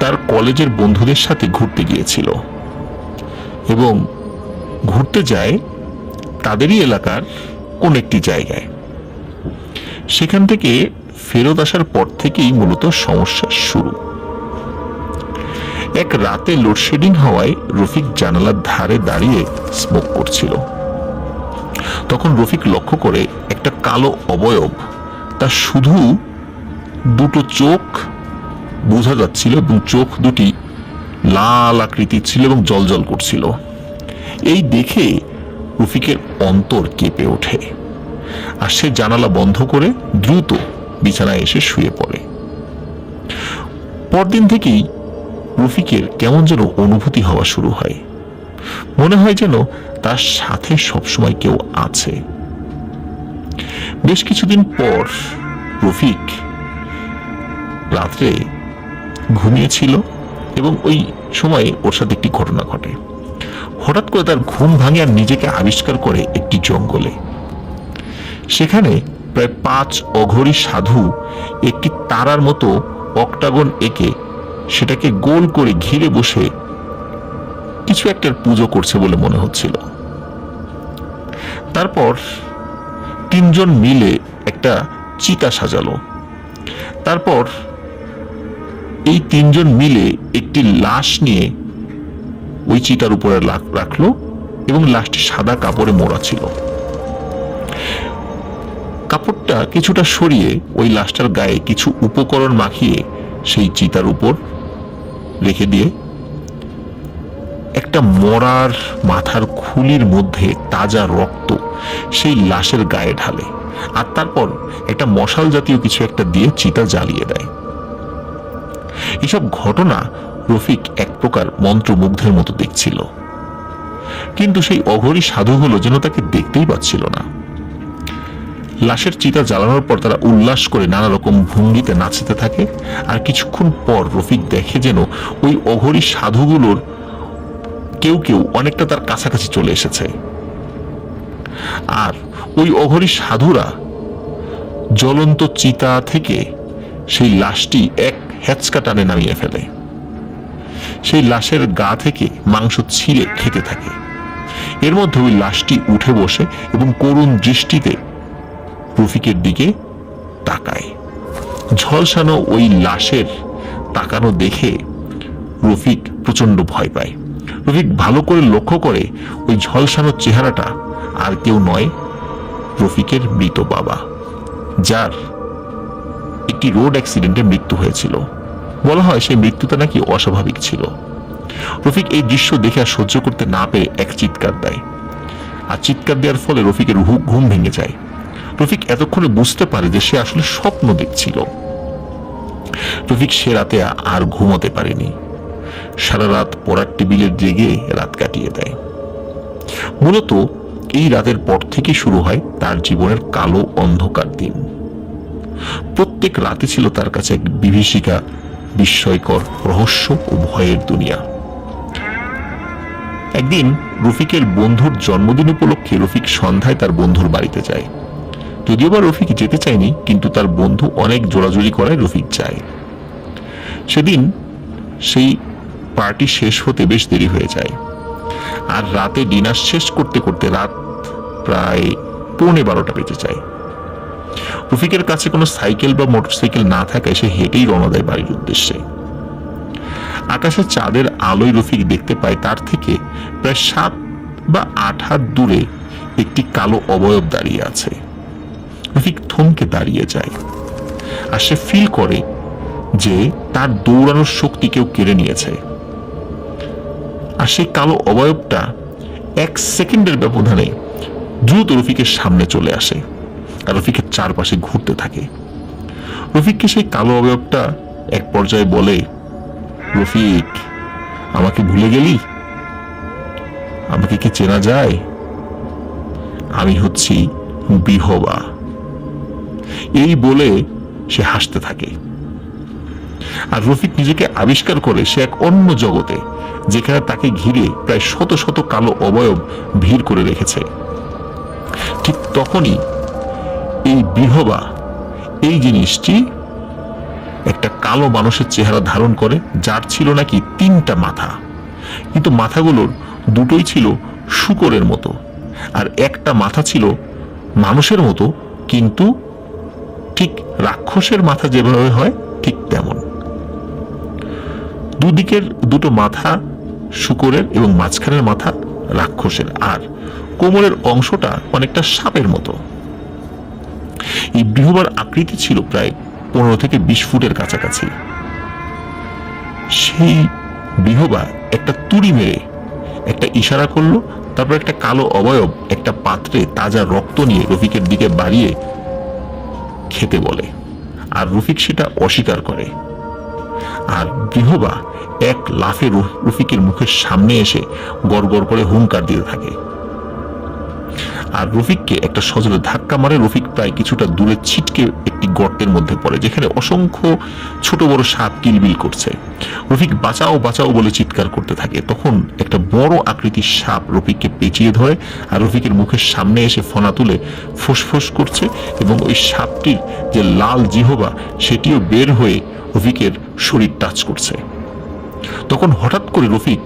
তার কলেজের বন্ধুদের সাথে ঘুরতে গিয়েছিল এবং ঘুরতে যায় তাদেরই এলাকার কোন একটি জায়গায়। সেখান থেকে ফেরত আসার পর থেকেই মূলত সমস্যা শুরু। এক রাতে লোডশেডিং হওয়ায় রফিক জানালার ধারে দাঁড়িয়ে স্মোক করছিল। তখন রফিক লক্ষ্য করে একটা কালো অবয়ব তার শুধু দুটো চোখ বোঝা যাচ্ছিল এবং চোখ দুটি লাল আকৃতির ছিল এবং জ্বলজ্বল করছিল। এই দেখে রফিকের অন্তর কেঁপে ওঠে, আর সে জানালা বন্ধ করে দ্রুত বিছানায় এসে শুয়ে পড়ে। পরদিন থেকেই রফিকের কেমন যেন অনুভূতি হওয়া শুরু হয়, মনে হয় যেন তার সাথে সবসময় কেউ আছে। বেশ কিছুদিন পর রফিক রাত্রে ঘুমিয়েছিল এবং ওই সময় ওর সাথে একটি ঘটনা ঘটে। হঠাৎ করে তার ঘুম ভাঙে আর নিজেকে আবিষ্কার করে একটি জঙ্গলে। সেখানে প্রায় 5 অঘরী সাধু একটি তারার মতো অক্টাগন এঁকে সেটাকে গোল করে ঘিরে বসে কিছু একটার পুজো করছে বলে মনে হচ্ছিল। তারপর 3 জন মিলে একটা চিতা সাজালো। তারপর এই 3 জন মিলে একটি লাশ নিয়ে ওই চিতার উপরে রাখলো এবং লাশটি সাদা কাপড়ে মোড়া ছিল। কাপড়টা কিছুটা সরিয়ে ওই লাশটার গায়ে কিছু উপকরণ মাখিয়ে সেই চিতার উপর রেখে দিয়ে একটা মরার মাথার খুলির মধ্যে তাজা রক্ত সেই লাশের গায়ে ঢালে, আর তারপর একটা মশাল জাতীয় কিছু একটা দিয়ে চিতা জ্বালিয়ে দেয়। এসব ঘটনা রফিক এক প্রকার মন্ত্রমুগ্ধের মতো দেখছিল, কিন্তু সেই অঘরী সাধুগুলো যেন তাকে দেখতেই পাচ্ছিল না। লাশের চিতা জ্বালানোর পর তারা উল্লাস করে নানা রকম ভঙ্গিতে নাচতে থাকে, আর কিছুক্ষণ পর রফিক দেখে যেন ওই অঘরী সাধুগুলোর কেউ কেউ অনেকটা তার কাছাকাছি চলে এসেছে, আর ওই অঘরী সাধুরা জ্বলন্ত চিতা থেকে সেই লাশটি এক হেঁচকা টানে নামিয়ে ফেলে। সেই লাশের গা থেকে মাংস ছিঁড়ে খেতে থাকে। এর মধ্যে ওই লাশটি উঠে বসে এবং করুণ দৃষ্টিতে রফিকের দিকে তাকায়। ঝলসানো ওই লাশের তাকানো দেখে রফিক প্রচন্ড ভয় পায়। রফিক ভালো করে লক্ষ্য করে ওই ঝলসানো চেহারাটা আর কেউ নয়, রফিকের মৃত বাবা, যার একটি রোড অ্যাক্সিডেন্টে মৃত্যু হয়েছিল। বলা হয় সেই মৃত্যুটা নাকি অস্বাভাবিক ছিল। রফিক এই দৃশ্য দেখে আর সহ্য করতে না পেরে এক চিৎকার দেয়, আর চিৎকার দেওয়ার ফলে রফিকের ঘুম ভেঙে যায়। রফিক এতক্ষণে বুঝতে পারে যে সে আসলে স্বপ্ন দেখছিল। রফিক সে রাতে আর ঘুমাতে পারেনি, সারা রাত পড়ার টেবিলে জেগে রাত কাটিয়ে দেয়। মূলত এই রাতের পর থেকে শুরু হয় তার জীবনের কালো অন্ধকার দিন। প্রত্যেক রাতে ছিল তার কাছে এক বিভীষিকা, বিস্ময়কর রহস্য ও ভয়ের দুনিয়া। একদিন রফিকের বন্ধুর জন্মদিন উপলক্ষে রফিক সন্ধ্যায় তার বন্ধুর বাড়িতে যায়। যদিও বা রফিক যেতে চায়নি, কিন্তু তার বন্ধু অনেক জোরাজুরি করায় রফিক যায়। সেদিন সেই পার্টি শেষ হতে বেশ দেরি হয়ে যায়, আর রাতে ডিনার শেষ করতে করতে রাত প্রায় 11:15 বেজে যায়। রফিকের কাছে কোনো সাইকেল বা মোটরসাইকেল না থাকায় সে হেঁটেই রওনা দেয় বাড়ির উদ্দেশ্যে। আকাশে চাঁদের আলোয় রফিক দেখতে পায় তার থেকে প্রায় 7 বা 8 হাত দূরে একটি কালো অবয়ব দাঁড়িয়ে আছে। রফিক থমকে দাঁড়িয়ে যায়, আর সে ফিল করে যে তার দৌড়ানোর শক্তি কেউ কেড়ে নিয়েছে। আর সেই কালো অবয়বটা 1 সেকেন্ডের ব্যবধানে দ্রুত রফিকের সামনে চলে আসে আর রফিকের চারপাশে ঘুরতে থাকে। রফিককে সেই কালো অবয়বটা এক পর্যায়ে বলে, রফিক, আমাকে ভুলে গেলি? আমাকে কি চেনা যায়? আমি হচ্ছি বিহবা। এই বলে সে হাসতে থাকে। আর রফিক নিজেকে আবিষ্কার করে সে এক অন্য জগতে, যেখানে তাকে ঘিরে প্রায় শত শত কালো অবয়ব ভিড় করে রেখেছে। ঠিক তখনই এই বিহবা, এই জিনিসটি একটা কালো মানুষের চেহারা ধারণ করে, যার ছিল নাকি 3টা মাথা, কিন্তু মাথাগুলোর দুটোই ছিল শূকরের মতো, আর একটা মাথা ছিল মানুষের মতো, কিন্তু ঠিক রাক্ষসের মাথা যেভাবে হয় ঠিক তেমন। দুদিকের দুটো মাথা শূকরের এবং মাঝখানের মাথা রাক্ষসের, আর কোমরের অংশটা অনেকটা সাপের মতো। এই বিহবার আকৃতি ছিল প্রায় 15 থেকে 20 ফুটের কাছাকাছি। সেই বিহবা একটা তুড়ি মেরে একটা ইশারা করলো, তারপর একটা কালো অবয়ব একটা পাত্রে তাজা রক্ত নিয়ে রফিকের দিকে বাড়িয়ে খেতে বলে, আর রফিক সেটা অস্বীকার করে। আর বিহবা এক লাফে রফিকের মুখের সামনে এসে গড়গড় করে হুঙ্কার দিতে থাকে, আর রফিককে একটা সজোরে ধাক্কা মারে। রফিক প্রায় কিছুটা দূরে ছিটকে একটি গর্তের মধ্যে পড়ে, যেখানে অসংখ্য ছোট বড় সাপ কিলবিল করছে। রফিক বাঁচাও বাঁচাও বলে চিৎকার করতে থাকে। তখন একটা বড় আকৃতির সাপ রফিককে পেঁচিয়ে ধরে, আর রফিকের মুখের সামনে এসে ফনা তুলে ফোঁস করছে, এবং ওই সাপটির যে লাল জিহবা সেটিও বের হয়ে রফিকের শরীর টাচ করছে। তখন হঠাৎ করে রফিক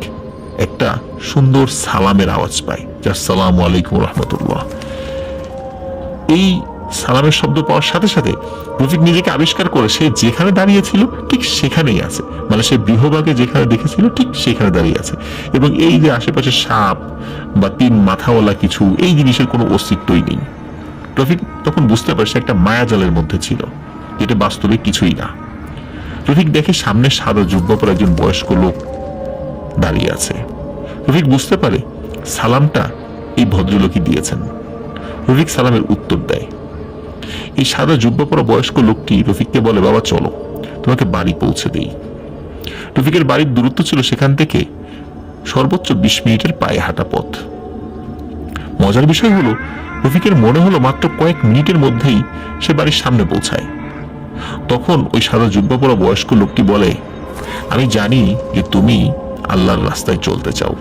একটা সুন্দর সালামের আওয়াজ পায়, যার সালামু আলাইকুম রহমতুল্লাহ। এই সালামের শব্দ পাওয়ার সাথে সাথে রফিক নিজেকে আবিষ্কার করে সে যেখানে দাঁড়িয়ে ছিল ঠিক সেখানেই আছে, মানে সে বিহবাকে যেখানে দেখেছিল ঠিক সেখানে দাঁড়িয়ে আছে, এবং এই যে আশেপাশে সাপ বা 3 মাথাওয়ালা কিছু, এই জিনিসের কোনো অস্তিত্বই নেই। রফিক তখন বুঝতে পারে সে একটা মায়াজালের মধ্যে ছিল, যেটা বাস্তবে কিছুই না। রফিক দেখে সামনে সাদা জুব্বা পরা একজন বয়স্ক লোক দাঁড়িয়ে আছে। রফিক বুঝতে পারে সালামটা এই ভদ্রলোকই দিয়েছেন। রফিক সালামের উত্তর দেয়। এই সাদা জুব্বা পরা বয়স্ক লোকটি রফিককে বলে, বাবা চলো তোমাকে বাড়ি পৌঁছে দেই। রফিকের বাড়ির দূরত্ব ছিল সেখান থেকে সর্বোচ্চ 20 মিনিটের পায়ে হাঁটা পথ। মজার বিষয় হলো, রফিকের মনে হলো মাত্র কয়েক মিনিটের মধ্যেই সে বাড়ির সামনে পৌঁছায়। তখন ওই সাদা জুব্বা পরা বয়স্ক লোকটি বলে, আমি জানি যে তুমি আল্লাহর রাস্তায় চলতে চাও,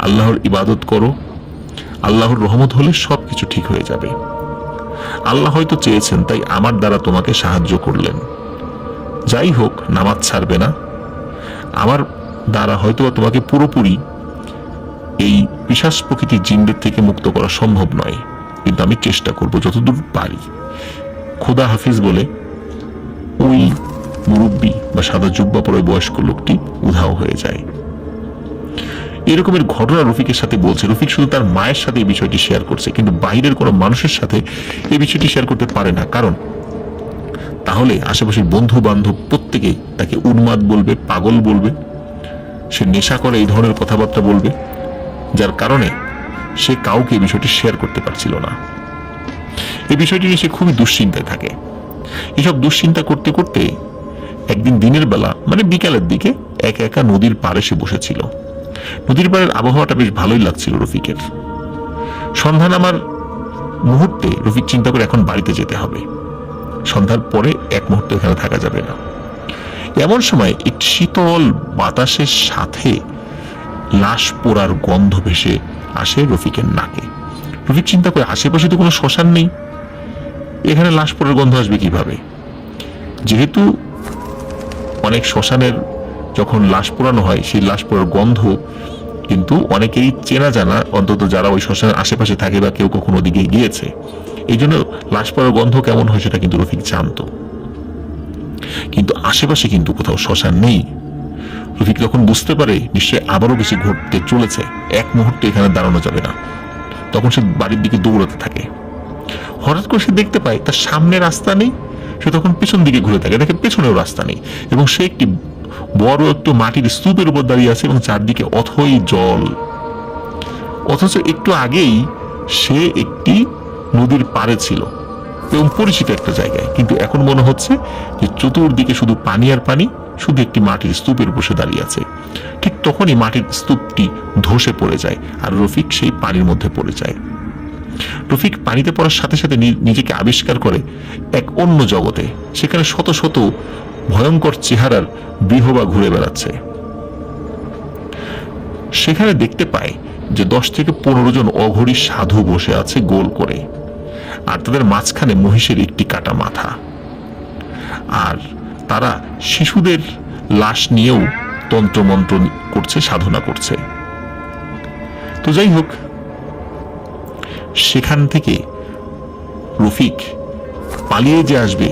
আল্লাহর ইবাদত করো, আল্লাহর রহমত হলে সবকিছু ঠিক হয়ে যাবে। আল্লাহ হয়তো চেয়েছেন, তাই আমার দ্বারা তোমাকে সাহায্য করলেন। যাই হোক, নামাজ ছাড়বে না। আমার দ্বারা হয়তো তোমাকে পুরোপুরি এই পিশাচ প্রকৃতির জিনদের থেকে মুক্ত করা সম্ভব নয়, কিন্তু আমি চেষ্টা করব যতদূর পারি। খোদা হাফিজ বলে ওই মুরব্বী বা সাদা জুব্বা পরা বয়স্ক লোকটি উধাও হয়ে যায়। এরকমের ঘটনা রফিকের সাথে বলছে। রফিক শুধু তার মায়ের সাথে এই বিষয়টি শেয়ার করছে, কিন্তু বাইরের কোনো মানুষের সাথে এই বিষয়টি শেয়ার করতে পারে না, কারণ তাহলে আশেপাশের বন্ধু বান্ধব প্রত্যেকেই তাকে উন্মাদ বলবে, পাগল বলবে, সে নেশা করে, এই ধরনের কথাবার্তা বলবে, যার কারণে সে কাউকে এই বিষয়টি শেয়ার করতে পারছিল না। এই বিষয়টি নিয়ে সে খুবই দুশ্চিন্তায় থাকে। এসব দুশ্চিন্তা করতে করতে একদিন দিনের বেলা, মানে বিকালের দিকে, একা একা নদীর পাড়ে সে বসেছিল। নদীর পাড়ের আবহাওয়াটা বেশ ভালোই লাগছিল রফিকের। সন্ধ্যা নামার মুহূর্তে রফিক চিন্তা করে এখন বাড়িতে যেতে হবে, সন্ধ্যার পরে এক মুহূর্তে এখানে থাকা যাবে না। এমন সময় একটি শীতল বাতাসের সাথে লাশ পোড়ার গন্ধ ভেসে আসে রফিকের নাকে। রফিক চিন্তা করে, আশেপাশে তো কোনো শ্মশান নেই, এখানে লাশ পোড়ার গন্ধ আসবে কিভাবে? যেহেতু অনেক শ্মশানের যখন লাশ পোড়ানো হয়, সেই লাশ পোড়ার গন্ধ কিন্তু অনেকেই চেনা জানা, অন্তত যারা ওই শ্মশানের আশেপাশে থাকে বা কেউ কখনো ওদিকে গিয়েছে। এই জন্য লাশ পোড়ার গন্ধ কেমন হয় সেটা কিন্তু রফিক জানতো, কিন্তু আশেপাশে কিন্তু কোথাও শ্মশান নেই। রফিক যখন বুঝতে পারে নিশ্চয়ই আবারও বেশি ঘটতে চলেছে, এক মুহূর্তে এখানে দাঁড়ানো যাবে না, তখন সে বাড়ির দিকে দৌড়াতে থাকে। হঠাৎ করে সে দেখতে পায় তার সামনে রাস্তা নেই। সে তখন পেছন দিকে ঘুরে থাকে, দেখে পেছনেও রাস্তা নেই, এবং সে একটি বড় একটু মাটির স্তূপের উপর দাঁড়িয়ে আছে, এবং চারদিকে অথই জল। অথচ একটু আগেই সে একটি নদীর পাড়ে ছিল এবং পরিচিত একটা জায়গায়, কিন্তু এখন মনে হচ্ছে যে চতুর্দিকে শুধু পানি আর পানি, শুধু একটি মাটির স্তূপের উপর দাঁড়িয়ে আছে। ঠিক তখনই মাটির স্তূপটি ধসে পড়ে যায়, আর রফিক সেই পানির মধ্যে পড়ে যায়। রফিক পানিতে পড়ার সাথে সাথে নিজেকে আবিষ্কার করে এক অন্য জগতে। সেখানে শত শত ভয়ঙ্কর চেহারার বিহবা ঘুরে বেড়াচ্ছে। সেখানে দেখতে পায় যে 10 থেকে 15 জন অঘরী সাধু বসে আছে গোল করে, আর তাদের মাঝখানে মহিষের একটি কাটা মাথা, আর তারা শিশুদের লাশ নিয়েও তন্ত্রমন্ত্র করছে, সাধনা করছে। তো যাই হোক, সেখান থেকে রফিক পালিয়ে যে আসবে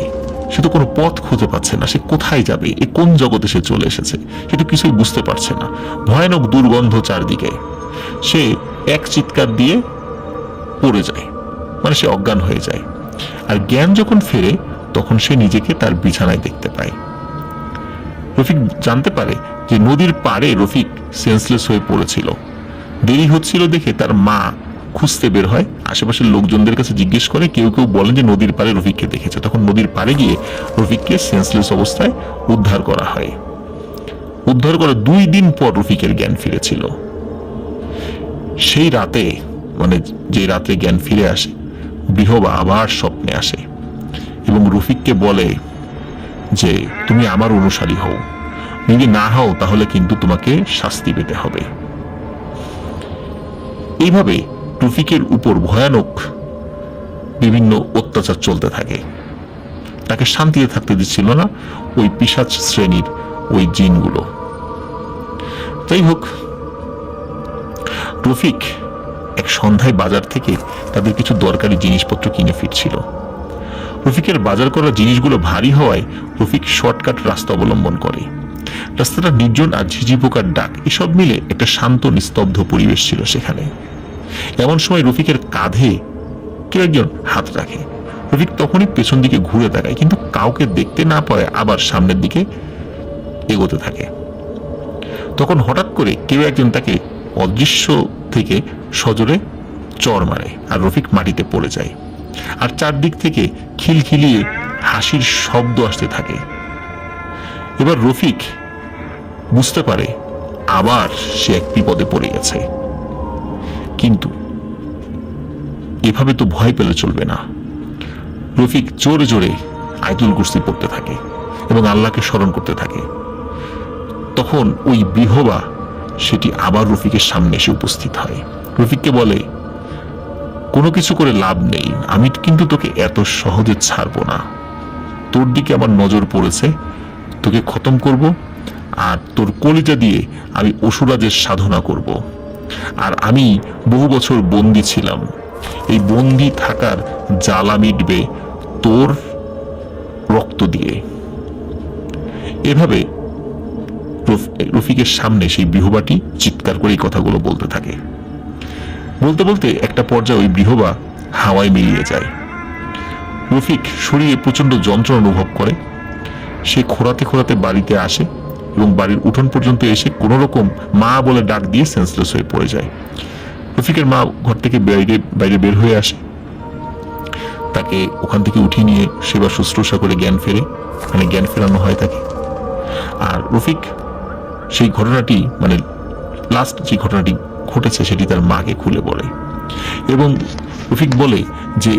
সে তো কোনো পথ খুঁজে পাচ্ছে না। সে কোথায় যাবে, এ কোন জগতে সে চলে এসেছে সেটা কিছুই বুঝতে পারছে না। ভয়ানক দুর্গন্ধ চারদিকে। সে এক চিৎকার দিয়ে পড়ে যায়, মানে সে অজ্ঞান হয়ে যায়। আর জ্ঞান যখন ফেরে তখন সে নিজেকে তার বিছানায় দেখতে পায়। রফিক জানতে পারে যে নদীর পাড়ে রফিক সেন্সলেস হয়ে পড়েছিল। দেরি হচ্ছিল দেখে তার মা খুঁজতে বের হয়, আশেপাশের লোকজনদের কাছে জিজ্ঞেস করে, কেউ কেউ বলেন যে নদীর পাড়ে রফিককে দেখেছে। তখন নদীর পাড়ে গিয়ে রফিককে সেন্সলেস অবস্থায় উদ্ধার করা হয়। উদ্ধার করে 2 দিন পর রফিকের জ্ঞান ফিরেছিল। সেই রাতে, মানে যে রাতে জ্ঞান ফিরে আসে, বিহবা আবার স্বপ্নে আসে এবং রফিককে বলে যে তুমি আমার অনুসারী হও, যদি না হও তাহলে কিন্তু তোমাকে শাস্তি পেতে হবে। এইভাবে রফিকের উপর ভয়ানক বিভিন্ন অত্যাচার চলতে থাকে। তাকে শান্তিতে থাকতে দিচ্ছিল না ওই পিশাচ শ্রেণীর ওই জিনগুলো। যাই হোক, রফিক এক সন্ধ্যায় বাজার থেকে তাদের কিছু দরকারি জিনিসপত্র কিনে ফিরছিল। রফিকের বাজার করা জিনিসগুলো ভারী হওয়ায় রফিক শর্টকাট রাস্তা অবলম্বন করে। রাস্তাটা নির্জন আর ঝিঝি পোকার ডাক এসব মিলে একটা শান্ত নিস্তব্ধ পরিবেশ ছিল সেখানে। এমন সময় রফিকের কাঁধে কেউ একজন হাত রাখে। রফিক তখনই পেছন দিকে ঘুরে তাকায়, কিন্তু কাউকে দেখতে না পায় আবার সামনের দিকে এগোতে থাকে। তখন হঠাৎ করে কেউ একজন তাকে অদৃশ্য থেকে সজোরে চড় মারে আর রফিক মাটিতে পড়ে যায়। আর চারদিক থেকে খিলখিলিয়ে হাসির শব্দ আসতে থাকে। এবার রফিক বুঝতে পারে আবার সে এক বিপদে পড়ে গেছে। কিন্তু এভাবে তো ভয় পেলে চলবে না। রফিক জোরে জোরে আয়াতুল কুরসি পড়তে থাকে এবং আল্লাহকে স্মরণ করতে থাকে। তখন ওই বিহবা সেটি আবার রফিকের সামনে এসে উপস্থিত হয়। রফিককে বলে, কোনো কিছু করে লাভ নেই, আমি কিন্তু তোকে এত সহজে ছাড়বো না। তোর দিকে আমার নজর পড়েছে, তোকে খতম করব আর তোর কলিজা দিয়ে আমি অসুরাজের সাধনা করব। আর আমি বহু বছর বন্দী ছিলাম, এই বন্দী থাকার জ্বালা মিটবে তোর রক্ত দিয়ে। এভাবে রফিকের সামনে সেই বিহবাটি চিৎকার করে এই কথাগুলো বলতে থাকে। বলতে বলতে একটা পর্যায়ে ওই বিহবা হাওয়ায় মিলিয়ে যায়। রফিক শরীরে প্রচন্ড যন্ত্রণা অনুভব করে। সে খোঁড়াতে খোঁড়াতে বাড়িতে আসে এবং বাড়ির উঠোন পর্যন্ত এসে কোনো রকম মা বলে ডাক দিয়ে সেন্সলেস হয়ে পড়ে যায়। রফিকের মা ঘর থেকে বাইরে বের হয়ে আসে, তাকে ওখান থেকে উঠিয়ে নিয়ে সেবা শুশ্রূষা করে জ্ঞান ফেরে, মানে জ্ঞান ফেরানো হয় তাকে। আর রফিক সেই ঘটনাটি, মানে লাস্ট যে ঘটনাটি ঘটেছে সেটি তার মাকে খুলে বলে এবং রফিক বলে যে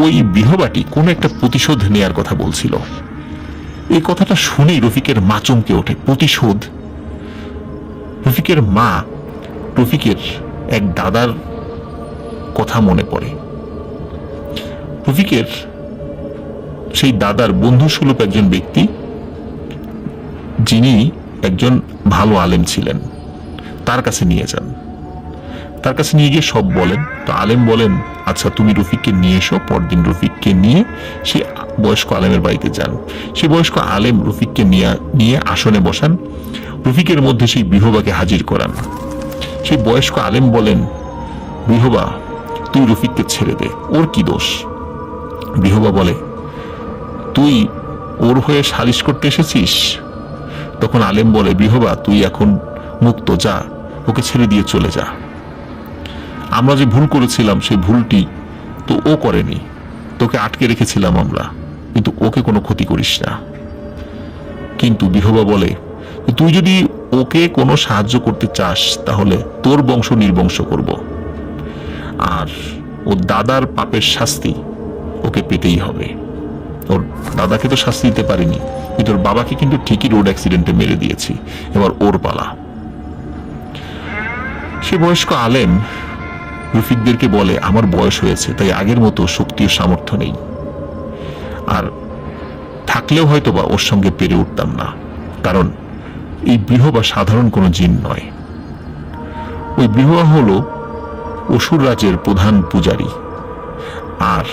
ওই বিহবাটি কোনো একটা প্রতিশোধ নেয়ার কথা বলছিল। এই কথাটা শুনেই রফিকের মা চমকে ওঠে। প্রতিশোধ? রফিকের মা রফিকের এক দাদার কথা মনে পড়ে। রফিকের সেই দাদার বন্ধুসুলভ একজন ব্যক্তি, যিনি একজন ভালো আলেম ছিলেন, তার কাছে নিয়ে যান। তার কাছে নিয়ে গিয়ে সব বলেন। তো আলেম বলেন, আচ্ছা তুমি রফিককে নিয়ে এসো। পরদিন রফিককে নিয়ে সে বয়স্ক আলেমের বাড়িতে যান। সে বয়স্ক আলেম রফিককে নিয়ে আসনে বসান, রফিকের মধ্যে সেই বিহবাকে হাজির করান। সেই বয়স্ক আলেম বলেন, বিহবা তুই রফিককে ছেড়ে দে, ওর কি দোষ? বিহবা বলে, তুই ওর হয়ে সালিশ করতে এসেছিস? তখন আলেম বলে, বিহবা তুই এখন মুক্ত, যা, ওকে ছেড়ে দিয়ে চলে যা। আমরা যে ভুল করেছিলাম সেই ভুলটি তো ও করেনি, তোকে আটকে রেখেছিলাম আমরা, কিন্তু ওকে কোনো ক্ষতি করিস না। কিন্তু বিহবা বলে, তুই যদি ওকে কোনো সাহায্য করতে চাস তাহলে তোর বংশ নির্বংশ করব, আর ওর দাদার পাপের শাস্তি ওকে পেতেই হবে। ওর দাদাকে তো শাস্তি দিতে পারিনি, কিন্তু ওর বাবাকে কিন্তু ঠিকই রোড অ্যাক্সিডেন্টে মেরে দিয়েছি, এবার ওর পালা। সে বয়স্ক আলেম রফিকদেরকে বলে, আমার বয়স হয়েছে, তাই আগের মতো শক্তি ও সামর্থ্য নেই, আর থাকলেও হয়তো বা ওর সঙ্গে পেরে উঠতাম না, কারণ এই বিহবা সাধারণ কোনো জিন নয়। ওই বিহবা হলো অসুর রাজের প্রধান পূজারী। আর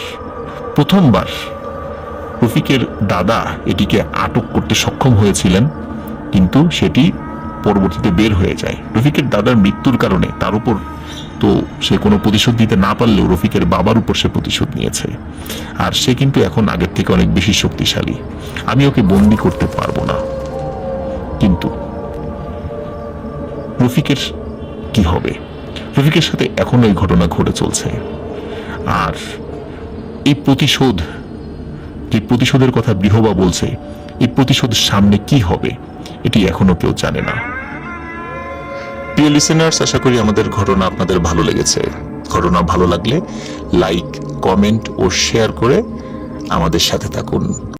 প্রথমবার রফিকের দাদা এটিকে আটক করতে সক্ষম হয়েছিলেন, কিন্তু সেটি পরবর্তীতে বের হয়ে যায়। রফিকের দাদার মৃত্যুর কারণে তার উপর তো তো সে কোনো প্রতিশোধ দিতে না পারলেও রফিকের বাবার উপর সে প্রতিশোধ নিয়েছে। আর সে কিন্তু এখন আগের থেকে অনেক বেশি শক্তিশালী। আমি ওকে বন্দি করতে পারবো না। কিন্তু রফিকের কি হবে? রফিকের সাথে এখনো এই ঘটনা ঘটে চলছে। আর এই প্রতিশোধ, যে প্রতিশোধের কথা বৃহবা বলছে, এই প্রতিশোধ সামনে কি হবে এটি এখনো কেউ জানে না। প্রিয় লিসেনার্স, আশা করি আমাদের ঘটনা আপনাদের ভালো লেগেছে। ঘটনা ভালো লাগলে লাইক, কমেন্ট ও শেয়ার করে আমাদের সাথে থাকুন।